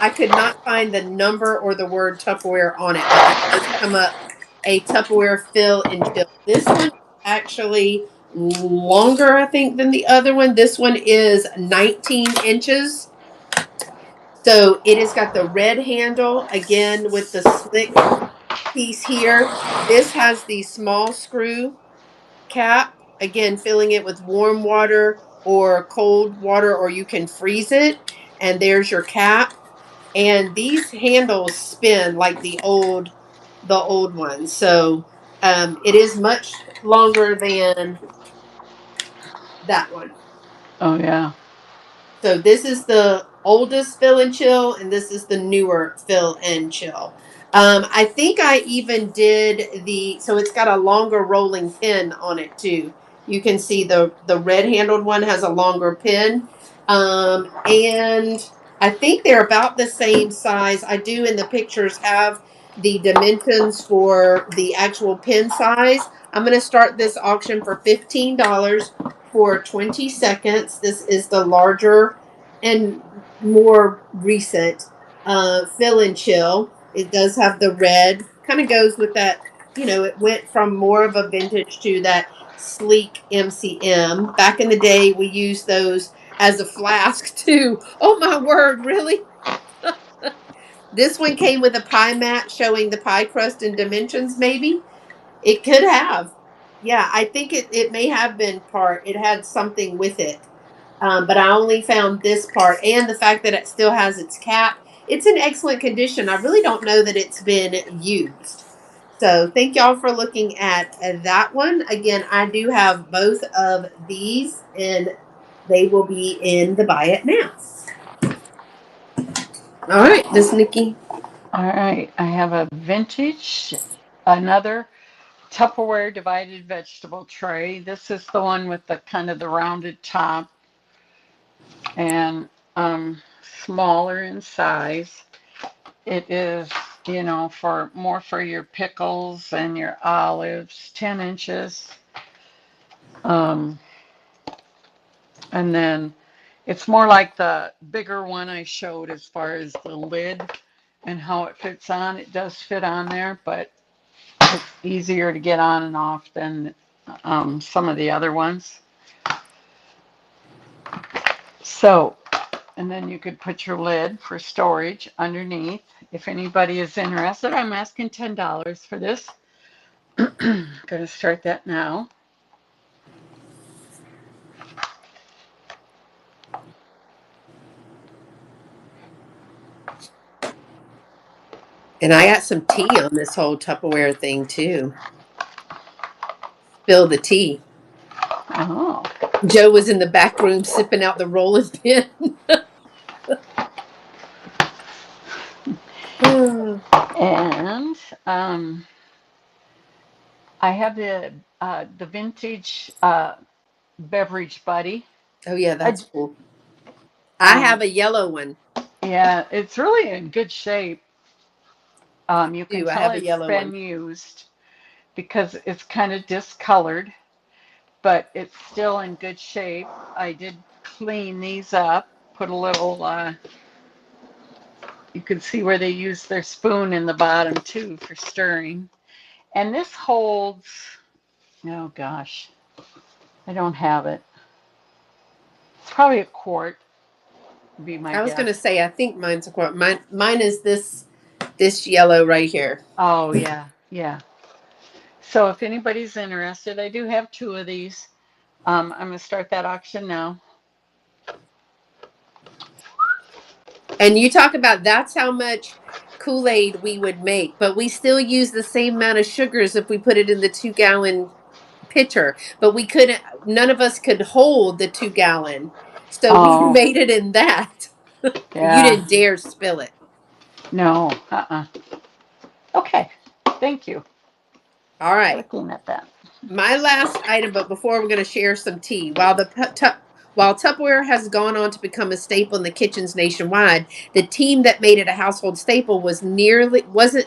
I could not find the number or the word Tupperware on it, but it does come up a Tupperware fill and chill. This one is actually longer, I think, than the other one. This one is 19 inches. So it has got the red handle again with the slick piece here. This has the small screw cap, again, filling it with warm water or cold water, or you can freeze it. And there's your cap. And these handles spin like the old ones. So it is much longer than that one.
oh yeah.
So this is the oldest fill and chill, and this is the newer fill and chill. I think I even did so it's got a longer rolling pin on it too. You can see the red handled one has a longer pin. And I think they're about the same size. I do in the pictures have the dimensions for the actual pen size. I'm going to start this auction for $15 for 20 seconds. This is the larger and more recent fill and chill. It does have the red, kind of goes with that. It went from more of a vintage to that sleek MCM. Back in the day, we used those as a flask too. Oh my word, really? This one came with a pie mat showing the pie crust and dimensions, maybe? It could have. Yeah, I think it may have been part. It had something with it. But I only found this part and the fact that it still has its cap. It's in excellent condition. I really don't know that it's been used. So thank y'all for looking at that one. Again, I do have both of these and they will be in the buy it now. All right, Miss Nikki.
All right, I have a vintage, another Tupperware divided vegetable tray. This is the one with the kind of the rounded top and smaller in size. It is, for more for your pickles and your olives, 10 inches. Um, and then it's more like the bigger one I showed as far as the lid and how it fits on. It does fit on there, but it's easier to get on and off than some of the other ones. So, and then you could put your lid for storage underneath. If anybody is interested, I'm asking $10 for this. Going to start that now.
And I got some tea on this whole Tupperware thing too. Spill the tea.
Oh.
Joe was in the back room sipping out the rolling pin.
And I have the vintage beverage buddy.
Oh yeah,
I,
that's cool. I have
um,
a yellow one
yeah, it's really in good shape. You can
too. I
tell
have a
it's
yellow one.
been used because it's kind of discolored, but it's still in good shape. I did clean these up, put a little, you can see where they use their spoon in the bottom too for stirring. And this holds, oh gosh, I don't have it. It's probably a quart, would be my
I was
guess.
gonna say I think mine's a quart. Mine is this yellow right here.
Oh, yeah, yeah. So if anybody's interested, I do have two of these. I'm going to start that auction now.
And you talk about that's how much Kool-Aid we would make, but we still use the same amount of sugars if we put it in the 2 gallon pitcher. But we couldn't. None of us could hold the 2 gallon, so we
Oh,
made it in that. You
yeah.
didn't dare spill it.
No, Okay, thank you
All
for
right.
looking at that.
My last item, but before we're going to share some tea. While Tupperware has gone on to become a staple in the kitchens nationwide, the team that made it a household staple wasn't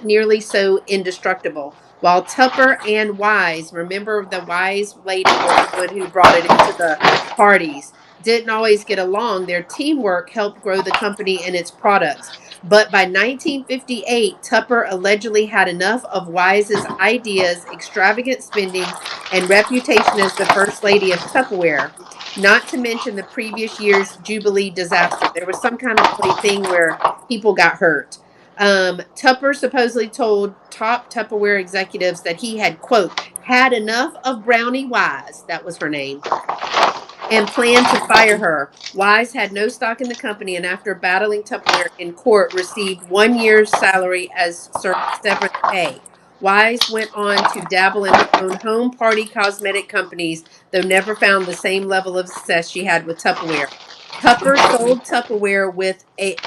nearly so indestructible. While Tupper and Wise, remember the Wise lady was the one who brought it into the parties, didn't always get along, their teamwork helped grow the company and its products. But by 1958, Tupper allegedly had enough of Wise's ideas, extravagant spending, and reputation as the first lady of Tupperware, not to mention the previous year's Jubilee disaster. There was some kind of thing where people got hurt. Tupper supposedly told top Tupperware executives that he had, quote, had enough of Brownie Wise, that was her name, and planned to fire her. Wise had no stock in the company and after battling Tupperware in court received 1 year's salary as severance pay. Wise went on to dabble in her own home party cosmetic companies, though never found the same level of success she had with Tupperware. Tupper sold Tupperware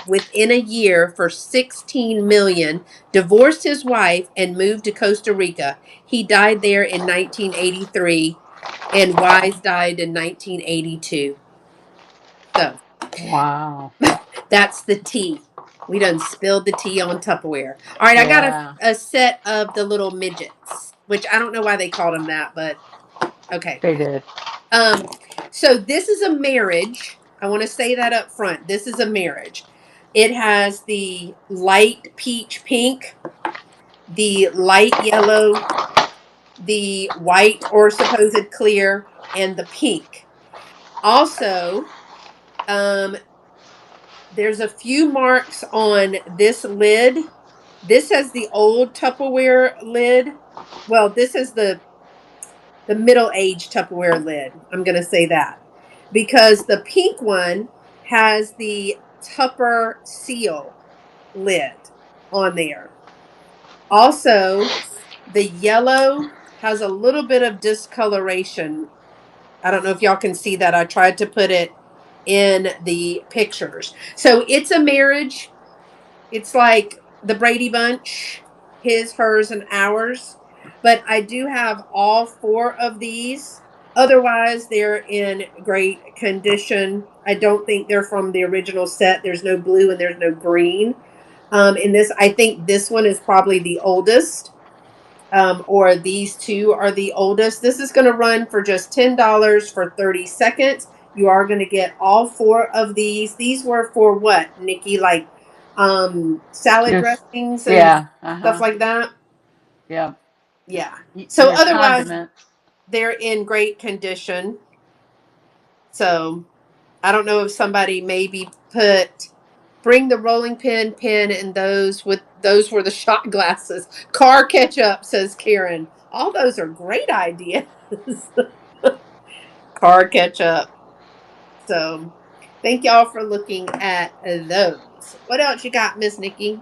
within a year for 16 million, divorced his wife, and moved to Costa Rica. He died there in 1983 and Wise died in 1982. So,
Wow.
That's the tea. We done spilled the tea on Tupperware. All right, I got
Yeah,
a set of the little midgets, which I don't know why they called them that, but okay.
they did.
Um, so this is a marriage. I want to say that up front. This is a marriage. It has the light peach pink, the light yellow, the white or supposed clear, and the pink. Also, um, there's a few marks on this lid. This has the old Tupperware lid. Well, this is the middle age Tupperware lid. I'm going to say that because the pink one has the Tupper seal lid on there. Also, the yellow has a little bit of discoloration. I don't know if y'all can see that. I tried to put it in the pictures. So it's a marriage. It's like the Brady Bunch, his, hers, and ours. But I do have all four of these. Otherwise, they're in great condition. I don't think they're from the original set. There's no blue and there's no green. In this, I think this one is probably the oldest, or these two are the oldest. This is going to run for just $10 for 30 seconds. You are going to get all four of these. These were for what, Nikki? Like salad
Just
dressings and
yeah. Uh
stuff
huh.
like that.
Yeah.
Yeah. So
Your
otherwise,
condiments.
they're in great condition. So I don't know if somebody maybe put bring the rolling pin, and those were the shot glasses. Car ketchup, says Karen. All those are great ideas. Car ketchup. So thank y'all for looking at those. What else you got, Miss Nikki?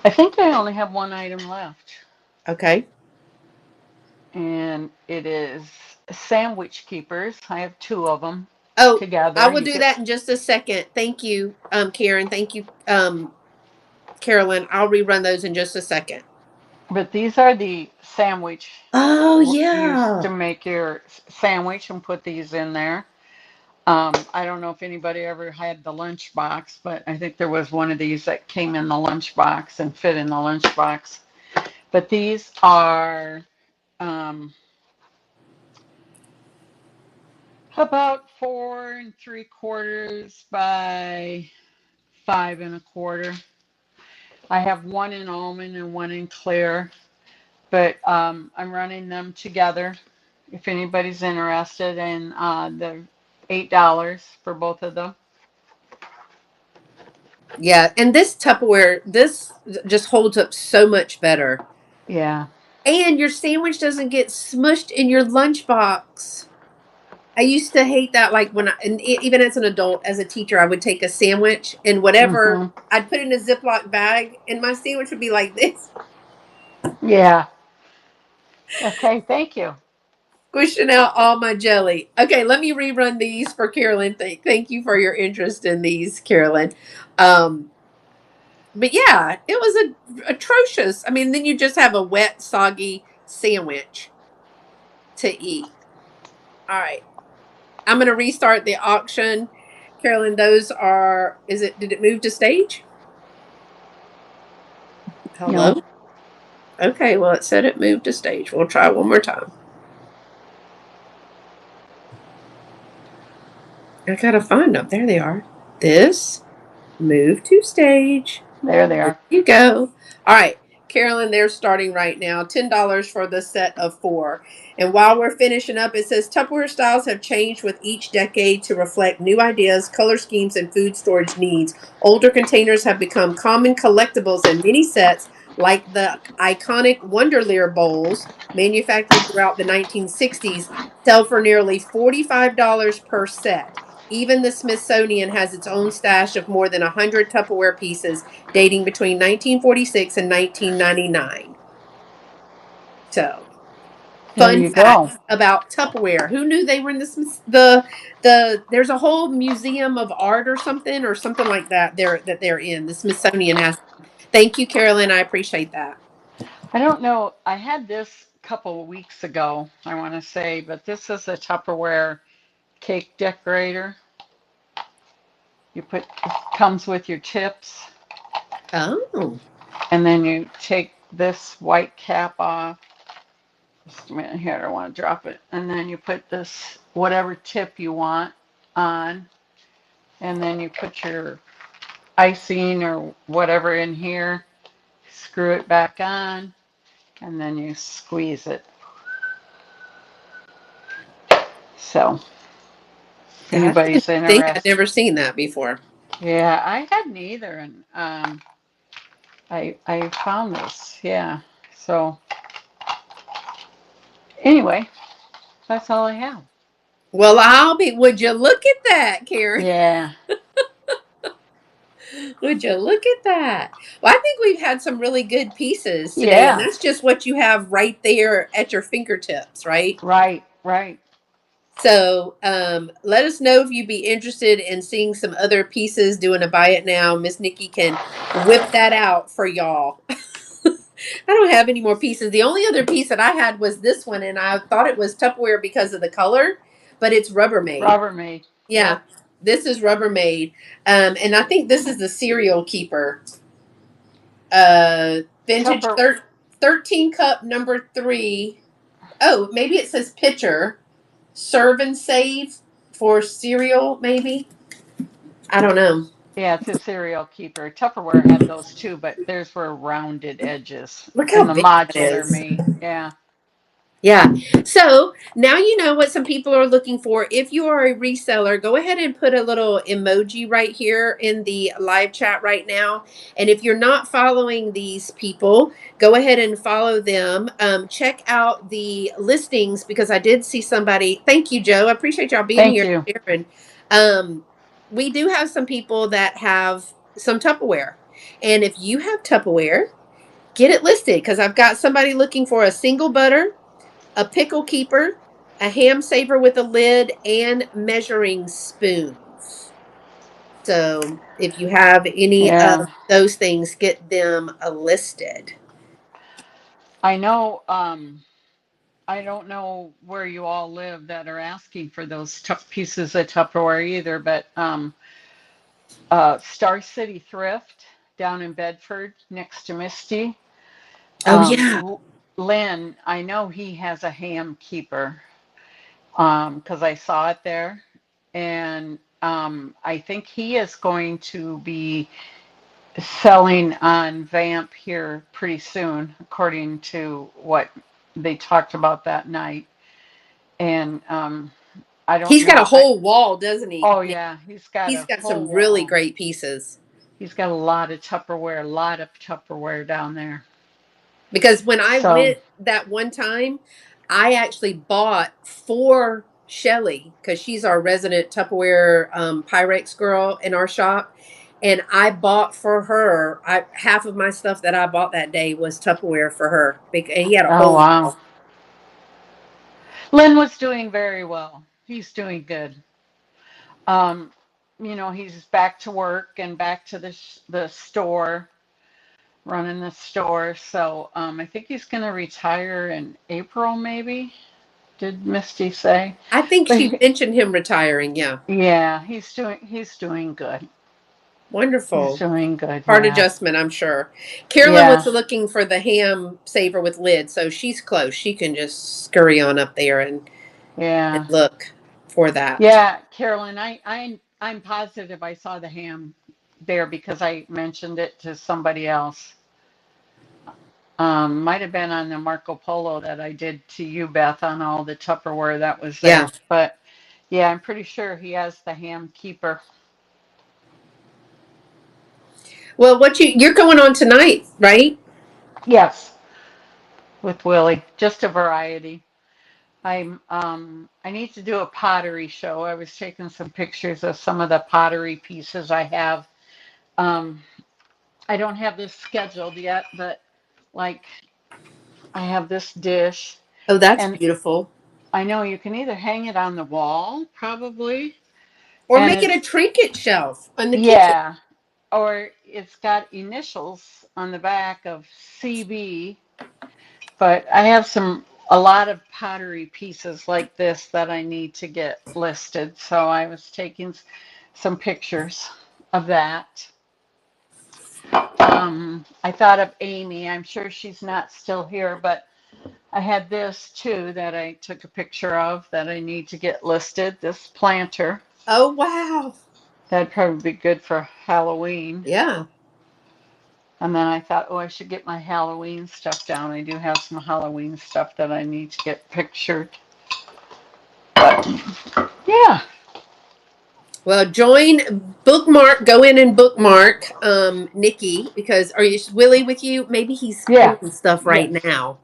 I think I only have one item left,
Okay.
and it is sandwich keepers. I have two of them
Oh, I
together.
will
You
do
get,
that in just a second. Thank you, Karen. Thank you, Carolyn. I'll rerun those in just a second.
but these are the sandwich.
Oh
Used
yeah.
to make your sandwich and put these in there. I don't know if anybody ever had the lunch box, but I think there was one of these that came in the lunch box and fit in the lunch box. But these are um, about 4 3/4 by 5 1/4. I have one in almond and one in clear, but I'm running them together. If anybody's interested in the $8 for both of them.
Yeah, and this Tupperware, this just holds up so much better.
Yeah.
And your sandwich doesn't get smushed in your lunchbox. I used to hate that. Like when and even as an adult, as a teacher, I would take a sandwich and whatever
Hmm.
I'd put in a Ziploc bag, and my sandwich would be like this,
Yeah. Okay. Thank you.
squishing out all my jelly. Okay, let me rerun these for Carolyn. Thank you for your interest in these, Carolyn. Um, but yeah, it was atrocious. I mean, then you just have a wet, soggy sandwich to eat. All right. I'm going to restart the auction. Carolyn, those are, did it move to stage? Hello?
No.
Okay, well, it said it moved to stage. We'll try one more time. I got to find them. There they are. This, move to stage.
There they
There
are.
you go. All right, Carolyn, they're starting right now. $10 for the set of four. And while we're finishing up, it says Tupperware styles have changed with each decade to reflect new ideas, color schemes, and food storage needs. Older containers have become common collectibles, and many sets, like the iconic Wonderlear bowls, manufactured throughout the 1960s, sell for nearly $45 per set. Even the Smithsonian has its own stash of more than 100 Tupperware pieces dating between 1946 and 1999. So,
There
fun
you go.
facts about Tupperware. Who knew they were in the there's a whole museum of art or something like that they're in. The Smithsonian has. Thank you, Carolyn. I appreciate that.
I don't know. I had this a couple of weeks ago, I want to say, but this is a Tupperware cake decorator. It comes with your tips,
Oh,
and then you take this white cap off. Just a minute here, I don't want to drop it. And then you put this, whatever tip you want on, and then you put your icing or whatever in here, screw it back on, and then you squeeze it. So, if
that's
anybody's
interesting. I'd
interested.
never seen that before.
Yeah, I hadn't either, and I found this. Yeah. So anyway, that's all I have.
Well, would you look at that, Karen?
Yeah.
Would you look at that? Well, I think we've had some really good pieces today, and
Yeah.
that's just what you have right there at your fingertips, right?
Right. Right.
So let us know if you'd be interested in seeing some other pieces, doing a buy it now. Miss Nikki can whip that out for y'all. I don't have any more pieces. The only other piece that I had was this one, and I thought it was Tupperware because of the color, but it's Rubbermaid.
Rubbermaid.
Yeah,
Yep.
this is Rubbermaid. And I think this is the cereal keeper. Vintage
Tupper.
13 cup number 3. Oh, maybe it says pitcher. Serve and save for cereal, maybe. I don't know.
Yeah, it's a cereal keeper. Tupperware had those too, but theirs were rounded edges
Look
in
how
the
big that
modular
is.
me. Yeah.
Yeah. So now you know what some people are looking for. If you are a reseller, go ahead and put a little emoji right here in the live chat right now. And if you're not following these people, go ahead and follow them. Check out the listings because I did see somebody. Thank you, Joe. I appreciate y'all being
Thank
here,
you.
Sharon. We do have some people that have some Tupperware. And if you have Tupperware, get it listed because I've got somebody looking for a single butter, a pickle keeper, a ham saver with a lid, and measuring spoons. So if you have any
Yeah.
of those things, get them listed.
I know. I don't know where you all live that are asking for those tough pieces of Tupperware either, but Star City Thrift down in Bedford next to Misty.
Oh yeah,
Lynn, I know he has a ham keeper because I saw it there. And I think he is going to be selling on Vamp here pretty soon, according to what they talked about that night. And I don't
he's got a
know.
whole wall, doesn't he?
Oh
Yeah.
yeah, he's got
He's
a
got
whole
some really
wall.
great pieces.
He's got a lot of Tupperware down there.
Because when I
So,
went that one time, I actually bought for Shelly because she's our resident Tupperware Pyrex girl in our shop. And I bought for her. I half of my stuff that I bought that day was Tupperware for her. And he had a
oh
whole
wow.
wall.
Lynn was doing very well. He's doing good. Um, he's back to work and back to the store, running the store. So, I think he's going to retire in April, maybe. Did Misty say?
I think
But
she mentioned him retiring. Yeah,
yeah, he's doing good. He's
wonderful.
doing good.
Hard
Yeah.
adjustment, I'm sure. Carolyn was
Yeah.
looking for the ham saver with lid, so she's close. She can just scurry on up there and
Yeah.
look for that.
Yeah, Carolyn, I'm positive I saw the ham there because I mentioned it to somebody else. Might have been on the Marco Polo that I did to you, Beth, on all the Tupperware that was
Yeah.
there. But yeah, I'm pretty sure he has the ham keeper.
Well, you're going on tonight, right?
Yes, with Willie. Just a variety. I need to do a pottery show. I was taking some pictures of some of the pottery pieces I have. Um, I don't have this scheduled yet, but like I have this dish,
Oh, that's
and
beautiful.
I know you can either hang it on the wall, probably,
Or
and
make it a
it's,
trinket shelf in the kitchen.
yeah, or it's got initials on the back of CB, but I have a lot of pottery pieces like this that I need to get listed, so I was taking some pictures. of that. I thought of Amy. I'm sure she's not still here, but I had this too that I took a picture of that I need to get listed. This planter.
Oh, wow.
That'd probably be good for Halloween.
Yeah.
And then I thought, oh, I should get my Halloween stuff down. I do have some Halloween stuff that I need to get pictured. But yeah,
Well, go in and bookmark Nikki, because are you Willie with you? Maybe he's
yeah,
pulling stuff right
yes.
now.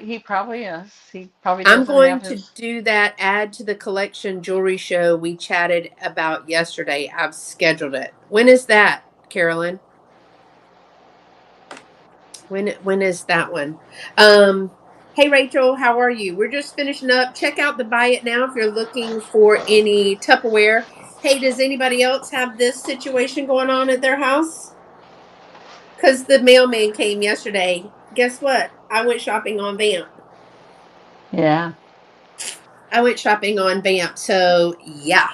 He probably is. He probably
I'm
doesn't
going
have
to
his.
do that add to the collection jewelry show we chatted about yesterday. I've scheduled it. When is that, Carolyn? When is that one? Hey Rachel, how are you? We're just finishing up. Check out the buy it now if you're looking for any Tupperware. Hey, does anybody else have this situation going on at their house? Because the mailman came yesterday. Guess what? I went shopping on Vamp.
Yeah,
I went shopping on Vamp. So yeah.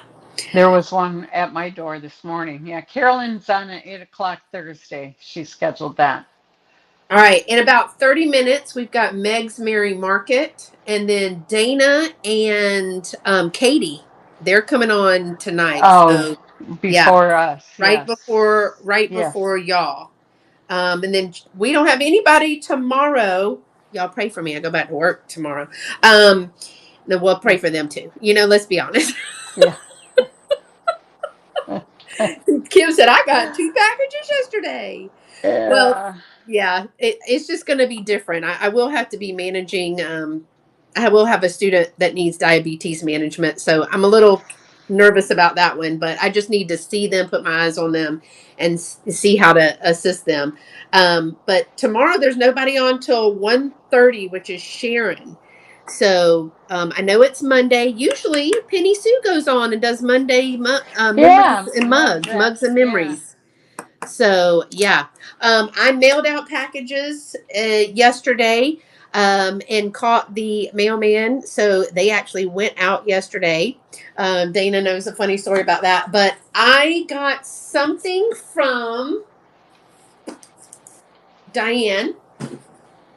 there was one at my door this morning. Yeah, Carolyn's on at 8 o'clock Thursday. She scheduled that.
All right. In about 30 minutes, we've got Meg's Merry Market, and then Dana and Katie. They're coming on tonight.
Oh,
So yeah,
before us. Yes,
right
yes,
before y'all. And then we don't have anybody tomorrow. Y'all pray for me. I go back to work tomorrow. Then we'll pray for them too. Let's be honest.
yeah.
Kim said I got 2 packages yesterday. Well,
Yeah.
yeah, it's just going to be different. I will have to be managing. I will have a student that needs diabetes management, so I'm a little nervous about that one. But I just need to see them, put my eyes on them, and see how to assist them. But tomorrow there's nobody on till 1:30, which is Sharon. So I know it's Monday. Usually Penny Sue goes on and does Monday memories
Yeah,
and mugs and
yeah.
memories. So yeah, I mailed out packages yesterday and caught the mailman. So they actually went out yesterday. Dana knows a funny story about that, but I got something from Diane,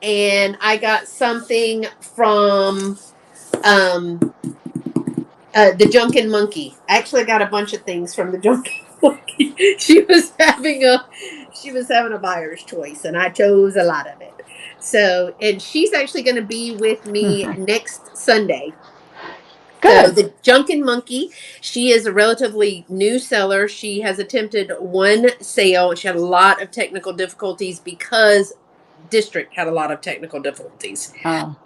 and I got something from um, the Junkin Monkey. Actually, I got a bunch of things from the Junkin Monkey. She was having a buyer's choice, and I chose a lot of it. So, and she's actually going to be with me next Sunday. So
Good.
the Junkin Monkey, she is a relatively new seller. She has attempted one sale. She had a lot of technical difficulties because district had a lot of technical difficulties.
Oh,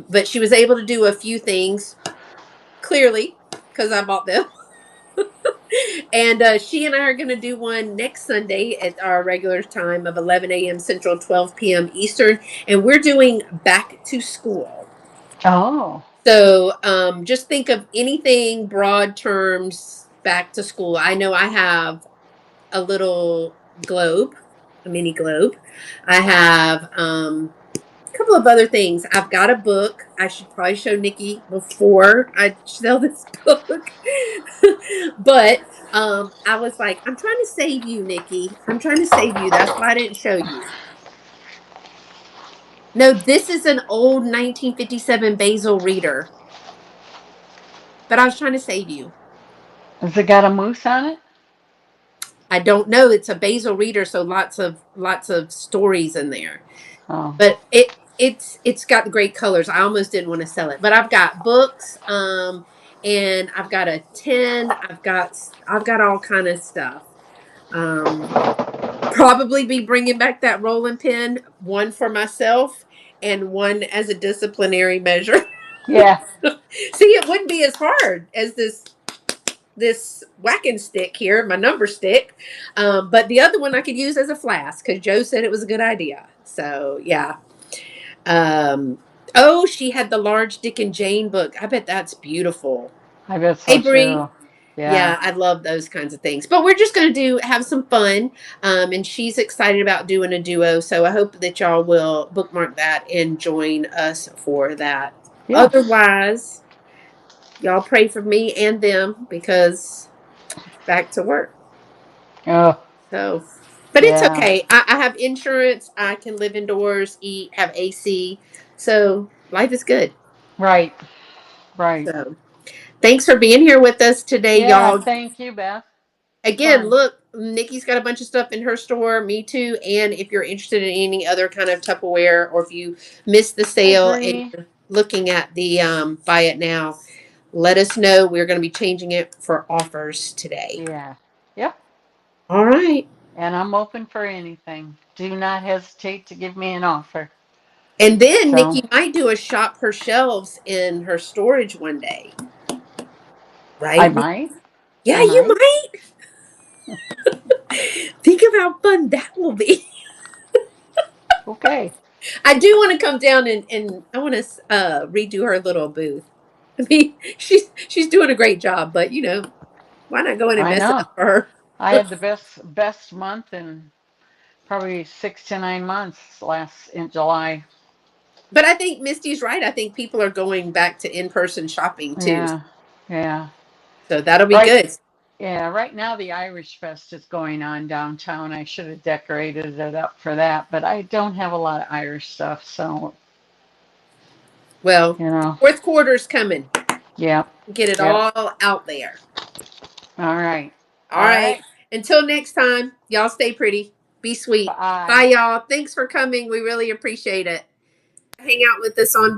But she was able to do a few things clearly because I bought them. And she and I are going to do one next Sunday at our regular time of 11 a.m. Central, 12 p.m. Eastern. And we're doing back to school.
oh,
So just think of anything broad terms back to school. I know I have a little globe, a mini globe. I have couple of other things. I've got a book. I should probably show Nikki before I sell this book. But I was like, I'm trying to save you, Nikki. I'm trying to save you. That's why I didn't show you. No, this is an old 1957 Basil reader, but I was trying to save you.
has it got a moose on it?
I don't know. It's a Basil reader, so lots of stories in there.
Oh,
But it's got great colors. I almost didn't want to sell it, but I've got books, and I've got a tin. I've got all kind of stuff. Um, Probably be bringing back that rolling pin, one for myself and one as a disciplinary measure.
yeah,
See, it wouldn't be as hard as this whacking stick here, my number stick. But the other one I could use as a flask because Joe said it was a good idea. So yeah. Um, oh, she had the large Dick and Jane book. I bet that's beautiful.
I bet
Hey,
so
Bree.
too. Yeah,
Yeah, I love those kinds of things. But we're just going to have some fun. And she's excited about doing a duo. So I hope that y'all will bookmark that and join us for that.
yes.
Otherwise, y'all pray for me and them because back to work.
Oh,
So, but it's
yeah.
okay. I have insurance. I can live indoors, eat, have AC. So life is good.
Right. Right.
So thanks for being here with us today,
Yeah.
y'all.
Thank you, Beth. It's
Again,
fun.
look, Nikki's got a bunch of stuff in her store. Me too. And if you're interested in any other kind of Tupperware, or if you missed the sale and
Agree.
you're looking at the buy it now, let us know. We're going to be changing it for offers today.
Yeah. Yep.
All right.
And I'm open for anything. Do not hesitate to give me an offer.
And then
So
Nikki might do a shop her shelves in her storage one day,
I
right?
might.
Yeah,
I
you
might.
might. Think of how fun that will be.
Okay.
I do want to come down and I want to redo her little booth. I mean, she's doing a great job, but why not go in and
I
mess it
know.
up for her?
I had the best month in probably 6 to 9 months last in July.
But I think Misty's right. I think people are going back to in-person shopping too.
Yeah. Yeah.
So that'll be
Right.
good.
Yeah, right now the Irish Fest is going on downtown. I should have decorated it up for that, but I don't have a lot of Irish stuff, so
Well,
you know.
fourth quarter's coming.
Yep.
Get it
Yep.
all out there.
All right.
All
All
right.
right.
Until next time, y'all stay pretty. Be sweet. Bye,
Bye.
y'all. Thanks for coming. We really appreciate it. Hang out with us on